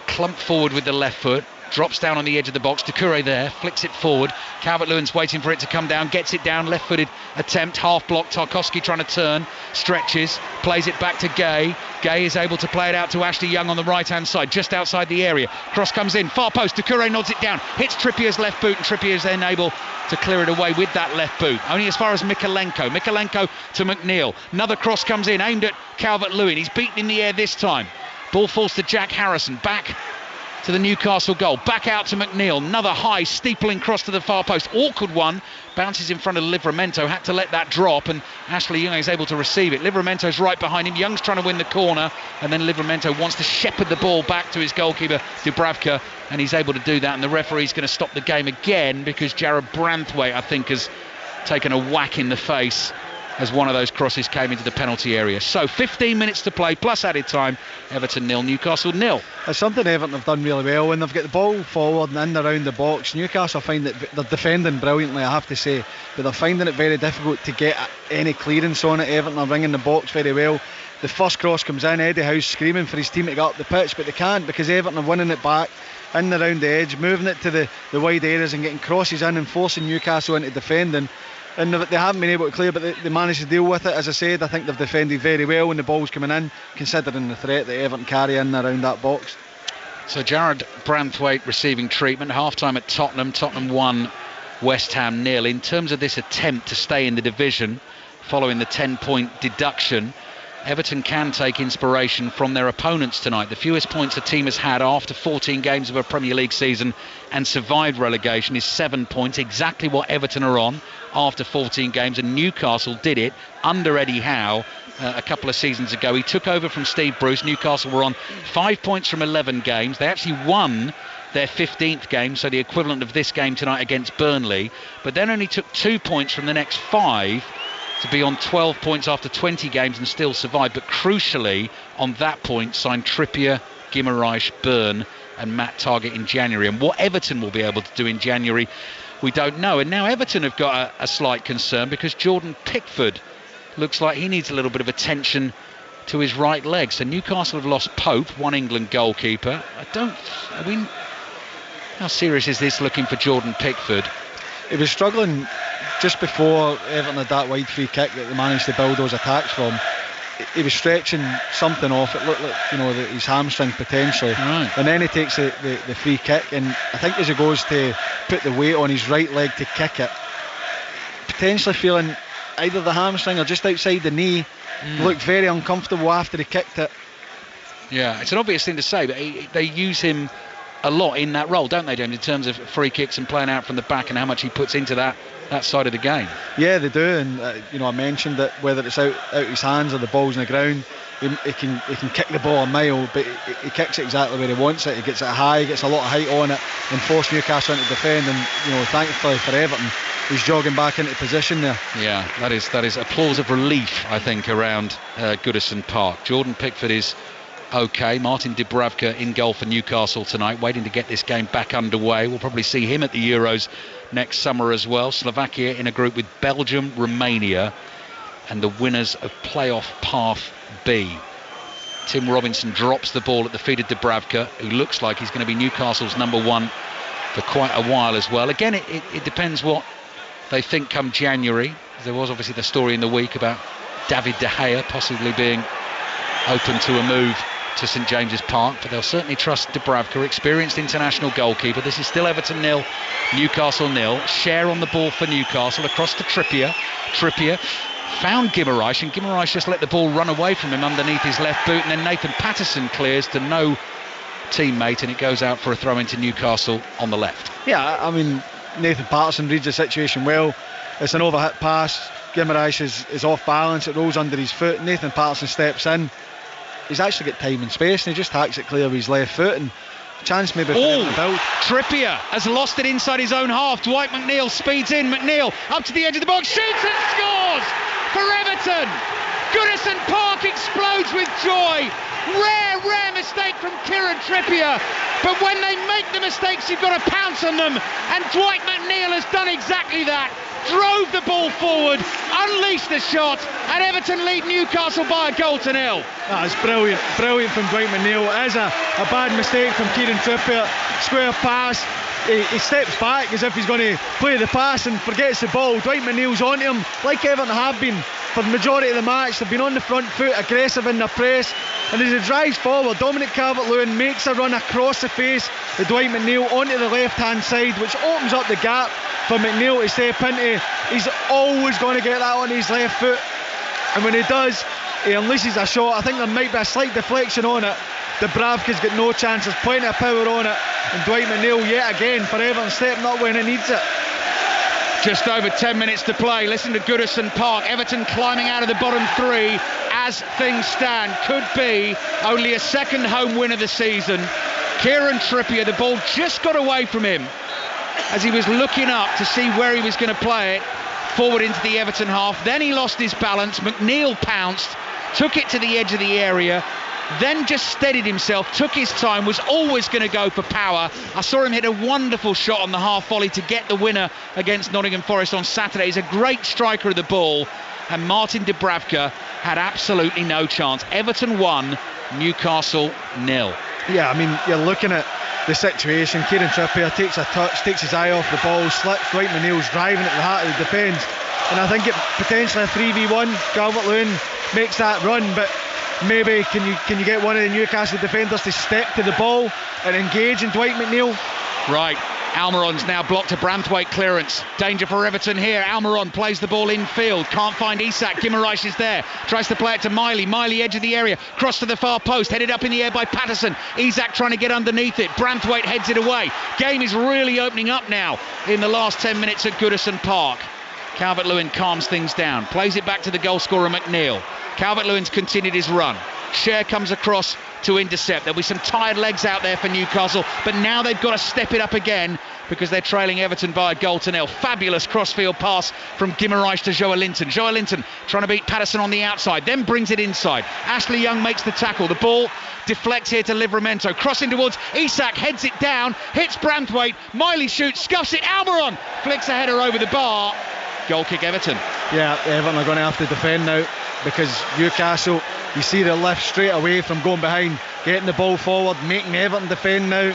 clump forward with the left foot, drops down on the edge of the box. Doucouré there, flicks it forward. Calvert-Lewin's waiting for it to come down, gets it down, left-footed attempt, half block. Tarkowski trying to turn, stretches, plays it back to Gay. Gay is able to play it out to Ashley Young on the right-hand side, just outside the area. Cross comes in, far post. Doucouré nods it down, hits Trippier's left boot, and Trippier's then able to clear it away with that left boot. Only as far as Mikalenko. Mikalenko to McNeil. Another cross comes in, aimed at Calvert-Lewin. He's beaten in the air this time. Ball falls to Jack Harrison. Back to the Newcastle goal, back out to McNeil, another high steepling cross to the far post, awkward one, bounces in front of Livramento, had to let that drop, and Ashley Young is able to receive it. Livramento's right behind him, Young's trying to win the corner, and then Livramento wants to shepherd the ball back to his goalkeeper Dubravka, and he's able to do that, and the referee's going to stop the game again because Jared Branthwaite, I think, has taken a whack in the face as one of those crosses came into the penalty area. So 15 minutes to play plus added time. Everton 0, Newcastle 0. It's something Everton have done really well when they've got the ball forward and in around the box. Newcastle find that they're defending brilliantly, I have to say, but they're finding it very difficult to get any clearance on it. Everton are ringing the box very well. The first cross comes in, Eddie Howe's screaming for his team to get up the pitch, but they can't because Everton are winning it back in around the edge, moving it to the wide areas and getting crosses in and forcing Newcastle into defending. And they haven't been able to clear, but they managed to deal with it. As I said, I think they've defended very well when the ball's coming in, considering the threat that Everton carry in around that box. So Jared Branthwaite receiving treatment. Half-time at Tottenham. Tottenham 1, West Ham 0. In terms of this attempt to stay in the division, following the 10-point deduction, Everton can take inspiration from their opponents tonight. The fewest points a team has had after 14 games of a Premier League season and survived relegation is 7 points, exactly what Everton are on after 14 games, and Newcastle did it under Eddie Howe a couple of seasons ago. He took over from Steve Bruce. Newcastle were on 5 points from 11 games. They actually won their 15th game, so the equivalent of this game tonight against Burnley, but then only took 2 points from the next 5 to be on 12 points after 20 games and still survive. But crucially, on that point, signed Trippier, Guimaraes, Byrne and Matt Targett in January. And what Everton will be able to do in January, we don't know. And now Everton have got a slight concern because Jordan Pickford looks like he needs a little bit of attention to his right leg. So Newcastle have lost Pope, one England goalkeeper. How serious is this looking for Jordan Pickford? He was struggling just before Everton had that wide free kick that they managed to build those attacks from. He was stretching something off. It looked like, his hamstring potentially. Right. And then he takes the free kick, and I think as he goes to put the weight on his right leg to kick it, potentially feeling either the hamstring or just outside the knee, looked very uncomfortable after he kicked it. Yeah, it's an obvious thing to say, but they use him a lot in that role, don't they, James, in terms of free kicks and playing out from the back and how much he puts into that side of the game. Yeah, they do, and I mentioned that whether it's out his hands or the ball's on the ground, he can kick the ball a mile, but he kicks it exactly where he wants it. He gets it high, he gets a lot of height on it, and force Newcastle into defend. And thankfully for Everton, he's jogging back into position there. Yeah, that is applause of relief, I think, around Goodison Park. Jordan Pickford is okay. Martin Dubravka in goal for Newcastle tonight, waiting to get this game back underway. We'll probably see him at the Euros next summer as well. Slovakia in a group with Belgium, Romania, and the winners of playoff path B. Tim Robinson drops the ball at the feet of Dubravka, who looks like he's going to be Newcastle's number one for quite a while as well. Again, it depends what they think come January. There was obviously the story in the week about David De Gea possibly being open to a move to St James's Park, but they'll certainly trust Dubravka, experienced international goalkeeper. This is still Everton 0, Newcastle 0. Share on the ball for Newcastle, across to Trippier. Trippier found Guimaraes, and Guimaraes just let the ball run away from him underneath his left boot, and then Nathan Patterson clears to no teammate, and it goes out for a throw into Newcastle on the left. Yeah, I mean, Nathan Patterson reads the situation well. It's an overhit pass. Guimaraes is off balance, it rolls under his foot. Nathan Patterson steps in. He's actually got time and space, and he just hacks it clear with his left foot, and chance maybe for him to build. Trippier has lost it inside his own half. Dwight McNeil speeds in. McNeil up to the edge of the box, shoots and scores for Everton. Goodison Park explodes with joy. Rare mistake from Kieran Trippier, but when they make the mistakes, you've got to pounce on them, and Dwight McNeil has done exactly that. Drove the ball forward, unleashed the shot, and Everton lead Newcastle by a goal to nil. That's brilliant from Dwight McNeil. It is a bad mistake from Kieran Trippier. Square pass, he steps back as if he's going to play the pass and forgets the ball. Dwight McNeil's onto him, like Everton have been for the majority of the match. They've been on the front foot, aggressive in their press, and as he drives forward, Dominic Calvert-Lewin makes a run across the face of Dwight McNeil onto the left hand side, which opens up the gap for McNeil to step into. He's always going to get that on his left foot, and when he does, he unleashes a shot. I think there might be a slight deflection on it. Dubravka's got no chance, there's plenty of power on it, and Dwight McNeil yet again for Everton stepping up when it needs it. Just over 10 minutes to play. Listen to Goodison Park. Everton climbing out of the bottom three as things stand. Could be only a second home win of the season. Kieran Trippier, the ball just got away from him as he was looking up to see where he was going to play it forward into the Everton half. Then he lost his balance. McNeil pounced, took it to the edge of the area, then just steadied himself, took his time, was always going to go for power. I saw him hit a wonderful shot on the half volley to get the winner against Nottingham Forest on Saturday. He's a great striker of the ball, and Martin Dubravka had absolutely no chance. Everton 1, Newcastle 0. Yeah, I mean, you're looking at the situation. Kieran Trippier takes a touch, takes his eye off the ball, slips. Dwight McNeil's driving at the heart of the defence, and I think it potentially a 3v1. Calvert-Lewin makes that run, but maybe can you get one of the Newcastle defenders to step to the ball and engage in Dwight McNeil? Right, Almiron's now blocked a Branthwaite clearance. Danger for Everton here. Almiron plays the ball infield, can't find Isak. Guimaraes is there, tries to play it to Miley, edge of the area, cross to the far post, headed up in the air by Patterson. Isak trying to get underneath it, Branthwaite heads it away. Game is really opening up now in the last 10 minutes at Goodison Park. Calvert-Lewin calms things down, plays it back to the goal scorer McNeil. Calvert-Lewin's continued his run. Share comes across to intercept. There'll be some tired legs out there for Newcastle, but now they've got to step it up again because they're trailing Everton by a goal to nil. Fabulous crossfield pass from Guimaraes to Joelinton. Joelinton trying to beat Patterson on the outside, then brings it inside. Ashley Young makes the tackle. The ball deflects here to Livramento. Crossing towards Isak, heads it down, hits Branthwaite. Miley shoots, scuffs it. Almiron flicks a header over the bar. Goal kick Everton. Yeah, Everton are going to have to defend now because Newcastle, you see the lift straight away from going behind, getting the ball forward, making Everton defend now.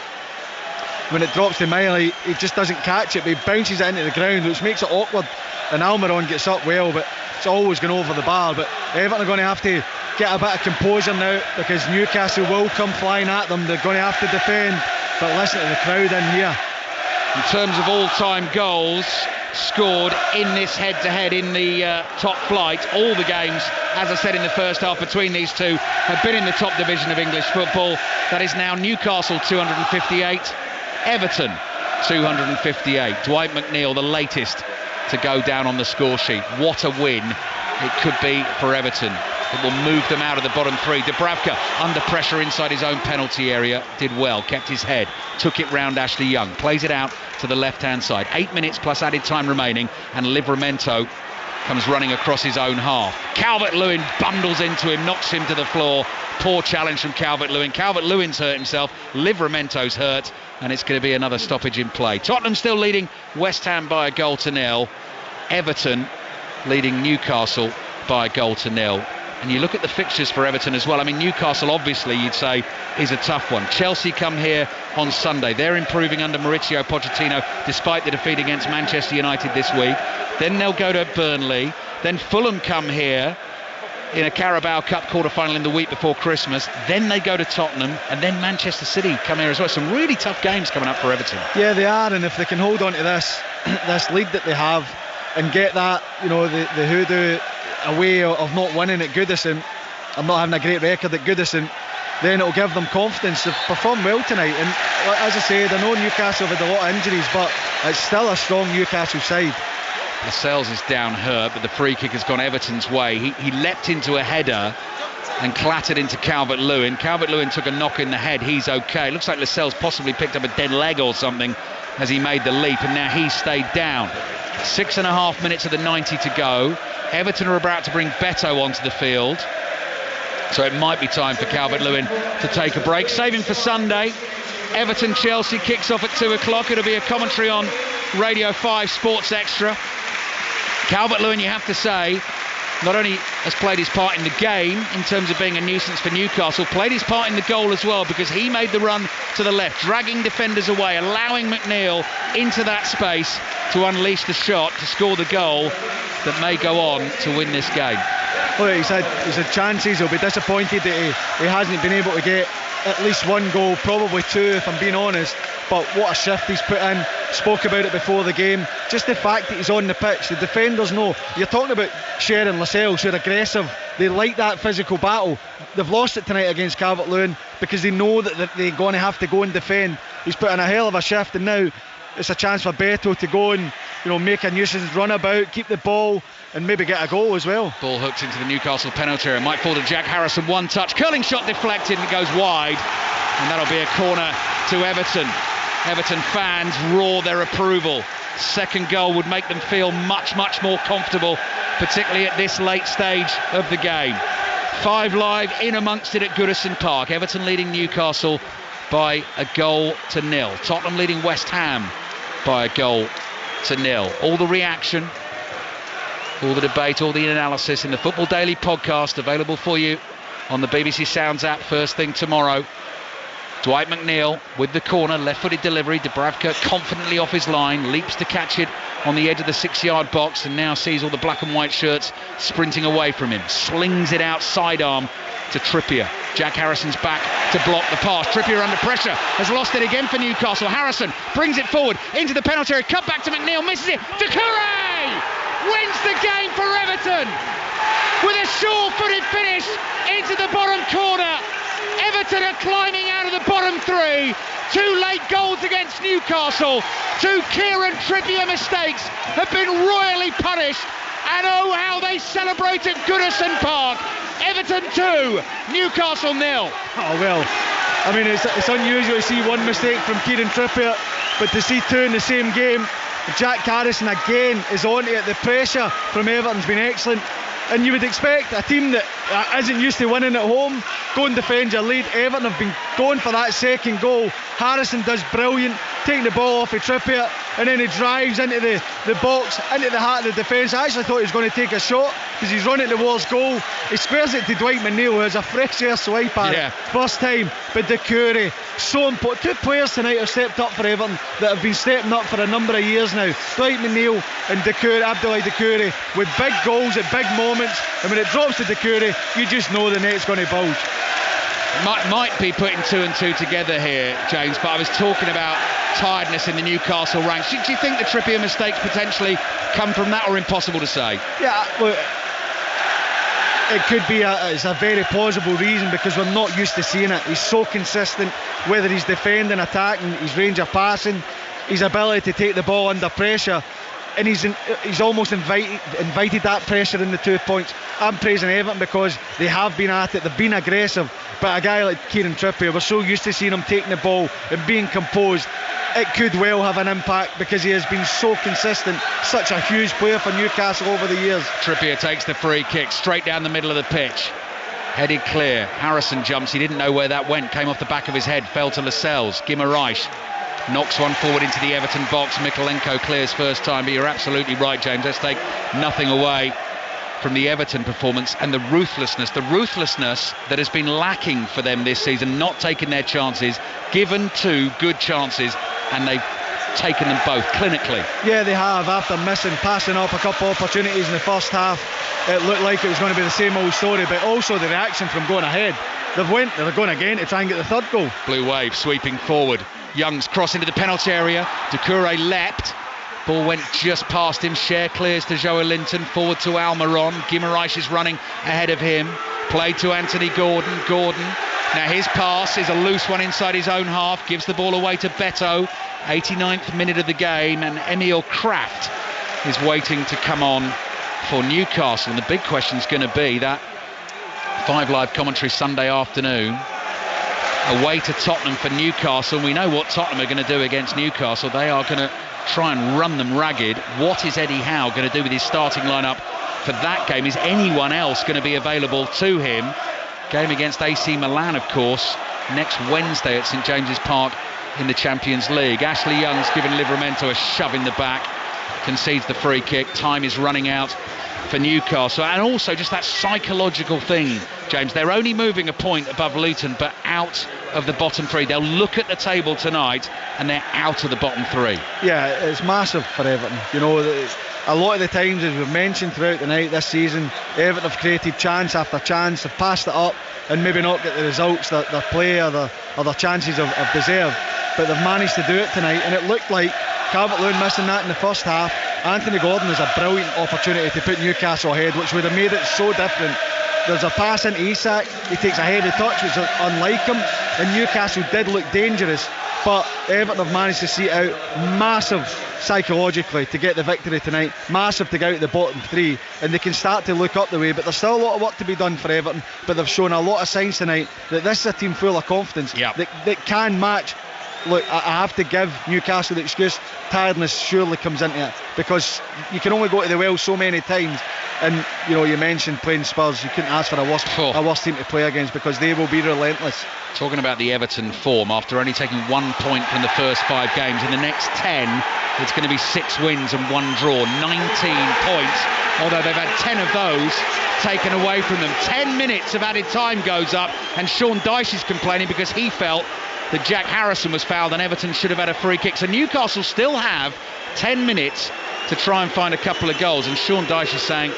When it drops to Miley, he just doesn't catch it, but he bounces it into the ground, which makes it awkward, and Almiron gets up well, but it's always going over the bar. But Everton are going to have to get a bit of composure now because Newcastle will come flying at them. They're going to have to defend, but listen to the crowd in here. In terms of all-time goals, scored in this head-to-head in the top flight. All the games, as I said in the first half, between these two have been in the top division of English football. That is now Newcastle 258, Everton 258. Dwight McNeil, the latest to go down on the score sheet. What a win it could be for Everton. It will move them out of the bottom three. Dubravka, under pressure inside his own penalty area, did well, kept his head, took it round Ashley Young, plays it out to the left-hand side. 8 minutes plus added time remaining, and Livramento comes running across his own half. Calvert-Lewin bundles into him, knocks him to the floor. Poor challenge from Calvert-Lewin. Calvert-Lewin's hurt himself, Livramento's hurt, and it's going to be another stoppage in play. Tottenham still leading West Ham by a 1-0. Everton leading Newcastle by a 1-0. And you look at the fixtures for Everton as well. I mean, Newcastle, obviously, you'd say, is a tough one. Chelsea come here on Sunday. They're improving under Mauricio Pochettino, despite the defeat against Manchester United this week. Then they'll go to Burnley. Then Fulham come here in a Carabao Cup quarter-final in the week before Christmas. Then they go to Tottenham, and then Manchester City come here as well. Some really tough games coming up for Everton. Yeah, they are, and if they can hold on to this lead that they have and get that, the hoodoo away of not winning at Goodison, I'm not having a great record at Goodison, then it'll give them confidence to perform well tonight. And as I said, I know Newcastle have had a lot of injuries, but it's still a strong Newcastle side. Lascelles is down hurt, but the free kick has gone Everton's way. He leapt into a header and clattered into Calvert-Lewin. Calvert-Lewin took a knock in the head. He's okay. Looks like Lascelles possibly picked up a dead leg or something as he made the leap, and now he's stayed down. 6.5 minutes of the 90 to go. Everton are about to bring Beto onto the field, so it might be time for Calvert-Lewin to take a break. Saving for Sunday, Everton-Chelsea kicks off at 2 o'clock. It'll be a commentary on Radio 5 Sports Extra. Calvert-Lewin, you have to say, not only has played his part in the game in terms of being a nuisance for Newcastle, played his part in the goal as well, because he made the run to the left, dragging defenders away, allowing McNeil into that space to unleash the shot to score the goal that may go on to win this game. Well, he's had chances. He'll be disappointed that he hasn't been able to get at least one goal, probably two if I'm being honest. But what a shift he's put in. Spoke about it before the game. Just the fact that he's on the pitch, the defenders know. You're talking about Sher and Lascelles, who are aggressive. They like that physical battle. They've lost it tonight against Calvert-Lewin because they know that they're going to have to go and defend. He's put in a hell of a shift, and now it's a chance for Beto to go and make a nuisance runabout, keep the ball, and maybe get a goal as well. Ball hooked into the Newcastle penalty area. Might fall to Jack Harrison. One touch. Curling shot deflected, and it goes wide. And that'll be a corner to Everton. Everton fans roar their approval. Second goal would make them feel much, much more comfortable, particularly at this late stage of the game. 5 Live in amongst it at Goodison Park. Everton leading Newcastle by a 0-0. Tottenham leading West Ham by a 0-0. All the reaction, all the debate, all the analysis in the Football Daily podcast, available for you on the BBC Sounds app first thing tomorrow. Dwight McNeil with the corner, left-footed delivery. Dubravka confidently off his line, leaps to catch it on the edge of the 6-yard box, and now sees all the black and white shirts sprinting away from him. Slings it out sidearm to Trippier. Jack Harrison's back to block the pass. Trippier under pressure, has lost it again for Newcastle. Harrison brings it forward into the penalty area, cut back to McNeil, misses it. Doucouré wins the game for Everton with a sure-footed finish into the bottom corner. Everton are climbing out of the bottom 3. 2 late goals against Newcastle. 2 Kieran Trippier mistakes have been royally punished. And oh, how they celebrate at Goodison Park. Everton 2, Newcastle 0. Oh, well, I mean, it's unusual to see one mistake from Kieran Trippier, but to see 2 in the same game. Jack Harrison again is on it. The pressure from Everton's been excellent. And you would expect a team that isn't used to winning at home, go and defend your lead. Everton have been going for that second goal. Harrison does brilliant, taking the ball off of Trippier, and then he drives into the box, into the heart of the defence. I actually thought he was going to take a shot because he's running towards goal. He squares it to Dwight McNeil, who has a fresh air swipe at it. First time. But Doucouré, so important. 2 players tonight have stepped up for Everton that have been stepping up for a number of years now. Dwight McNeil and Abdoulaye Doucouré with big goals at big moments. And when it drops to Doucouré, you just know the net's going to bulge. Might be putting 2 and 2 together here, James, but I was talking about tiredness in the Newcastle ranks. Do you think the Trippier mistakes potentially come from that, or impossible to say? Yeah, look, it could be it's a very plausible reason, because we're not used to seeing it. He's so consistent, whether he's defending, attacking, his range of passing, his ability to take the ball under pressure, and he's almost invited that pressure in the 2 points. I'm praising Everton because they have been at it, they've been aggressive, but a guy like Kieran Trippier, we're so used to seeing him taking the ball and being composed. It could well have an impact because he has been so consistent, such a huge player for Newcastle over the years. Trippier takes the free kick straight down the middle of the pitch, headed clear. Harrison jumps, he didn't know where that went, came off the back of his head, fell to Lascelles. Guimaraes knocks one forward into the Everton box. Mikalenko clears first time, but you're absolutely right, James. Let's take nothing away from the Everton performance and the ruthlessness that has been lacking for them this season, not taking their chances, given 2 good chances, and they've taken them both clinically. Yeah, they have. After passing up a couple of opportunities in the first half, it looked like it was going to be the same old story, but also the reaction from going ahead. They're going again to try and get the third goal. Blue Wave sweeping forward. Young's cross into the penalty area. Doucouré leapt. Ball went just past him. Cher clears to Joe Linton. Forward to Almiron. Guimaraes is running ahead of him. Played to Anthony Gordon. Now his pass is a loose one inside his own half. Gives the ball away to Beto. 89th minute of the game. And Emil Kraft is waiting to come on for Newcastle. And the big question is going to be that 5 Live commentary Sunday afternoon. Away to Tottenham for Newcastle. We know what Tottenham are going to do against Newcastle. They are going to try and run them ragged. What is Eddie Howe going to do with his starting lineup for that game? Is anyone else going to be available to him? Game against AC Milan, of course, next Wednesday at St James's Park in the Champions League. Ashley Young's given Livramento a shove in the back, concedes the free kick. Time is running out for Newcastle, and also just that psychological thing, James. They're only moving a point above Luton, but out of the bottom 3. They'll look at the table tonight and they're out of the bottom 3. Yeah, it's massive for Everton. You know, a lot of the times, as we've mentioned throughout the night this season, Everton have created chance after chance, have passed it up and maybe not get the results that their play or their chances have deserved, but they've managed to do it tonight. And it looked like Calvert-Lewin missing that in the first half. Anthony Gordon has a brilliant opportunity to put Newcastle ahead, which would have made it so different. There's a pass into Isak, he takes a heavy touch, which is unlike him, and Newcastle did look dangerous, but Everton have managed to see it out. Massive psychologically to get the victory tonight, massive to get out of the bottom 3, and they can start to look up the way, but there's still a lot of work to be done for Everton, but they've shown a lot of signs tonight that this is a team full of confidence, that can match. Look, I have to give Newcastle the excuse. Tiredness surely comes into it, because you can only go to the well so many times. And you know, you mentioned playing Spurs. You couldn't ask for a worse team to play against, because they will be relentless. Talking about the Everton form, after only taking 1 point from the first 5 games, in the next 10 it's going to be 6 wins and 1 draw, 19 points, although they've had 10 of those taken away from them. 10 minutes of added time goes up, and Sean Dyche is complaining because he felt that Jack Harrison was fouled and Everton should have had a free kick. So Newcastle still have 10 minutes to try and find a couple of goals, and Sean Dyche is saying,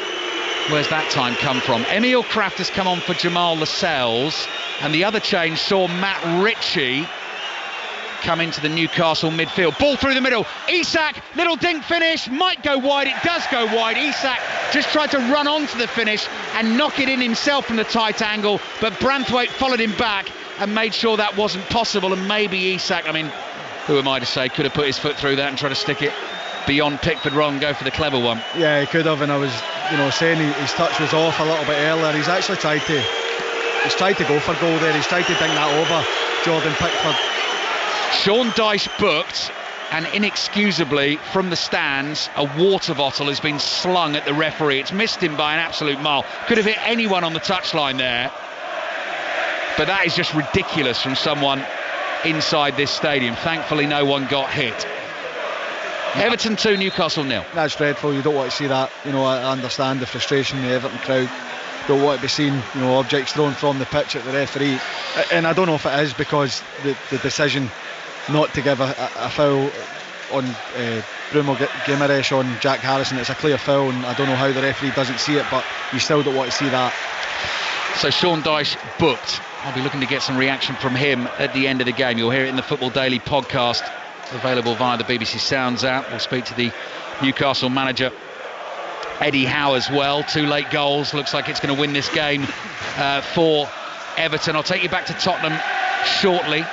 where's that time come from? Emil Kraft has come on for Jamal Lascelles, and the other change saw Matt Ritchie come into the Newcastle midfield. Ball through the middle, Isak, little dink finish, might go wide, it does go wide. Isak just tried to run onto the finish and knock it in himself from the tight angle, but Branthwaite followed him back and made sure that wasn't possible. And maybe Isak, I mean, who am I to say, could have put his foot through that and tried to stick it beyond Pickford rather than go for the clever one. Yeah, he could have, and I was, saying his touch was off a little bit earlier. He's actually tried to go for goal there. He's tried to ding that over Jordan Pickford. Sean Dyche booked, and inexcusably from the stands a water bottle has been slung at the referee. It's missed him by an absolute mile. Could have hit anyone on the touchline there. But that is just ridiculous from someone inside this stadium. Thankfully, no one got hit. Everton 2, Newcastle 0. That's dreadful. You don't want to see that. I understand the frustration in the Everton crowd. Don't want to be seeing, objects thrown from the pitch at the referee. And I don't know if it is because the decision not to give a foul on Bruno Guimaraes on Jack Harrison. It's a clear foul, and I don't know how the referee doesn't see it, but you still don't want to see that. So Sean Dyche booked. I'll be looking to get some reaction from him at the end of the game. You'll hear it in the Football Daily podcast available via the BBC Sounds app. We'll speak to the Newcastle manager, Eddie Howe, as well. 2 late goals. Looks like it's going to win this game for Everton. I'll take you back to Tottenham shortly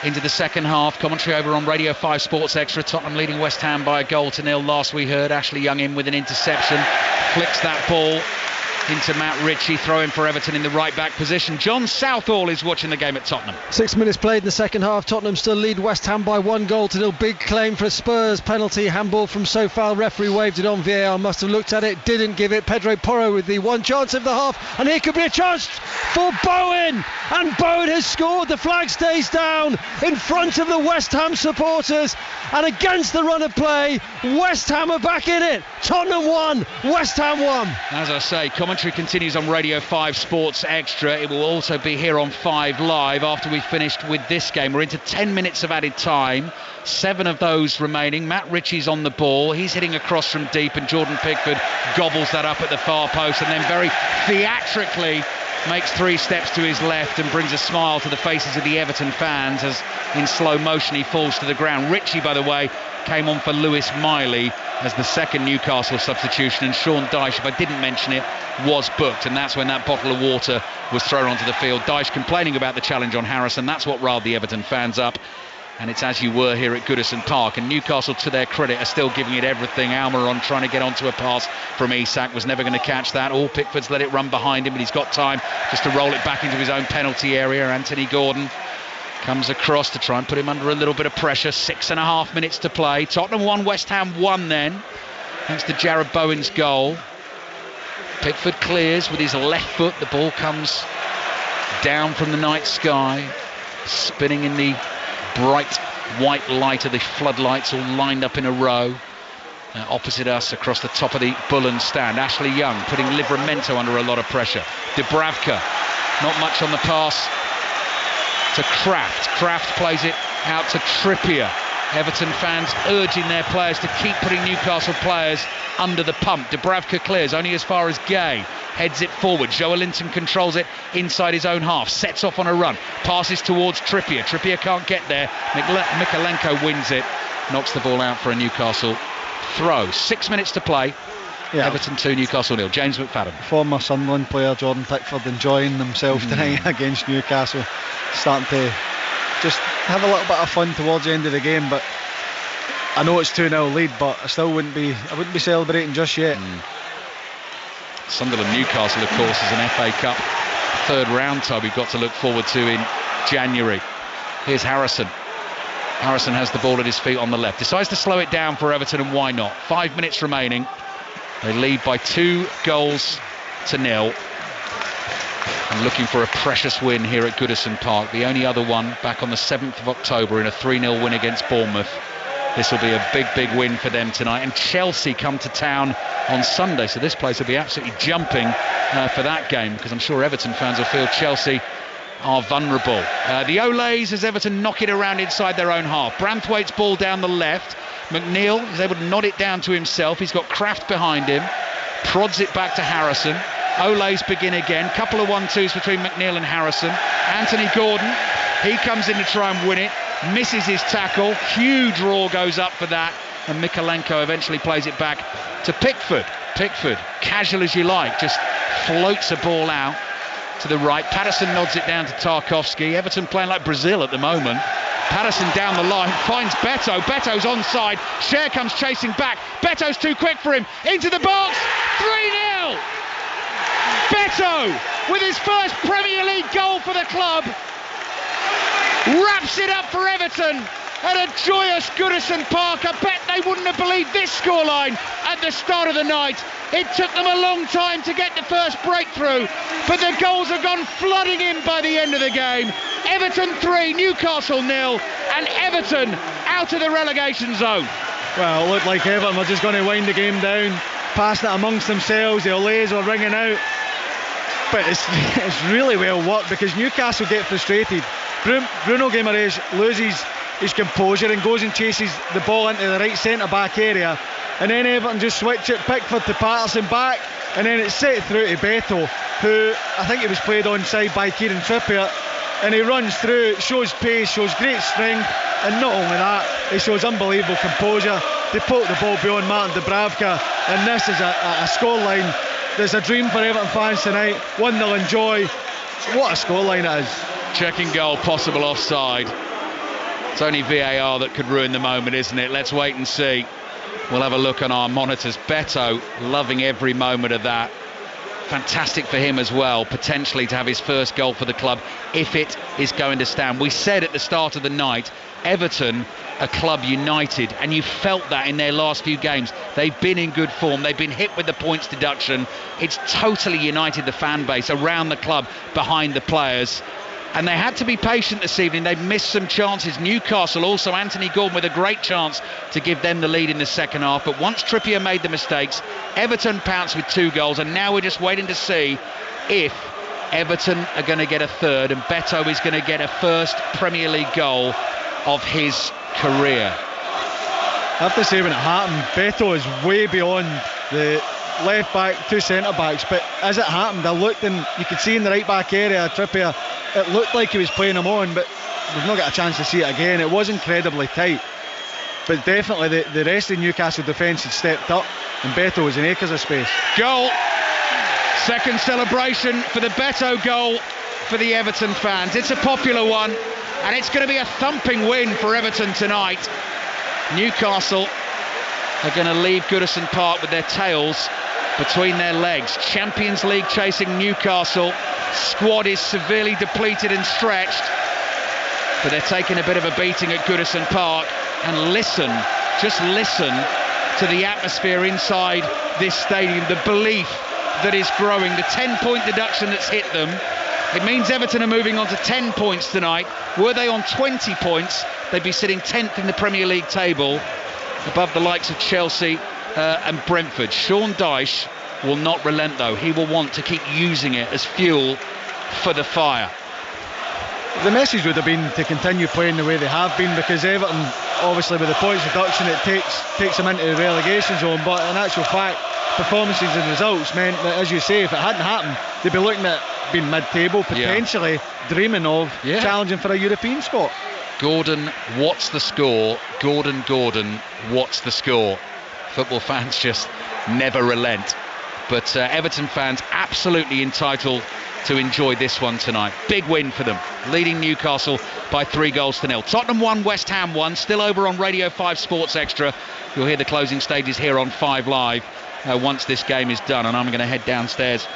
into the second half. Commentary over on Radio 5 Sports Extra. Tottenham leading West Ham by 1-0. Last we heard, Ashley Young in with an interception. Flicks that ball into Matt Ritchie, throwing for Everton in the right back position. John Southall is watching the game at Tottenham. 6 minutes played in the second half. Tottenham still lead West Ham by 1-0. Big claim for a Spurs penalty. Handball from Sofal. Referee waved it on. VAR must have looked at it, didn't give it. Pedro Porro with the one chance of the half, and here could be a chance for Bowen, and Bowen has scored. The flag stays down in front of the West Ham supporters, and against the run of play, West Ham are back in it. Tottenham 1, West Ham 1. As I say, commentary continues on Radio 5 Sports Extra. It will also be here on 5 Live after we've finished with this game. We're into 10 minutes of added time, 7 of those remaining. Matt Ritchie's on the ball. He's hitting across from deep, and Jordan Pickford gobbles that up at the far post, and then very theatrically makes 3 steps to his left and brings a smile to the faces of the Everton fans as in slow motion he falls to the ground. Ritchie, by the way, came on for Lewis Miley as the second Newcastle substitution, and Sean Dyche, if I didn't mention it, was booked, and that's when that bottle of water was thrown onto the field. Dyche complaining about the challenge on Harrison. That's what riled the Everton fans up, and it's as you were here at Goodison Park. And Newcastle, to their credit, are still giving it everything. Almiron trying to get onto a pass from Isak, was never going to catch that. All Pickford's let it run behind him, but he's got time just to roll it back into his own penalty area. Anthony Gordon comes across to try and put him under a little bit of pressure. 6.5 minutes to play. Tottenham 1, West Ham 1 then, thanks to Jarrod Bowen's goal. Pickford clears with his left foot. The ball comes down from the night sky, spinning in the bright white light of the floodlights all lined up in a row. Opposite us, across the top of the Bullen stand, Ashley Young putting Livramento under a lot of pressure. Dubravka, not much on the pass to Kraft. Kraft plays it out to Trippier. Everton fans urging their players to keep putting Newcastle players under the pump. Dubravka clears only as far as Gay, heads it forward. Joelinton controls it inside his own half, sets off on a run, passes towards Trippier. Trippier can't get there. Mikalenko wins it, knocks the ball out for a Newcastle throw. 6 minutes to play. Yeah. Everton 2, Newcastle 0. James McFadden. Former Sunderland player Jordan Pickford enjoying himself tonight against Newcastle, starting to just have a little bit of fun towards the end of the game. But I know it's 2-0 lead, but I wouldn't be celebrating just yet. Sunderland Newcastle, of course, is an FA Cup third round tie we've got to look forward to in January. Here's Harrison. Harrison has the ball at his feet on the left, decides to slow it down for Everton, and why not? 5 minutes remaining. They lead by 2-0. And looking for a precious win here at Goodison Park. The only other one back on the 7th of October in a 3-0 win against Bournemouth. This will be a big win for them tonight. And Chelsea come to town on Sunday, so this place will be absolutely jumping for that game, because I'm sure Everton fans will feel Chelsea are vulnerable. The Olays, as Everton knock it around inside their own half. Branthwaite's ball down the left. McNeil is able to nod it down to himself. He's got Kraft behind him. Prods it back to Harrison. Olays begin again. Couple of 1-2s between McNeil and Harrison. Anthony Gordon, he comes in to try and win it. Misses his tackle. Huge roar goes up for that. And Mikalenko eventually plays it back to Pickford. Pickford, casual as you like, just floats a ball out to the right. Patterson nods it down to Tarkowski. Everton playing like Brazil at the moment. Patterson down the line, finds Beto. Beto's onside. Cher comes chasing back. Beto's too quick for him. Into the box. 3-0. Beto, with his first Premier League goal for the club, wraps it up for Everton at a joyous Goodison Park. I bet they wouldn't have believed this scoreline at the start of the night. It took them a long time to get the first breakthrough, but the goals have gone flooding in by the end of the game. Everton 3, Newcastle 0, and Everton out of the relegation zone. Well, it looked like Everton were just going to wind the game down, passing it amongst themselves. The Olays were ringing out, but it's really well worked, because Newcastle get frustrated. Bruno Guimaraes loses his composure and goes and chases the ball into the right centre-back area, and then Everton just switch it, Pickford to Patterson back, and then it's set through to Beto, who I think he was played onside by Kieran Trippier, and he runs through, shows pace, shows great strength, and not only that, he shows unbelievable composure. They poked the ball beyond Martin Dubravka, and this is a scoreline that's a dream for Everton fans tonight. 1-0 enjoy. What a scoreline it is. Checking goal, possible offside. It's only VAR that could ruin the moment, isn't it? Let's wait and see. We'll have a look on our monitors. Beto loving every moment of that. Fantastic for him as well, potentially to have his first goal for the club if it is going to stand. We said at the start of the night, Everton, a club united, and you felt that in their last few games. They've been in good form, they've been hit with the points deduction. It's totally united the fan base around the club, behind the players. And they had to be patient this evening. They've missed some chances. Newcastle also, Anthony Gordon with a great chance to give them the lead in the second half. But once Trippier made the mistakes, Everton pounced with 2 goals. And now we're just waiting to see if Everton are going to get a third and Beto is going to get a first Premier League goal of his career. I have to say, when it happened, Beto is way beyond the left back, 2 centre backs, but as it happened, I looked and you could see in the right back area, Trippier, it looked like he was playing him on, but we've not got a chance to see it again. It was incredibly tight, but definitely the rest of the Newcastle defence had stepped up, and Beto was in acres of space. Goal, second celebration for the Beto goal for the Everton fans. It's a popular one, and it's going to be a thumping win for Everton tonight. Newcastle are going to leave Goodison Park with their tails between their legs. Champions League chasing Newcastle. Squad is severely depleted and stretched, but they're taking a bit of a beating at Goodison Park. And listen, just listen to the atmosphere inside this stadium, the belief that is growing, the 10-point deduction that's hit them. It means Everton are moving on to 10 points tonight. Were they on 20 points, they'd be sitting 10th in the Premier League table, above the likes of Chelsea and Brentford. Sean Dyche will not relent though. He will want to keep using it as fuel for the fire. The message would have been to continue playing the way they have been, because Everton, obviously with the points reduction, it takes them into the relegation zone, but in actual fact, performances and results meant that, as you say, if it hadn't happened, they'd be looking at being mid-table, potentially dreaming of challenging for a European spot. Gordon, what's the score? Gordon, what's the score? Football fans just never relent. But Everton fans absolutely entitled to enjoy this one tonight. Big win for them, leading Newcastle by 3-0. Tottenham 1, West Ham 1. Still over on Radio 5 Sports Extra. You'll hear the closing stages here on 5 Live once this game is done. And I'm going to head downstairs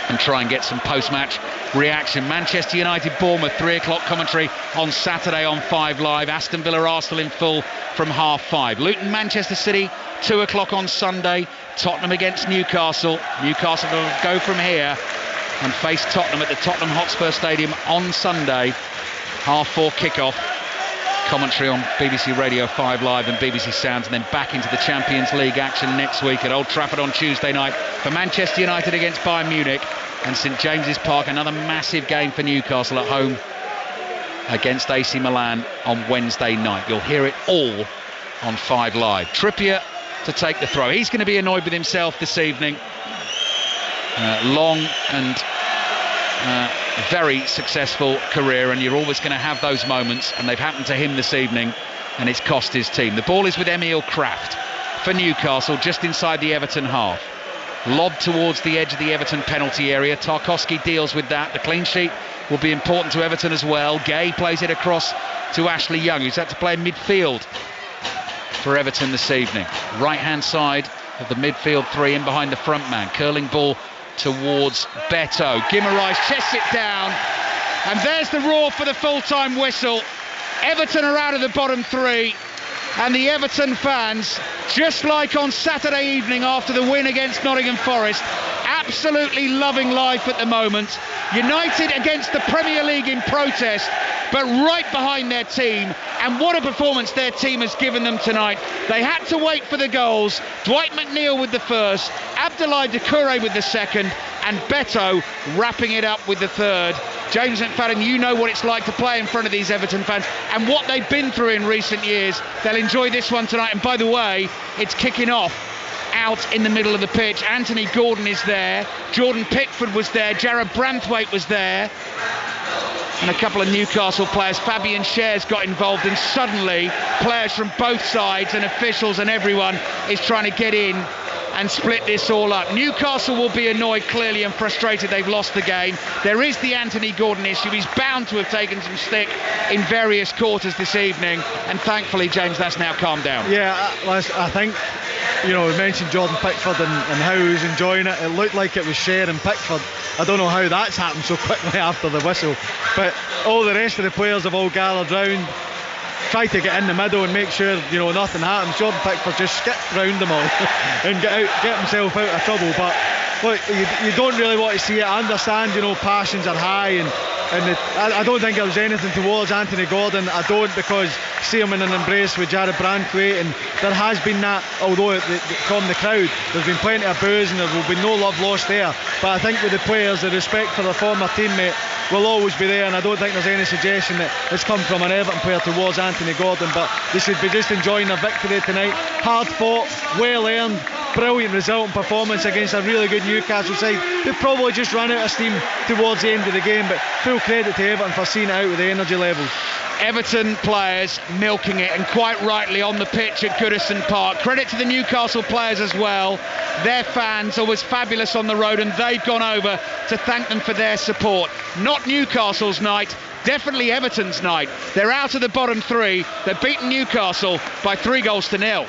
and try and get some post-match reaction. Manchester United, Bournemouth, 3 o'clock commentary on Saturday on 5 Live. Aston Villa, Arsenal in full from 5:30. Luton, Manchester City, 2 o'clock on Sunday. Tottenham against Newcastle. Newcastle will go from here and face Tottenham at the Tottenham Hotspur Stadium on Sunday. 4:30 kickoff. Commentary on BBC Radio 5 Live and BBC Sounds, and then back into the Champions League action next week at Old Trafford on Tuesday night for Manchester United against Bayern Munich, and St James's Park, another massive game for Newcastle at home against AC Milan on Wednesday night. You'll hear it all on 5 Live. Trippier to take the throw. He's going to be annoyed with himself this evening. Long and very successful career, and you're always going to have those moments, and they've happened to him this evening, and it's cost his team. The ball is with Emil Kraft for Newcastle, just inside the Everton half. Lob towards the edge of the Everton penalty area. Tarkowski deals with that. The clean sheet will be important to Everton as well. Gay plays it across to Ashley Young, who's had to play midfield for Everton this evening. Right hand side of the midfield 3, in behind the front man. Curling ball towards Beto. Guimaraes chests it down, and there's the roar for the full-time whistle. Everton are out of the bottom 3, and the Everton fans, just like on Saturday evening after the win against Nottingham Forest, absolutely loving life at the moment. United against the Premier League in protest, but right behind their team, and what a performance their team has given them tonight. They had to wait for the goals. Dwight McNeil with the first, Abdoulaye Doucouré with the second, and Beto wrapping it up with the third. James McFadden, you know what it's like to play in front of these Everton fans and what they've been through in recent years. They'll enjoy this one tonight, and by the way, it's kicking off out in the middle of the pitch. Anthony Gordon is there, Jordan Pickford was there, Jarrad Branthwaite was there. and a couple of Newcastle players. Fabian Schär's got involved, and suddenly players from both sides and officials and everyone is trying to get in and split this all up. Newcastle will be annoyed clearly and frustrated they've lost the game. There is the Anthony Gordon issue. He's bound to have taken some stick in various quarters this evening, and thankfully, James, that's now calmed down. Yeah, I think, we mentioned Jordan Pickford and how he was enjoying it. It looked like it was Schär and Pickford. I don't know how that's happened so quickly after the whistle, but all the rest of the players have all gathered round, tried to get in the middle and make sure nothing happens. Jordan Pickford just skipped round them all and get himself out of trouble. But look, you don't really want to see it. I understand, passions are high, and I don't think it was anything towards Anthony Gordon. I don't, because see him in an embrace with Jared Branthwaite, and there has been that, although from the crowd there's been plenty of boos and there will be no love lost there. But I think with the players, the respect for their former teammate will always be there, and I don't think there's any suggestion that it's come from an Everton player towards Anthony Gordon. But they should be just enjoying their victory tonight. Hard fought, well earned, brilliant result and performance against a really good Newcastle side who probably just ran out of steam towards the end of the game. But full credit to Everton for seeing it out with the energy levels. Everton players milking it, and quite rightly, on the pitch at Goodison Park. Credit to the Newcastle players as well. Their fans are always fabulous on the road, and they've gone over to thank them for their support. Not Newcastle's night, definitely Everton's night. They're out of the bottom three. They've beaten Newcastle by 3-0.